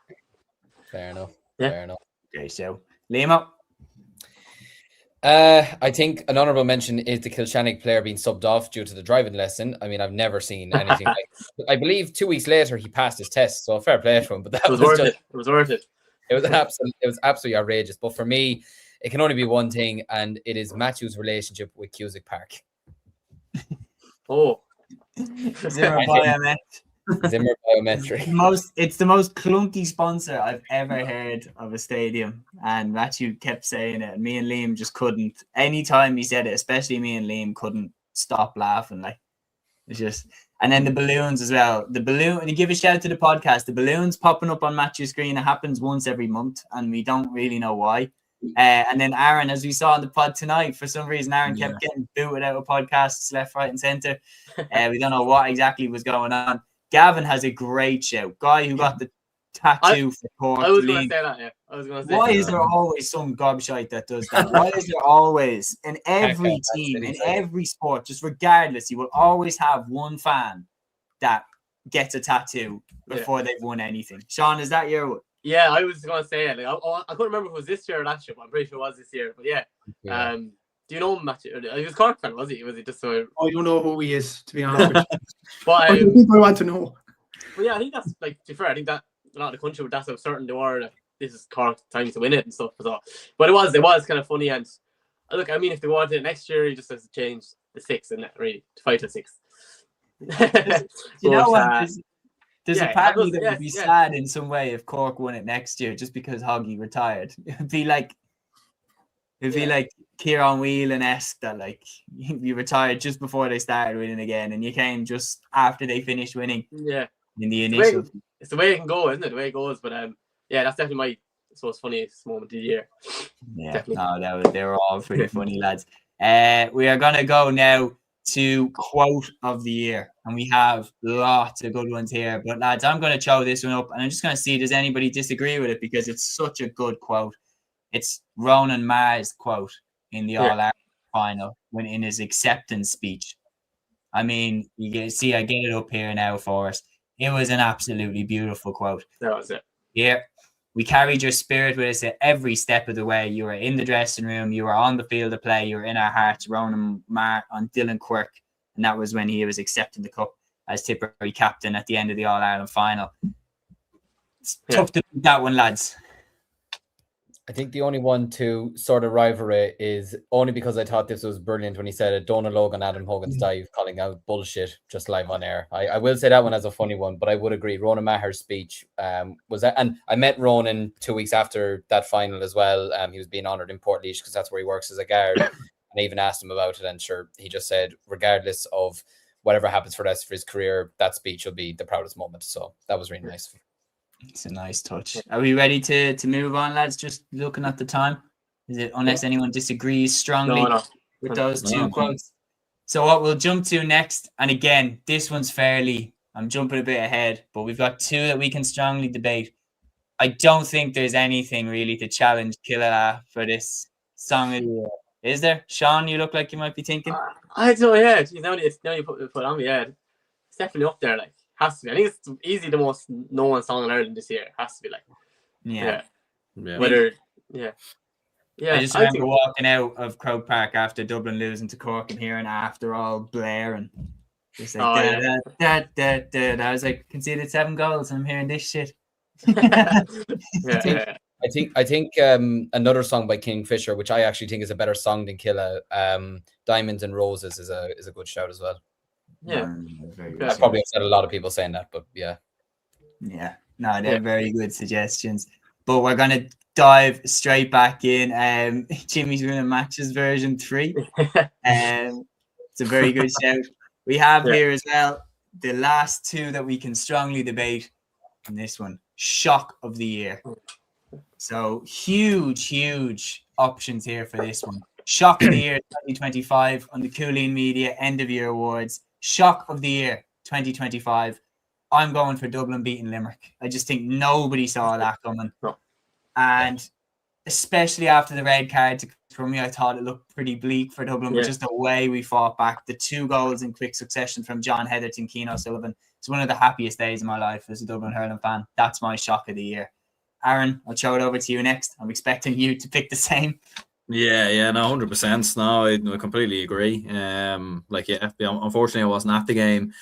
Fair enough. Yeah. Fair enough. Okay, so Liam. I think an honourable mention is the Kilshannig player being subbed off due to the driving lesson. I mean, I've never seen anything like it. I believe 2 weeks later he passed his test, so fair play to him. But that was worth it. It was worth it. It was absolutely outrageous. But for me, it can only be one thing, and it is Matthew's relationship with Cusack Park. Oh, Zimmer Biomet. Zimmer Biometric. It's the most clunky sponsor I've ever heard of a stadium, and Matthew kept saying it, and me and Liam just couldn't. Anytime he said it, especially me and Liam, couldn't stop laughing. Like, it's just, and then the balloons as well. The balloon, and you give a shout to the podcast. The balloons popping up on Matthew's screen. It happens once every month, and we don't really know why. And then Aaron, as we saw in the pod tonight, for some reason Aaron kept getting booted out of podcasts left, right, and centre. We don't know what exactly was going on. Gavin has a great shout. Guy who got the tattoo for Cork. I was going to say that, yeah. I was going to say why is there always some gobshite that does that? Why is there always, in every team, in every sport, just regardless, you will always have one fan that gets a tattoo before they've won anything. Sean, is that your... Yeah, I was going to say it. Like, I couldn't remember if it was this year or last year, but I'm pretty sure it was this year. But yeah. Do you know Matthew? He was Cork fan, was he? Was he just so? I don't know who he is, to be honest with you. But I think I want to know. But yeah, I think that's, like, to be fair, I think that a lot of the country, that's how certain they were that this is Cork's time to win it and stuff. So, but it was kind of funny. And look, I mean, if they wanted it next year, he just has to change the 6 and really to 5 to 6. You know what? There's a part of me that would be sad in some way if Cork won it next year just because Hoggy retired. It'd be like Kieran Whelan-esque that, like, you retired just before they started winning again and you came just after they finished winning. Yeah. In the initial. It's the way it can go, isn't it? The way it goes. But yeah, that's definitely my, I suppose, funniest moment of the year. Yeah. Definitely. No, they were all pretty funny, lads. We are gonna go now to quote of the year, and we have lots of good ones here. But lads, I'm gonna throw this one up and I'm just gonna see does anybody disagree with it because it's such a good quote. It's Ronan Mars' quote in the All-Ireland final when in his acceptance speech. I mean, you can see I get it up here now for us. It was an absolutely beautiful quote. That was it. Yeah. We carried your spirit with us at every step of the way. You were in the dressing room. You were on the field of play. You were in our hearts. Ronan Mars on Dylan Quirk. And that was when he was accepting the cup as Tipperary captain at the end of the All-Ireland final. It's tough to beat that one, lads. I think the only one to sort of rival it is only because I thought this was brilliant when he said it. Donald Logan, Adam Hogan's dive, calling out bullshit just live on air. I will say that one as a funny one, but I would agree. Ronan Maher's speech was that, and I met Ronan 2 weeks after that final as well. He was being honoured in Portlaoise because that's where he works as a guard. And I even asked him about it, and sure, he just said, regardless of whatever happens for the rest of his career, that speech will be the proudest moment. So that was really nice. It's a nice touch. Are we ready to move on, lads? Just looking at the time. Is it, unless anyone disagrees strongly with those two quotes? So what we'll jump to next, and again, this one's I'm jumping a bit ahead, but we've got two that we can strongly debate. I don't think there's anything really to challenge Killala for this song. Is there? Sean, you look like you might be thinking. I don't know, yeah. Geez, now you put it on me, yeah. It's definitely up there, like. Has to be. I think it's easily the most known song in Ireland this year. It has to be, like. Yeah. Whether, yeah. I just remember walking out of Croke Park after Dublin losing to Cork and hearing After All Blair, and just like I was like, conceded 7 goals and I'm hearing this shit. I think another song by Kingfisher, which I actually think is a better song than Killa, Diamonds and Roses, is a good shout as well. Yeah, I probably upset a lot of people saying that, but yeah. No, they're very good suggestions. But we're gonna dive straight back in. Jimmy's Winning Matches version 3. It's a very good shout. We have here as well the last two that we can strongly debate. And this one, shock of the year. So huge options here for this one. Shock of the year 2025 on the Cúilín Media End of Year Awards. Shock of the year 2025. I'm going for Dublin beating Limerick. I just think nobody saw that coming. And especially after the red card to Crummy, I thought it looked pretty bleak for Dublin, but just the way we fought back, the 2 goals in quick succession from John Heatherton, Keane O'Sullivan. It's one of the happiest days of my life as a Dublin hurling fan. That's my shock of the year. Aaron, I'll throw it over to you next. I'm expecting you to pick the same. Yeah, no, 100%. No, I completely agree. Unfortunately, I wasn't at the game,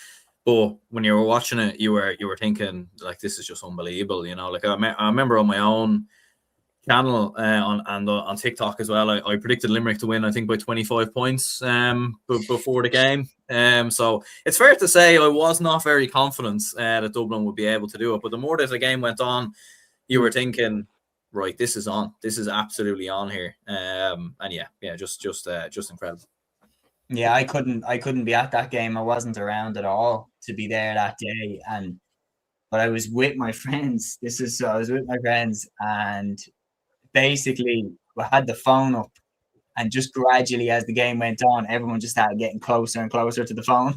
but when you were watching it, you were thinking like, this is just unbelievable. You know, like I remember on my own channel on TikTok as well, I predicted Limerick to win, I think, by 25 points before the game. So it's fair to say I was not very confident that Dublin would be able to do it. But the more that the game went on, you were thinking, right, this is on. This is absolutely on here. Just incredible. Yeah, I couldn't be at that game. I wasn't around at all to be there that day, but I was with my friends. I was with my friends, and basically we had the phone up, and just gradually as the game went on, everyone just started getting closer and closer to the phone.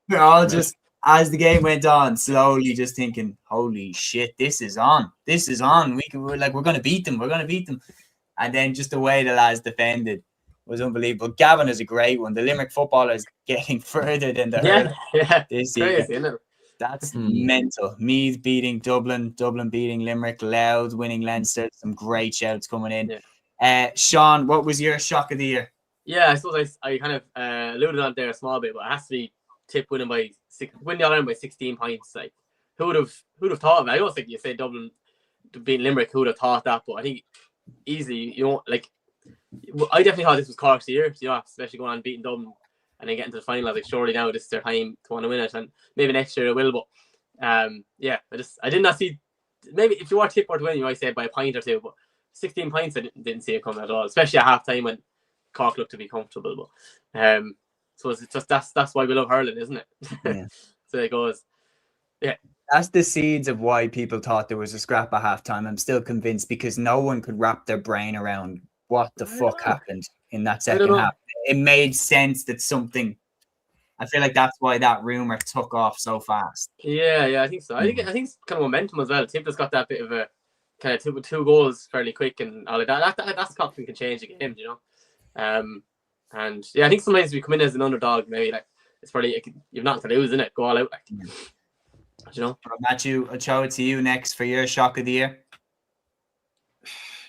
We're all just, as the game went on, slowly just thinking, holy shit, this is on. We're going to beat them. And then just the way the lads defended was unbelievable. Gavin is a great one. The Limerick footballers getting further than the hurling this year. Crazy, that's mental. Meath beating Dublin beating Limerick, Louth winning Leinster. Some great shouts coming in. Sean, what was your shock of the year? Yeah, I suppose I kind of alluded on there a small bit, but it has to be Tip winning the All-Ireland by 16 points. Like, who would have thought of it? I don't think you say Dublin beating Limerick. Who would have thought that? But I think easily, I definitely thought this was Cork's year. Especially going on and beating Dublin and then getting to the final. Like, surely now this is their time to want to win it, and maybe next year it will. But I did not see. Maybe if you were Tip to win, you might say by a point or two. But 16 points, I didn't see it coming at all. Especially at half time when Cork looked to be comfortable. But so it's just that's why we love hurling, isn't it? Yeah. So it goes. Yeah. That's the seeds of why people thought there was a scrap at halftime. I'm still convinced, because no one could wrap their brain around what the fuck happened in that second half. It made sense that something. I feel like that's why that rumor took off so fast. Yeah, I think so. I think it's kind of momentum as well. Tip has got that bit of a kind of two goals fairly quick and all like that. That's confident can change a game, And I think sometimes we come in as an underdog, maybe like it's probably you've nothing to lose, isn't it? Go all out, Matthew, I'll throw it to you next for your shock of the year.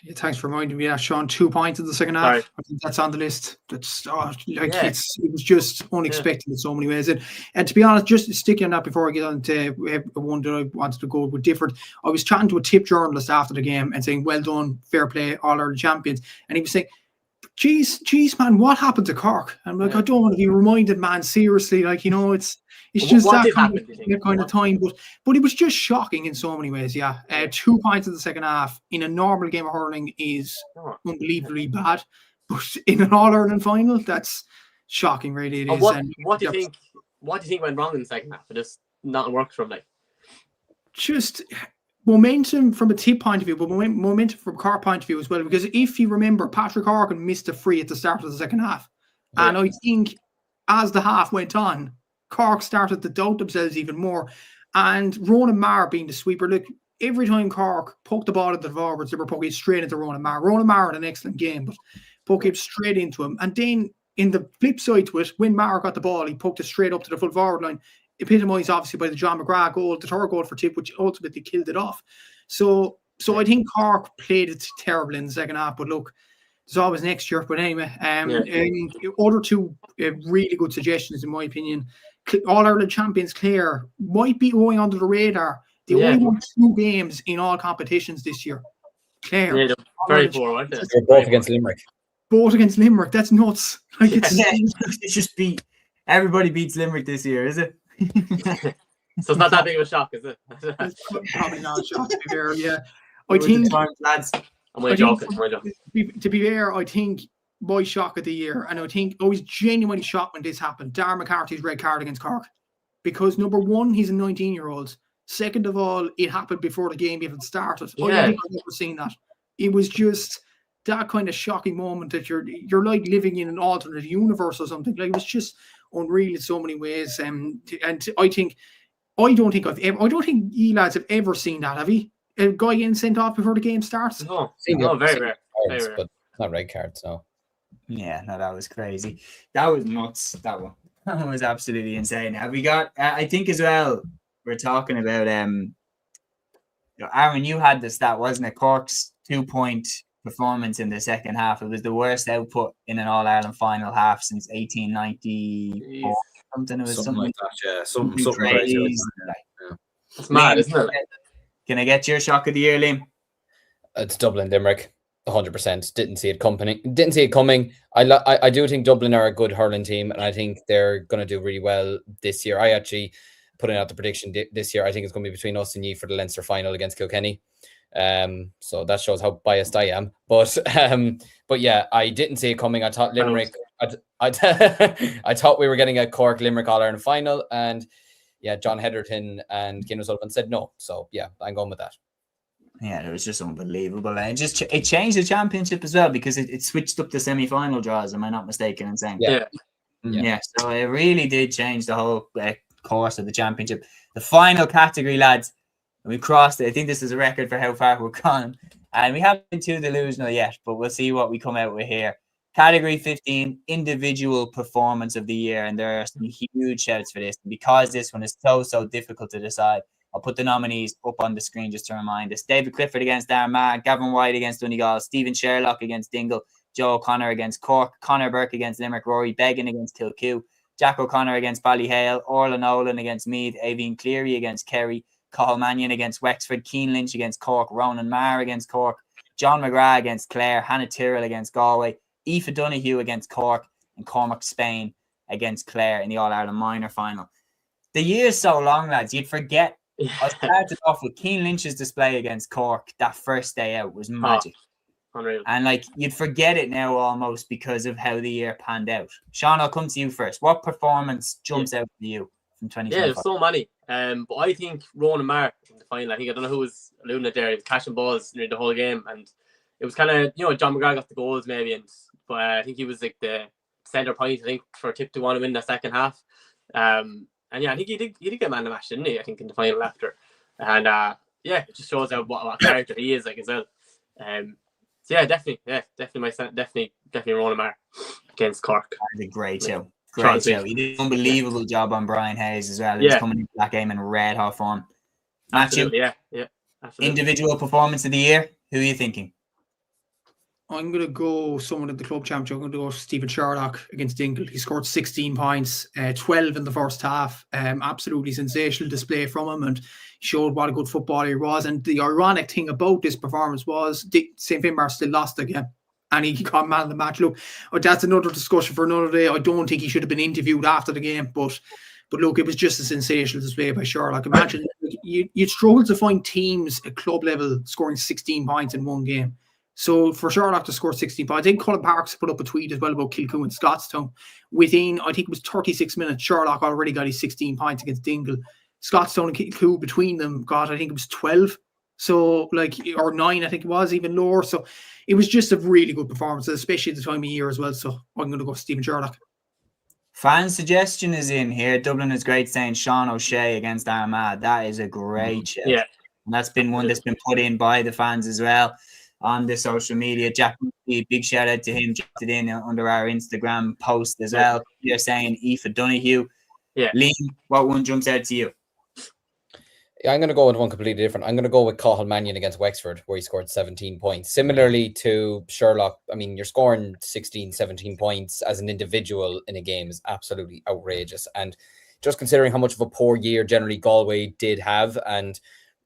Yeah, thanks for reminding me that, Sean. 2 points in the second half. Right. I think that's on the list. That's it was just unexpected in so many ways. And to be honest, just sticking on that before I get on to one that I wanted to go with different. I was chatting to a Tip journalist after the game and saying, "Well done, fair play, All-Ireland champions," and he was saying, Geez, man, what happened to Cork? I'm like, I don't want to be reminded, man. Seriously, it's just that kind of time. But it was just shocking in so many ways. Yeah, 2 points in the second half in a normal game of hurling is unbelievably bad, but in an All-Ireland final, that's shocking. Really, it is. What do you think? What do you think went wrong in the second half? It just not worked from momentum from a tip point of view, but momentum from Cork point of view as well. Because if you remember, Patrick Horgan missed a free at the start of the second half. Yeah. And I think as the half went on, Cork started to doubt themselves even more. And Ronan Maher being the sweeper, look, every time Cork poked the ball at the forwards, they were poking straight into Ronan Maher. Ronan Maher had an excellent game, but poke it straight into him. And then in the flip side to it, when Maher got the ball, he poked it straight up to the full forward line. Epitomised obviously by the John McGrath goal, the third goal for Tip, which ultimately killed it off. So I think Cork played it terrible in the second half, but look, there's always next year. But anyway, other two really good suggestions in my opinion. All-Ireland champions Clare might be going under the radar. They only won 2 games in all competitions this year. Clare. Yeah, very poor, weren't they? They're both against Limerick. Both against Limerick. That's nuts. Like it's just everybody beats Limerick this year, is it? So it's not that big of a shock, is it? It's probably not a shock to be fair, yeah. I think, lads. I'm joking. To be fair, I think my shock of the year, and I think I was genuinely shocked when this happened, Darren McCarthy's red card against Cork. Because number one, he's a 19-year-old. Second of all, it happened before the game even started. I don't think I've ever seen that. It was just that kind of shocking moment that you're like living in an alternate universe or something. Like, it was just unreal in so many ways. And I don't think you lads have ever seen that, have you? A guy getting sent off before the game starts? No, very rare. But not red cards, no. Yeah, no, that was crazy. That was nuts, that one. That was absolutely insane. Have we got, I think as well, we're talking about, Aaron, you had the stat, wasn't it? Cork's 2-point performance in the second half. It was the worst output in an All-Ireland final half since 1894. Something. It was something like that, yeah. Something crazy. It's mad, isn't it? Can I get your shock of the year, Liam? It's Dublin, Limerick. 100%. Didn't see it coming. I do think Dublin are a good hurling team, and I think they're going to do really well this year. I actually put out the prediction this year. I think it's going to be between us and you for the Leinster final against Kilkenny. So that shows how biased I am. But yeah, I didn't see it coming. I thought Limerick. I thought we were getting a Cork Limerick All-Ireland final, and yeah, John Heatherton and Cian O'Sullivan said no. So yeah, I'm going with that. Yeah, it was just unbelievable. And it changed the championship as well because it switched up the semi-final draws. Am I not mistaken in saying? Yeah. So it really did change the whole course of the championship. The final category, lads, we crossed it. I think this is a record for how far we've gone, and we haven't been too delusional yet, but we'll see what we come out with here. Category 15, individual performance of the year, and there are some huge shouts for this because this one is so difficult to decide. I'll put the nominees up on the screen just to remind us. David Clifford against Armagh, Gavin White against Donegal, Stephen Sherlock against Dingle, Joe O'Connor against Cork, Conor Burke against Limerick, Rory Began against Kilcoo, Jack O'Connor against Ballyhale, Orla Nolan against Meath, Avian Cleary against Kerry, Cathal Mannion against Wexford, Cian Lynch against Cork, Ronan Maher against Cork, John McGrath against Clare, Hannah Tyrrell against Galway, Aoife Donoghue against Cork, and Cormac Spain against Clare in the All-Ireland minor final. The year's so long, lads, you'd forget. I started off with Cian Lynch's display against Cork. That first day out was magic. Unreal. And you'd forget it now almost because of how the year panned out. Sean, I'll come to you first. What performance jumps out to you from 2025? Yeah, there's so many. But I think Ronan Maher in the final, I don't know who was alluding it there. He was catching balls near the whole game, and it was kind of, John McGrath got the goals maybe, but I think he was like the centre point, I think, for Tip to want to win the second half. And yeah, I think he did get man of the match, didn't he? I think in the final after. And yeah, it just shows what character he is like as well. So yeah, definitely Ronan Maher against Cork. That was a great show. Great show. He did an unbelievable job on Brian Hayes as well. He was coming into that game in red hot form. Matthew, yeah. Absolutely. Individual performance of the year. Who are you thinking? I'm going to go someone at the club championship. I'm going to go Stephen Sherlock against Dingle. He scored 16 points, 12 in the first half. Absolutely sensational display from him, and showed what a good footballer he was. And the ironic thing about this performance was St. Finbar still lost again, and he got man of the match. Look, that's another discussion for another day. I don't think he should have been interviewed after the game, but look, it was just a sensational display by Sherlock. Imagine you'd struggle to find teams at club level scoring 16 points in one game. So for Sherlock to score 16 points, I think Colin Parks put up a tweet as well about Kilcoo and Scottstown. Within, I think it was 36 minutes, Sherlock already got his 16 points against Dingle. Scottstown and Kilcoo between them got, I think it was 12. So like, or 9, I think it was, even lower. So it was just a really good performance, especially at the time of year as well. So I'm going to go Stephen Sherlock. Fan suggestion is in here. Dublin is great, saying Seán O'Shea against Armagh. That is a great shout. Yeah. And that's been one that's been put in by the fans as well on the social media. Jack, big shout out to him. Dropped it in under our Instagram post as well. You're saying Aoife Donoghue. Yeah. Liam, what one jumps out to you? I'm going to go with one completely different. I'm going to go with Cathal Mannion against Wexford, where he scored 17 points. Similarly to Sherlock, I mean, you're scoring 16, 17 points as an individual in a game is absolutely outrageous. And just considering how much of a poor year generally Galway did have, and,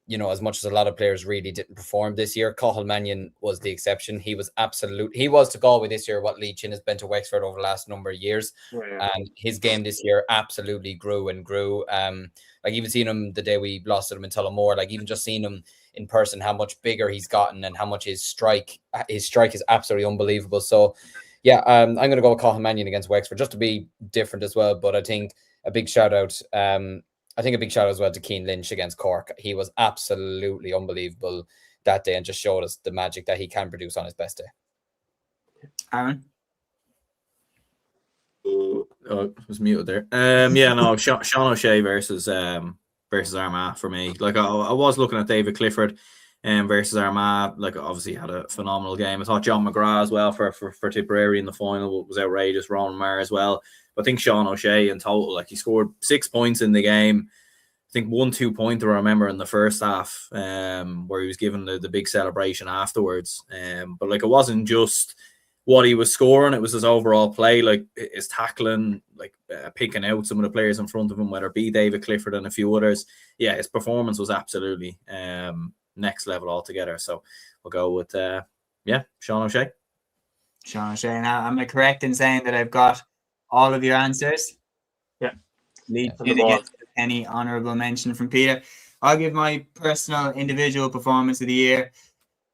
you know, as much as a lot of players really didn't perform this year, Cathal Mannion was the exception. He was to Galway this year what Lee Chin has been to Wexford over the last number of years. And his game this year absolutely grew and grew. Like even seeing him the day we lost to him in Tullamore, like even just seeing him in person, how much bigger he's gotten and how much his strike is absolutely unbelievable. So yeah, I'm going to go with Cathal Mannion against Wexford just to be different as well. But I think a big shout out as well to Cian Lynch against Cork. He was absolutely unbelievable that day and just showed us the magic that he can produce on his best day. Aaron? Oh, it was muted there. Seán O'Shea versus Armagh for me. Like I was looking at David Clifford versus Armagh. Like obviously had a phenomenal game. I thought John McGrath as well for Tipperary in the final was outrageous. Ronan Maher as well. But I think Seán O'Shea in total, like he scored 6 points in the game. I think 1-2 pointer I remember in the first half, where he was given the big celebration afterwards. But like it wasn't just what he was scoring, it was his overall play, like his tackling, like picking out some of the players in front of him, whether it be David Clifford and a few others. Yeah, his performance was absolutely next level altogether. So we'll go with Seán O'Shea. Seán O'Shea. Now, am I correct in saying that I've got all of your answers? Yeah. Lead to get any honourable mention from Peter. I'll give my personal individual performance of the year.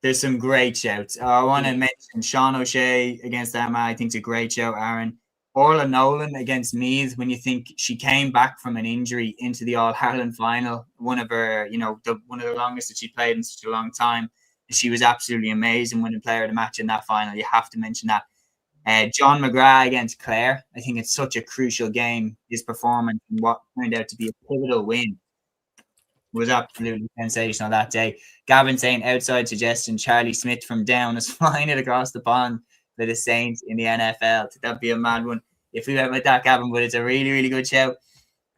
There's some great shouts. I want to mention Seán O'Shea against Armagh. I think it's a great shout, Aaron. Orla Nolan against Meath, when you think she came back from an injury into the All-Ireland final, one of her, one of the longest that she played in such a long time. She was absolutely amazing winning player of the match in that final. You have to mention that. John McGrath against Clare. I think it's such a crucial game. His performance and what turned out to be a pivotal win was absolutely sensational that day. Gavin saying outside suggestion, Charlie Smith from Down is flying it across the pond for the Saints in the NFL. That'd be a mad one if we went with that, Gavin, but it's a really, really good shout.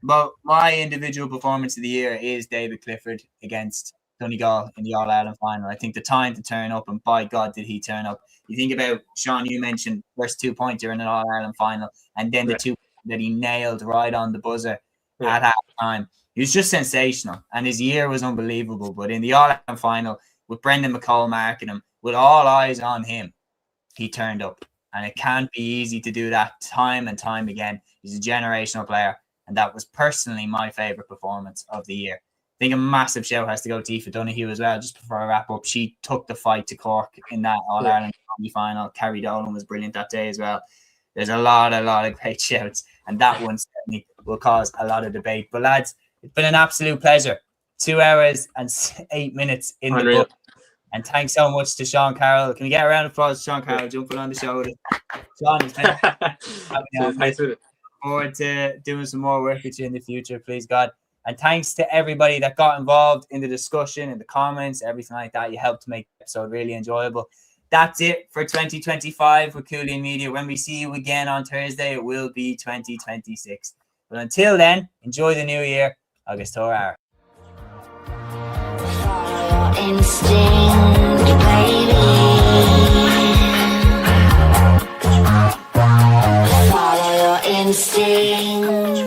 But my individual performance of the year is David Clifford against Donegal in the All-Ireland final. I think the time to turn up, and by God did he turn up. You think about, Sean, you mentioned first 2 pointer in an All-Ireland final, and then the 2 that he nailed right on the buzzer at half time. He was just sensational, and his year was unbelievable. But in the All-Ireland final, with Brendan McCall marking him, with all eyes on him, he turned up. And it can't be easy to do that time and time again. He's a generational player, and that was personally my favourite performance of the year. I think a massive shout has to go to Aoife Donoghue as well, just before I wrap up. She took the fight to Cork in that All-Ireland final. Carrie Dolan was brilliant that day as well. There's a lot of great shouts, and that one certainly will cause a lot of debate. But lads, it's been an absolute pleasure. 2 hours and 8 minutes in the book. And thanks so much to Seán Carroll. Can we get a round of applause to Seán Carroll jumping on the shoulder? Seán, it's been Thanks for it. Forward to doing some more work with you in the future, please God. And thanks to everybody that got involved in the discussion, in the comments, everything like that. You helped to make the episode really enjoyable. That's it for 2025 with Cúilín Media. When we see you again on Thursday, it will be 2026. But until then, enjoy the new year. Agus Torah. Follow your instinct, baby. Follow your instinct.